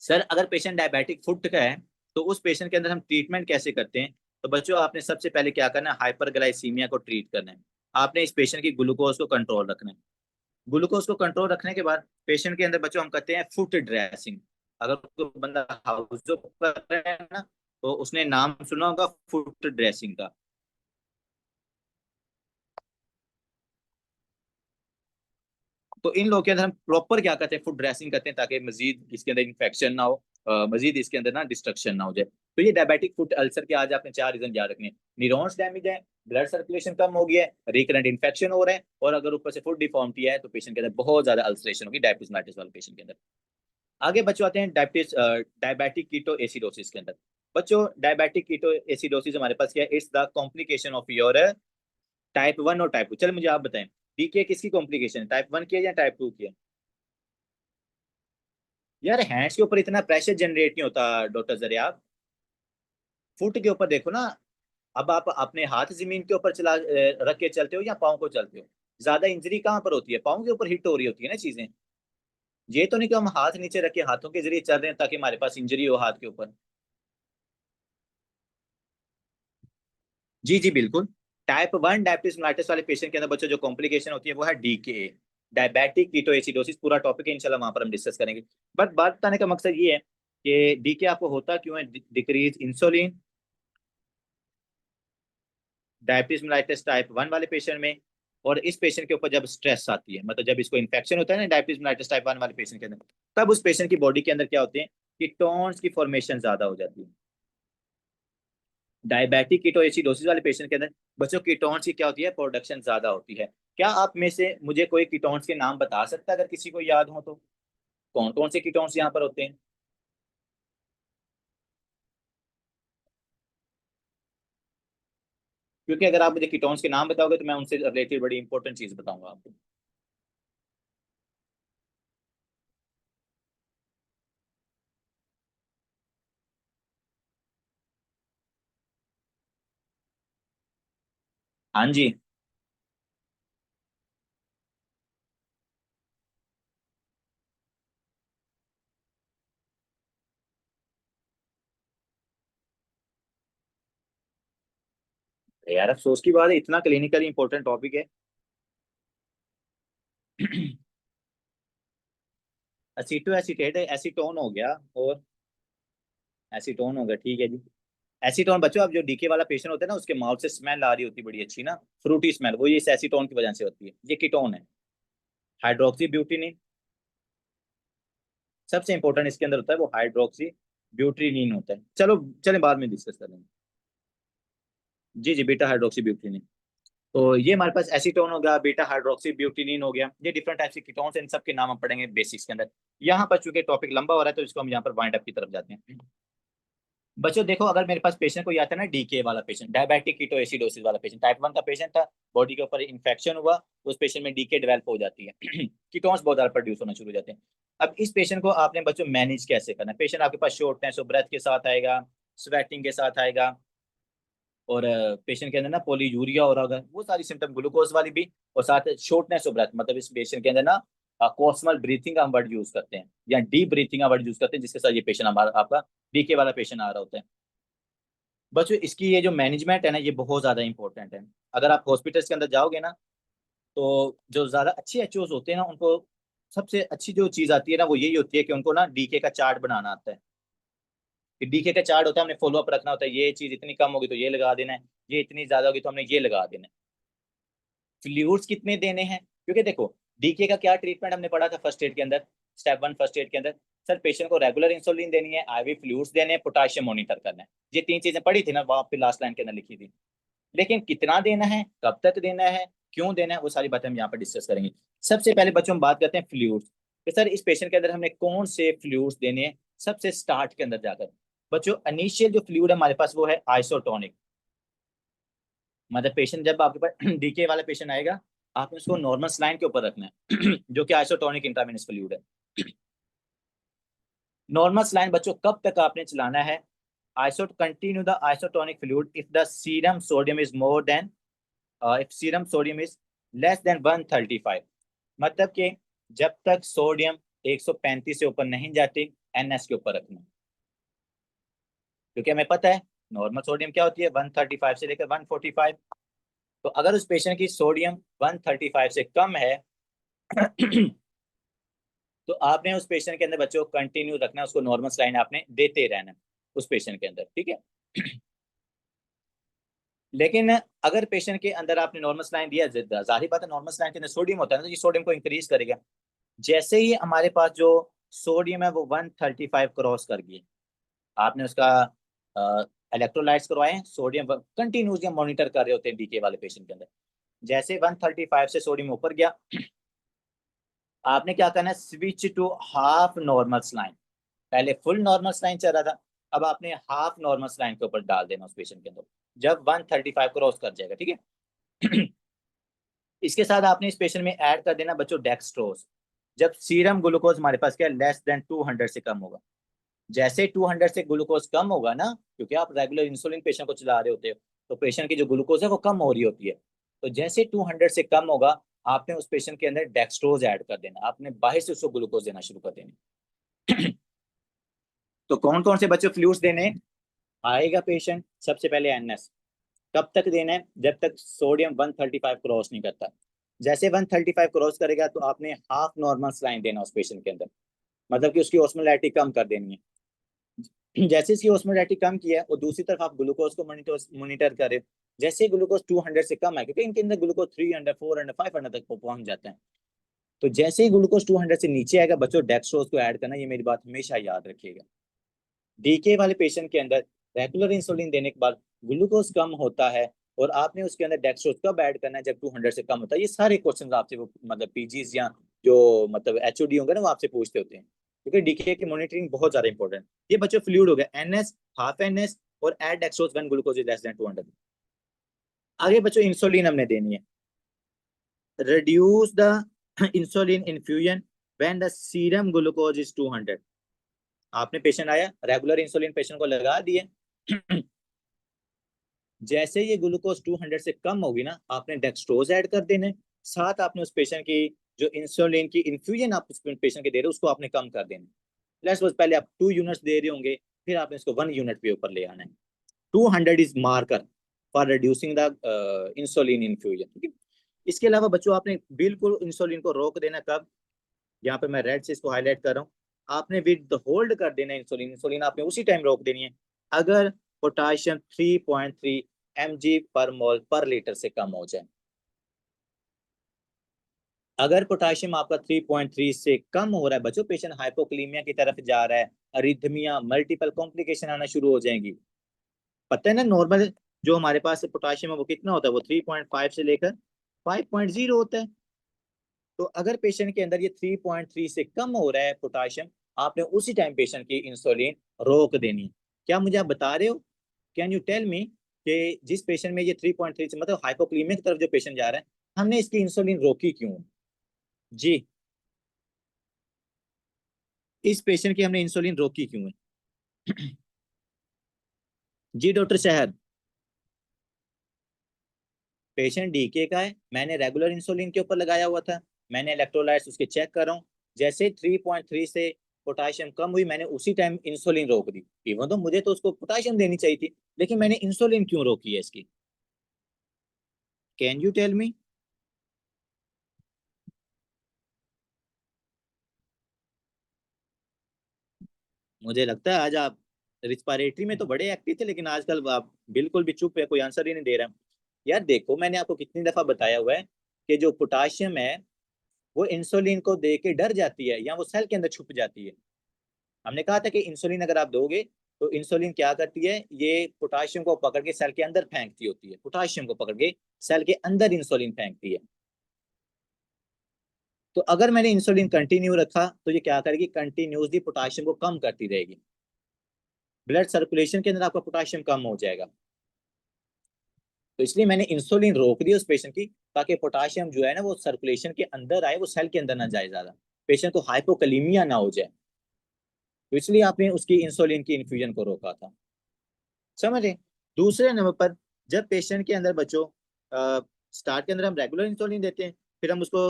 सर अगर पेशेंट डायबिटिक फुट का है तो उस पेशेंट के अंदर हम ट्रीटमेंट कैसे करते हैं? तो बच्चों आपने सबसे पहले क्या करना है, हाइपरग्लाइसीमिया को ट्रीट करना है। आपने इस पेशेंट की ग्लूकोज को कंट्रोल रखना है। ग्लूकोज को कंट्रोल रखने के बाद पेशेंट के अंदर बच्चों हम करते हैं फुट ड्रेसिंग। अगर कोई बंदा हाउस जॉब कर रहा है ना, तो उसने नाम सुना होगा फुट ड्रेसिंग का। तो इन लोगों के अंदर हम प्रॉपर क्या करते हैं, फुट ड्रेसिंग करते हैं, ताकि मजीद इसके अंदर इन्फेक्शन ना हो, मजीद इसके अंदर ना डिस्ट्रक्शन ना हो जाए। तो ये डायबिटिक फुट अल्सर के आज आपने चार रीजन याद रखने हैं। न्यूरॉन्स डैमेज है, ब्लड सर्कुलेशन कम हो गया है, रिकरेंट इन्फेक्शन हो रहा है, और अगर ऊपर से फुट डिफॉर्मिटी है तो पेशेंट के अंदर बहुत ज्यादा अल्सरेशन होगी, डायबिटीज मेलिटिस वाले पेशेंट के अंदर। आगे बच्चों आते हैं डायबिटीज, डायबिटिक कीटो एसिडोसिस के अंदर। बच्चों डायबिटिक कीटो एसिडोसिस हमारे पास क्या है, it's the complication of your type one और टाइप टू। चलो मुझे आप बताएं, डीके किसकी कॉम्प्लिकेशन है, टाइप वन की है या टाइप टू की है? यार हैंड्स के ऊपर इतना प्रेशर जनरेट नहीं होता डॉक्टर जरिया, फुट के ऊपर देखो ना। अब आप अपने हाथ जमीन के ऊपर रख के चलते हो या पाँव को चलते हो, ज्यादा इंजरी कहाँ पर होती है, पाँव के ऊपर हिट हो रही होती है ना चीजें। ये तो नहीं कि हम हाथ नीचे रख के हाथों के जरिए चल रहे हैं ताकि हमारे पास इंजरी हो हाथ के ऊपर। जी जी बिल्कुल। टाइप वन डायबिटीज मेलाइटिस वाले पेशेंट के अंदर बच्चों जो कॉम्प्लिकेशन होती है वो है डीके, डायबिटिक कीटोएसिडोसिस। पूरा टॉपिक है इंशाल्लाह, वहां पर हम डिस्कस करेंगे। बट बात बताने का मकसद ये है कि डीके आपको होता क्यों है, decrease insulin, diabetes mellitus type one वाले पेशेंट में, और इस पेशेंट के ऊपर जब स्ट्रेस आती है, मतलब जब इसको इन्फेक्शन होता है ना डायबिटीज मेलाइटिस टाइप 1 वाले पेशेंट के अंदर, तब उस पेशेंट की बॉडी के अंदर क्या होते हैं, कीटोन्स की फॉर्मेशन ज्यादा हो जाती है। डायबिटिक कीटोएसिडोसिस वाले पेशेंट के अंदर बच्चों कीटोन्स की क्या होती है, प्रोडक्शन ज्यादा होती है। क्या आप में से मुझे कोई कीटोन्स के नाम बता सकता है, अगर किसी को याद हो तो? कौन कौन से कीटोन्स यहाँ पर होते हैं? क्योंकि अगर आप मुझे कीटोन्स के नाम बताओगे तो मैं उनसे रिलेटेड बड़ी इंपॉर्टेंट चीज बताऊंगा आपको। हाँ जी। यार अफसोस की बात है, इतना क्लिनिकली इंपॉर्टेंट टॉपिक है। एसीटो एसीटेट एसीटोन हो गया, और एसीटोन हो गया, ठीक है जी। एसीटोन बच्चों, अब जो डीके वाला पेशेंट होता है ना, उसके माउथ से स्मेल आ रही होती है बड़ी अच्छी ना, फ्रूटी स्मेल, वो ये इस एसीटोन की वजह से होती है, ये कीटोन है। हाइड्रोक्सी ब्यूटिनिन सबसे इंपॉर्टेंट इसके अंदर होता है, वो हाइड्रोक्सी ब्यूटिनिन होता है। चलो चलें बाद में डिस्कस करेंगे। जी जी, बीटा हाइड्रोक्सी ब्यूटिनिन। तो ये हमारे पास एसीटोन हो गया, बीटा हाइड्रोक्सी ब्यूटिनिन हो गया, ये डिफरेंट टाइप के कीटोन्स, इन सब के नाम हम पढ़ेंगे बेसिक्स के अंदर। यहाँ पर चूंकि टॉपिक लंबा हो रहा है तो इसको हम यहाँ पर वाइंड अप की तरफ जाते हैं। बच्चों देखो, अगर मेरे पास पेशेंट कोई आता है ना, डीके वाला पेशेंट, डायबिटिक कीटोएसिडोसिस वाला पेशेंट, टाइप 1 का पेशेंट था, बॉडी के ऊपर इन्फेक्शन हुआ, तो उस पेशेंट में डीके डेवलप हो जाती है, कीटोन्स बहुत ज्यादा प्रोड्यूस होना शुरू हो जाते हैं। अब इस पेशेंट को आपने बच्चों मैनेज कैसे करना है? पेशेंट आपके पास शॉर्टनेस ऑफ ब्रेथ के साथ आएगा, स्वेटिंग के साथ आएगा, और पेशेंट के अंदर ना पॉलीयूरिया हो रहा होगा, वो सारी सिम्टम ग्लूकोज वाली भी, और साथ शॉर्टनेस ऑफ ब्रेथ, मतलब इस पेशेंट के अंदर ना कोस्मल ब्रीथिंग का हम वर्ड यूज करते हैं, या डीप ब्रीथिंग का वर्ड यूज करते हैं, जिसके साथ ये पेशेंट हमारा आपका डीके वाला पेशेंट आ रहा होता है। बच्चों इसकी ये जो मैनेजमेंट है ना, ये बहुत ज्यादा इंपॉर्टेंट है। अगर आप हॉस्पिटल्स के अंदर जाओगे ना, तो जो ज्यादा अच्छे एचओज होते हैं ना, उनको सबसे अच्छी जो चीज आती है ना, वो यही होती है कि उनको ना डीके का चार्ट बनाना आता है। कि डीके का चार्ट होता है, हमने फॉलो अप रखना होता है, ये चीज इतनी कम होगी तो ये लगा देना है, ये इतनी ज्यादा होगी तो हमने ये लगा देना है। फ्लूइड्स कितने देने हैं, क्योंकि देखो डीके का क्या ट्रीटमेंट हमने पढ़ा था फर्स्ट एड के अंदर, स्टेप 1 फर्स्ट एड के अंदर, सर पेशेंट को रेगुलर इंसुलिन देनी है, आईवी फ्लूइड्स देने हैं, पोटाशियम मॉनिटर करना है। ये 3 चीजें पढ़ी थी ना, वहां पे लास्ट लाइन के अंदर लिखी थी। लेकिन कितना देना है, कब तक देना है, क्यों देना है, वो सारी बातें हम यहाँ पर डिस्कस करेंगे। सबसे पहले बच्चों हम बात करते हैं फ्लूइड्स कि सर इस पेशेंट के अंदर हमने कौन से फ्लूइड्स देने हैं। सबसे स्टार्ट के अंदर जाकर बच्चों, इनिशियल जो फ्लूइड है हमारे पास वो है आइसोटोनिक। मतलब पेशेंट जब आपके पास डीके वाला पेशेंट आएगा, आपने उसको नॉर्मल सलाइन के ऊपर रखना है, जो कि आइसोटोनिक इंट्रावेनस फ्लूइड है। नॉर्मल सलाइन बच्चों कब तक आपने चलाना है? आइसोट continue the isotonic fluid if the serum sodium is more than, if serum sodium is less than 135। मतलब कि जब तक सोडियम 135 से ऊपर नहीं जाती, एनएस के ऊपर रखना। क्योंकि हमें पता है नॉर्मल सोडियम क्या होती है, 135 से लेकर 145। तो अगर उस पेशेंट की सोडियम 135 से कम है, तो आपने उस पेशेंट के अंदर बच्चों को कंटिन्यू रखना है, उसको नॉर्मल सलाइन आपने देते रहना है उस पेशेंट के अंदर, ठीक है। लेकिन अगर पेशेंट के अंदर आपने नॉर्मल सलाइन दिया, जाहिर बात है नॉर्मल सलाइन के अंदर सोडियम होता है ना, तो ये सोडियम को इंक्रीज करेगा। जैसे ही हमारे पास जो सोडियम है वो 135 क्रॉस कर गई, आपने उसका इलेक्ट्रोलाइट्स करवाए, सोडियम कंटिन्यूसली मॉनिटर कर रहे होते हैं डीके वाले पेशेंट के अंदर। जैसे 135 से सोडियम ऊपर गया, आपने क्या करना है, switch to half normal saline. पहले फुल नॉर्मल स्लाइन चल रहा था, अब आपने हाफ नॉर्मल स्लाइन के ऊपर डाल देना उस पेशेंट के अंदर, जब 135 क्रॉस कर जाएगा, ठीक है। इसके साथ आपने इस पेशेंट में ऐड कर देना बच्चों डेक्सट्रोज। जब सीरम ग्लूकोज हमारे पास क्या लेस देन 200 से कम होगा, जैसे 200 से ग्लूकोज कम होगा ना, क्योंकि आप रेगुलर इंसुलिन पेशेंट को चला रहे होते हो, तो पेशेंट की जो ग्लूकोज है वो कम हो रही होती है। तो जैसे 200 से कम होगा, आपने उस पेशेंट के अंदर डेक्सट्रोज ऐड कर देना, आपने बाहर से उसको ग्लूकोज देना शुरू कर देना। तो कौन कौन से बच्चे फ्लूइड्स देने आएगा पेशेंट? सबसे पहले एनएस। कब तक देना है? जब तक सोडियम 135 क्रॉस नहीं करता। जैसे 135 क्रॉस करेगा तो आपने हाफ नॉर्मल सलाइन देना उस पेशेंट के अंदर, मतलब कि उसकी ऑस्मोलैरिटी कम कर देनी है। जैसे इसकी ऑस्मोलैरिटी कम किया है और दूसरी तरफ आप ग्लूकोज को मॉनिटर मॉनिटर करें, जैसे ग्लूकोज 200 से कम है, क्योंकि इनके अंदर ग्लूकोज 300, 400, 500 तक पहुंच जाता है, तो जैसे ही ग्लूकोज 200 से नीचे आएगा बच्चों, डेक्सट्रोज को ऐड करना, ये मेरी बात हमेशा याद रखिएगा। डीके वाले पेशेंट के अंदर रेगुलर इंसुलिन देने के बाद ग्लूकोज कम होता है, और आपने उसके अंदर डेक्सट्रोज कब ऐड करना है, जब 200 से कम होता है। ये सारे क्वेश्चन आपसे वो मतलब पीजीज या जो मतलब एचओडी होंगे ना, वो आपसे पूछते होते हैं, क्योंकि डीके की मॉनिटरिंग बहुत ज्यादा इंपॉर्टेंट। ये बच्चों फ्लूइड हो गया, एनएस, हाफ एनएस, और add dextrose when glucose is less then 200। आगे बच्चों इंसुलिन हमने देनी है, reduce the insulin infusion when the serum glucose is 200। आपने पेशेंट आया, रेगुलर इंसुलिन पेशेंट को लगा दिए, जैसे ये ग्लूकोज 200 से कम होगी ना, आपने डेक्सट्रोज ऐड कर देने, साथ आपने उस पेशेंट की जो इंसुलिन की इन्फ्यूजन आप उस पेशेंट के दे रहे हो उसको आपने कम कर देना। लेट्स सपोज पहले आप 2 यूनिट्स दे रहे होंगे, फिर आपने इसको 1 यूनिट पे ऊपर ले आना है। 200 is marker for reducing the insulin infusion. इसके अलावा बच्चों आपने बिल्कुल इंसुलिन को रोक देना कब, यहाँ पे मैं रेड से इसको हाईलाइट कर रहा हूँ, आपने विद होल्ड कर देना इंसुलिन, इंसुलिन आपने उसी टाइम रोक देनी है अगर पोटाशियम 3.3 mg पर मोल पर लीटर से कम हो जाए। अगर पोटाशियम आपका 3.3 से कम हो रहा है बच्चों, पेशेंट हाइपोक्लीमिया की तरफ जा रहा है, अरिथमिया, मल्टीपल कॉम्प्लिकेशन आना शुरू हो जाएंगी। पता है ना, नॉर्मल जो हमारे पास पोटाशियम है वो कितना होता है, वो 3.5 से लेकर 5.0 होता है। तो अगर पेशेंट के अंदर ये 3.3 से कम हो रहा है पोटाशियम, आपने उसी टाइम पेशेंट की इंसुलिन रोक देनी है। क्या मुझे आप बता रहे हो, कैन यू टेल मी कि जिस पेशेंट में ये 3.3 से मतलब हाइपोक्लीमिया की तरफ जो पेशेंट जा रहा है, हमने इसकी इंसुलिन रोकी क्यों जी? इस पेशेंट की हमने इंसुलिन रोकी क्यों है? जी डॉक्टर शहर, पेशेंट डीके का है, मैंने रेगुलर इंसुलिन के ऊपर लगाया हुआ था, मैंने इलेक्ट्रोलाइट्स उसके चेक कर रहा हूँ, जैसे 3.3 से पोटाशियम कम हुई मैंने उसी टाइम इंसुलिन रोक दी। इवन तो मुझे तो उसको पोटाशियम देनी चाहिए थी, लेकिन मैंने इंसुलिन क्यों रोकी है इसकी, कैन यू टेल मी? मुझे लगता है आज आप रिस्पायरेटरी में तो बड़े एक्टिव थे, लेकिन आजकल आप बिल्कुल भी चुप है, कोई आंसर ही नहीं दे रहा। यार देखो, मैंने आपको कितनी दफा बताया हुआ है कि जो पोटाशियम है वो इंसुलिन को दे के डर जाती है या वो सेल के अंदर छुप जाती है। हमने कहा था कि इंसुलिन अगर आप दोगे तो इंसुलिन क्या करती है, ये पोटाशियम को पकड़ के सेल के अंदर फेंकती होती है, पोटाशियम को पकड़ के सेल के अंदर इंसुलिन फेंकती है। तो अगर मैंने इंसुलिन कंटिन्यू रखा तो ये क्या करेगी, कंटिन्यूसली पोटाशियम को कम करती रहेगी, ब्लड सर्कुलेशन के अंदर आपका पोटाशियम कम हो जाएगा। तो इसलिए मैंने इंसुलिन रोक दी उस पेशेंट की, ताकि पोटाशियम जो है ना वो सर्कुलेशन के अंदर आए, वो सेल के अंदर ना जाए ज्यादा, पेशेंट को हाइपोकलीमिया ना हो जाए। तो इसलिए आपने उसकी इंसुलिन की इन्फ्यूजन को रोका था, समझे। दूसरे नंबर पर, जब पेशेंट के अंदर बच्चों स्टार्ट के अंदर हम रेगुलर इंसुलिन देते हैं, फिर हम उसको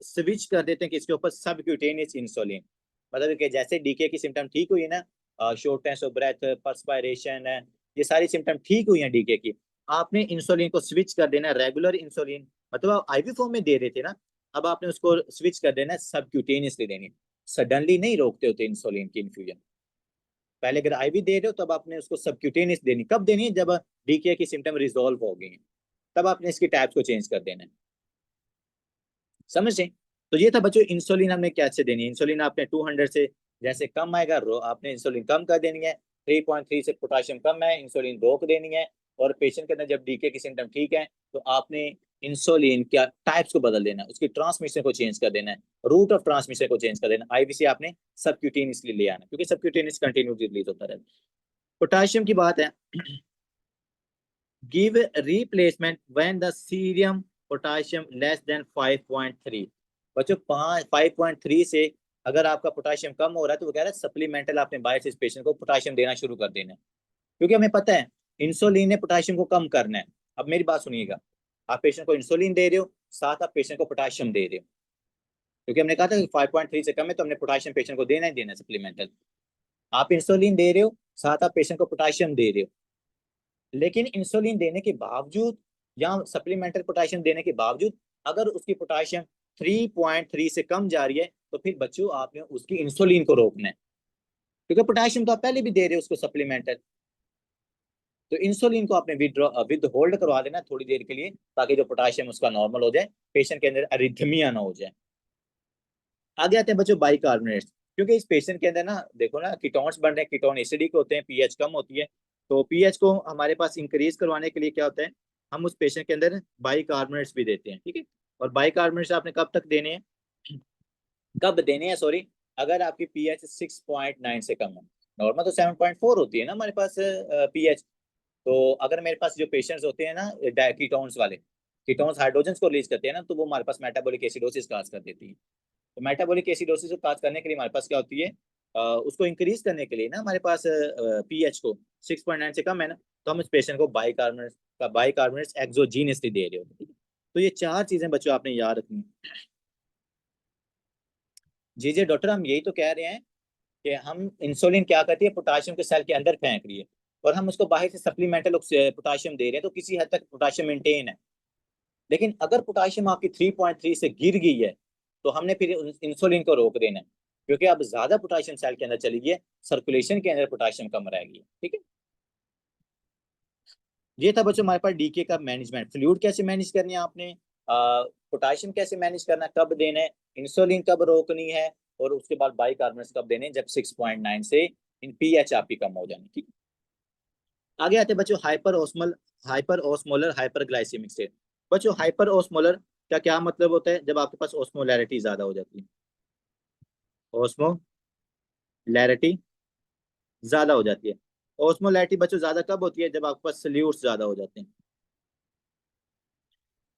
स्विच कर देते हैं कि इसके ऊपर सबक्यूटेनियस इंसुलिन, मतलब कि जैसे डीके की सिम्टम ठीक हुई है ना, शॉर्टनेस ऑफ ब्रेथ, पर्सपायरेशन है, ये सारी सिम्टम ठीक हुई है डीके की, आपने इंसुलिन को स्विच कर देना रेगुलर इंसुलिन, मतलब आप आईवी फॉर्म में दे रहे थे ना, अब आपने उसको स्विच कर देना सबक्यूटेनियसली देनी। सडनली नहीं रोकते होते इंसुलिन की इन्फ्यूजन, पहले अगर आईवी दे रहे हो तब आपने उसको सबक्यूटेनियस देनी, कब देनी है, जब डीके की सिम्टम रिजोल्व हो गई है, तब आपने इसकी टाइप्स को चेंज कर देना है, समझे। तो ये था बच्चों इंसुलिन हमने कैसे देनी है। इंसुलिन आपने 200 से जैसे कम आएगा आपने इंसुलिन कम कर देनी है, 3.3 से पोटाशियम कम है, इंसुलिन रोक देनी है, और पेशेंट के अंदर जब डीके की सिम्टम ठीक है तो आपने इंसुलिन क्या टाइप्स को बदल देना है, उसकी ट्रांसमिशन को चेंज कर देना है, रूट ऑफ ट्रांसमिशन को चेंज कर देना, आईवीसी आपने सबक्यूटेनियसली ले आना, क्योंकि सबक्यूटेनियस कंटिन्यूसली रिलीज होता रहता है। पोटाशियम की बात है, give replacement when the serum potassium less than 5.3। बच्चों 5.3 से अगर आपका पोटाशियम कम हो रहा है तो वो कह रहा है सप्लीमेंटल आपने बाहर से इस पेशेंट को पोटाशियम देना शुरू कर देना है, क्योंकि हमें पता है इंसुलिन ने पोटाशियम को कम करना है। अब मेरी बात सुनिएगा, आप पेशेंट को इंसुलिन दे रहे हो, साथ आप पेशेंट को पोटाशियम दे रहे हो, क्योंकि हमने कहा था कि 5.3 से कम है तो हमने पोटाशियम पेशेंट को देना ही देना है सप्लीमेंटल। आप इंसुलिन दे रहे हो, साथ आप पेशेंट को पोटाशियम दे रहे हो, लेकिन इंसुलिन देने के बावजूद या सप्लीमेंटल पोटाशियम देने के बावजूद अगर उसकी पोटाशियम 3.3 से कम जा रही है, तो फिर बच्चों आपने उसकी इंसुलिन को रोकना है, क्योंकि पोटाशियम तो आप पहले भी दे रहे हो उसको सप्लीमेंटल। तो इंसुलिन को आपने विद होल्ड करवा देना थोड़ी देर के लिए, ताकि जो पोटाशियम उसका नॉर्मल हो जाए, पेशेंट के अंदर अरिथमिया ना हो जाए। आगे आते हैं बच्चों बाइकार्बोनेट्स। क्योंकि इस पेशेंट के अंदर ना देखो ना कीटोन्स बन रहे हैं, कीटोन एसिडिक होते हैं, पीएच कम होती है। तो पीएच को हमारे पास इंक्रीज करवाने के लिए क्या होता है, हम उस पेशेंट के अंदर बाइकार्बोनेट्स भी देते हैं, ठीक है। और बाइकार्बोनेट्स आपने कब तक देने हैं, कब देने हैं सॉरी, अगर आपकी पीएच 6.9 से कम है। नॉर्मल तो 7.4 होती है ना हमारे पास पीएच। तो अगर मेरे पास जो पेशेंट्स होते हैं ना कीटोन्स वाले, कीटोन्स हाइड्रोजन को रिलीज करते हैं ना, तो वो हमारे पास मेटाबॉलिक एसिडोसिस काज कर देती है। तो मेटाबॉलिक एसिडोसिस को काज करने के लिए हमारे पास क्या होती है, उसको इंक्रीज करने के लिए ना हमारे पास पीएच को 6.9 से कम है ना, तो हम इस पेशेंट को बाइकार्बोनेट्स एक्सोजीनियसली दे रहे होते हैं। तो ये चार चीजें बच्चों आपने याद रखनी है। जी जी डॉक्टर, हम यही तो कह रहे हैं कि हम इंसुलिन क्या करती है, पोटाशियम के सेल के अंदर फेंक रही है, और हम उसको बाहर से सप्लीमेंटल पोटाशियम दे रहे हैं, तो किसी हद तक पोटाशियम मेंटेन है। लेकिन अगर पोटाशियम आपकी 3.3 से गिर गई है, तो हमने फिर इंसुलिन को रोक देना है, क्योंकि अब ज्यादा पोटाशियम सेल के अंदर चली गई है, सर्कुलेशन के अंदर पोटाशियम कम रहेगी, ठीक है। ये था बच्चों हमारे पास डीके का मैनेजमेंट, फ्लूइड कैसे मैनेज करनी है आपने, पोटाशियम कैसे मैनेज करना है, कब देना है, इंसुलिन कब रोकनी है, और उसके बाद बाइकार्बोनेट्स कब देने हैं, जब 6.9 से इन पीएच आपकी कम हो जानी, ठीक। आगे आते हैं बच्चों हाइपर ऑस्मोलर हाइपरग्लाइसेमिक स्टेट। बच्चों हाइपर ऑस्मोलर का क्या मतलब होता है, जब आपके पास ऑस्मोलैरिटी ज्यादा हो जाती है, ऑस्मोलैरिटी ज्यादा हो जाती है। ऑस्मोलैरिटी बच्चों ज्यादा कब होती है, जब आपके पास सल्यूट्स ज्यादा हो जाते हैं।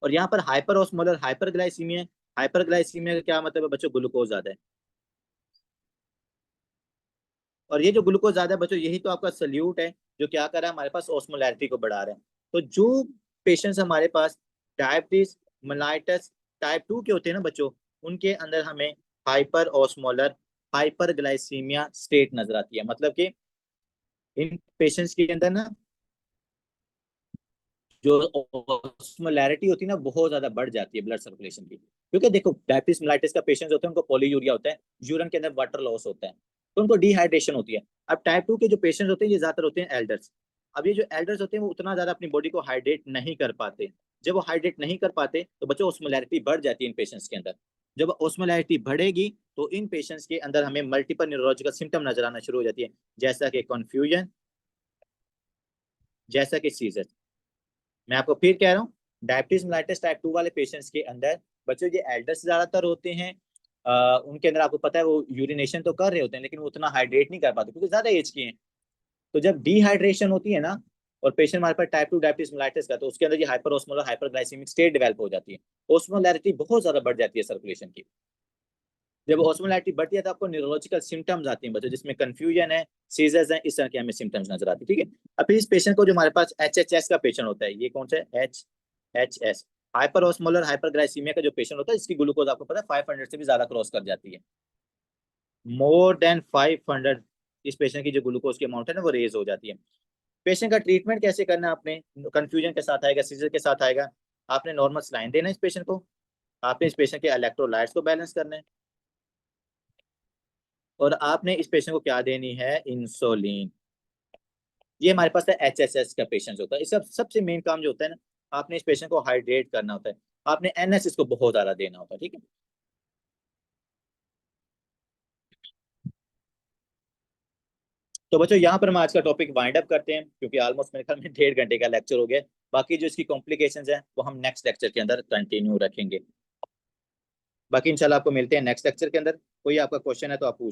और यहाँ पर हाइपर ऑस्मोलर हाइपरग्लाइसीमिया, हाइपरग्लाइसीमिया का क्या मतलब है बच्चों, ग्लूकोज ज्यादा है। और ये जो ग्लूकोज ज्यादा है बच्चों, यही तो आपका सल्यूट है जो क्या कर रहा है, हमारे पास ऑस्मोलैरिटी को बढ़ा रहा है। तो जो पेशेंट्स हमारे पास डायबिटीज मेलाइटस टाइप 2 के होते हैं ना बच्चों, उनके अंदर हमें हाइपर ऑस्मोलर हाइपरग्लाइसीमिया स्टेट नजर आती है। मतलब कि इन पेशेंट्स के अंदर ना जो ऑस्मोलैरिटी होती है ना, बहुत ज्यादा बढ़ जाती है ब्लड सर्कुलेशन की। क्योंकि देखो डायबिटीज मेलाइटिस का पेशेंट्स होते हैं, उनको पॉलीयूरिया होता है, यूरिन के अंदर वाटर लॉस होता है, तो उनको डिहाइड्रेशन होती है। अब टाइप 2 के जो पेशेंट्स होते हैं, ये ज्यादातर होते हैं एल्डर्स। अब ये जो एल्डर्स होते हैं, वो उतना ज्यादा अपनी बॉडी को हाइड्रेट नहीं कर पाते। जब वो हाइड्रेट नहीं कर पाते, तो बच्चों ऑस्मोलैरिटी बढ़ जाती है इन पेशेंट्स के अंदर। जब ऑस्मोलैरिटी बढ़ेगी, तो इन पेशेंट्स के अंदर हमें मल्टीपल न्यूरोलॉजिकल सिम्टम नजर आना शुरू हो जाती है, जैसा कि कन्फ्यूजन, जैसा कि सीजर। मैं आपको फिर कह रहा हूँ, डायबिटीज मेलाइटिस टाइप 2 वाले पेशेंट्स के अंदर बच्चों ये एल्डर्स ज्यादातर होते हैं। उनके अंदर आपको पता है वो यूरिनेशन तो कर रहे होते हैं, लेकिन वो उतना हाइड्रेट नहीं कर पाते क्योंकि ज्यादा एज के हैं। तो जब डिहाइड्रेशन होती है ना, और पेशेंट हमारे पास टाइप 2 डायबिटीज मेलाइटिस का, तो उसके अंदर ये hyper osmolar hyperglycaemic state develop हो जाती है। ऑस्मोलैरिटी बहुत ज्यादा बढ़ जाती है सर्कुलेशन की। जब ऑस्मोलैरिटी बढ़ती है, तो आपको न्यूरोलॉजिकल सिम्टम्स आती हैं बच्चों, जिसमें कंफ्यूजन है, सीजर्स है, इस तरह के हमें सिम्टम्स नजर आती है, ठीक है। अब फिर इस पेशेंट को जो हमारे पास एचएचएस का पेशेंट होता है, ये कौन सा है, एचएचएस, हाइपर ऑस्मोलर हाइपरग्लाइसीमिया का जो पेशेंट होता है, इसकी ग्लूकोज आपको पता है 500 से भी ज्यादा क्रॉस कर जाती है, मोर देन 500। इस पेशेंट की जो ग्लूकोज की अमाउंट है ना, वो रेज हो जाती है। पेशेंट का ट्रीटमेंट कैसे करना है आपने, कंफ्यूजन के साथ आएगा, सीजर के साथ आएगा, आपने नॉर्मल सलाइन देना है इस पेशेंट को, आपने इस पेशेंट के इलेक्ट्रोलाइट्स को बैलेंस करना है, और आपने इस पेशेंट को क्या देनी है, इंसुलिन। ये हमारे पास है एचएसएस का पेशेंट होता है। इस सबसे मेन काम जो होता है ना, आपने इस पेशेंट को हाइड्रेट करना होता है, आपने एनएस इसको बहुत ज्यादा देना होता है, ठीक है। तो बच्चों यहाँ पर हम आज का टॉपिक वाइंड अप करते हैं, क्योंकि ऑलमोस्ट मेरे ख्याल में 1.5 घंटे का लेक्चर हो गया। बाकी जो इसकी कॉम्प्लिकेशंस हैं, वो हम नेक्स्ट लेक्चर के अंदर कंटिन्यू रखेंगे। बाकी इंशाल्लाह आपको मिलते हैं नेक्स्ट लेक्चर के अंदर। कोई आपका क्वेश्चन है तो आप पूछ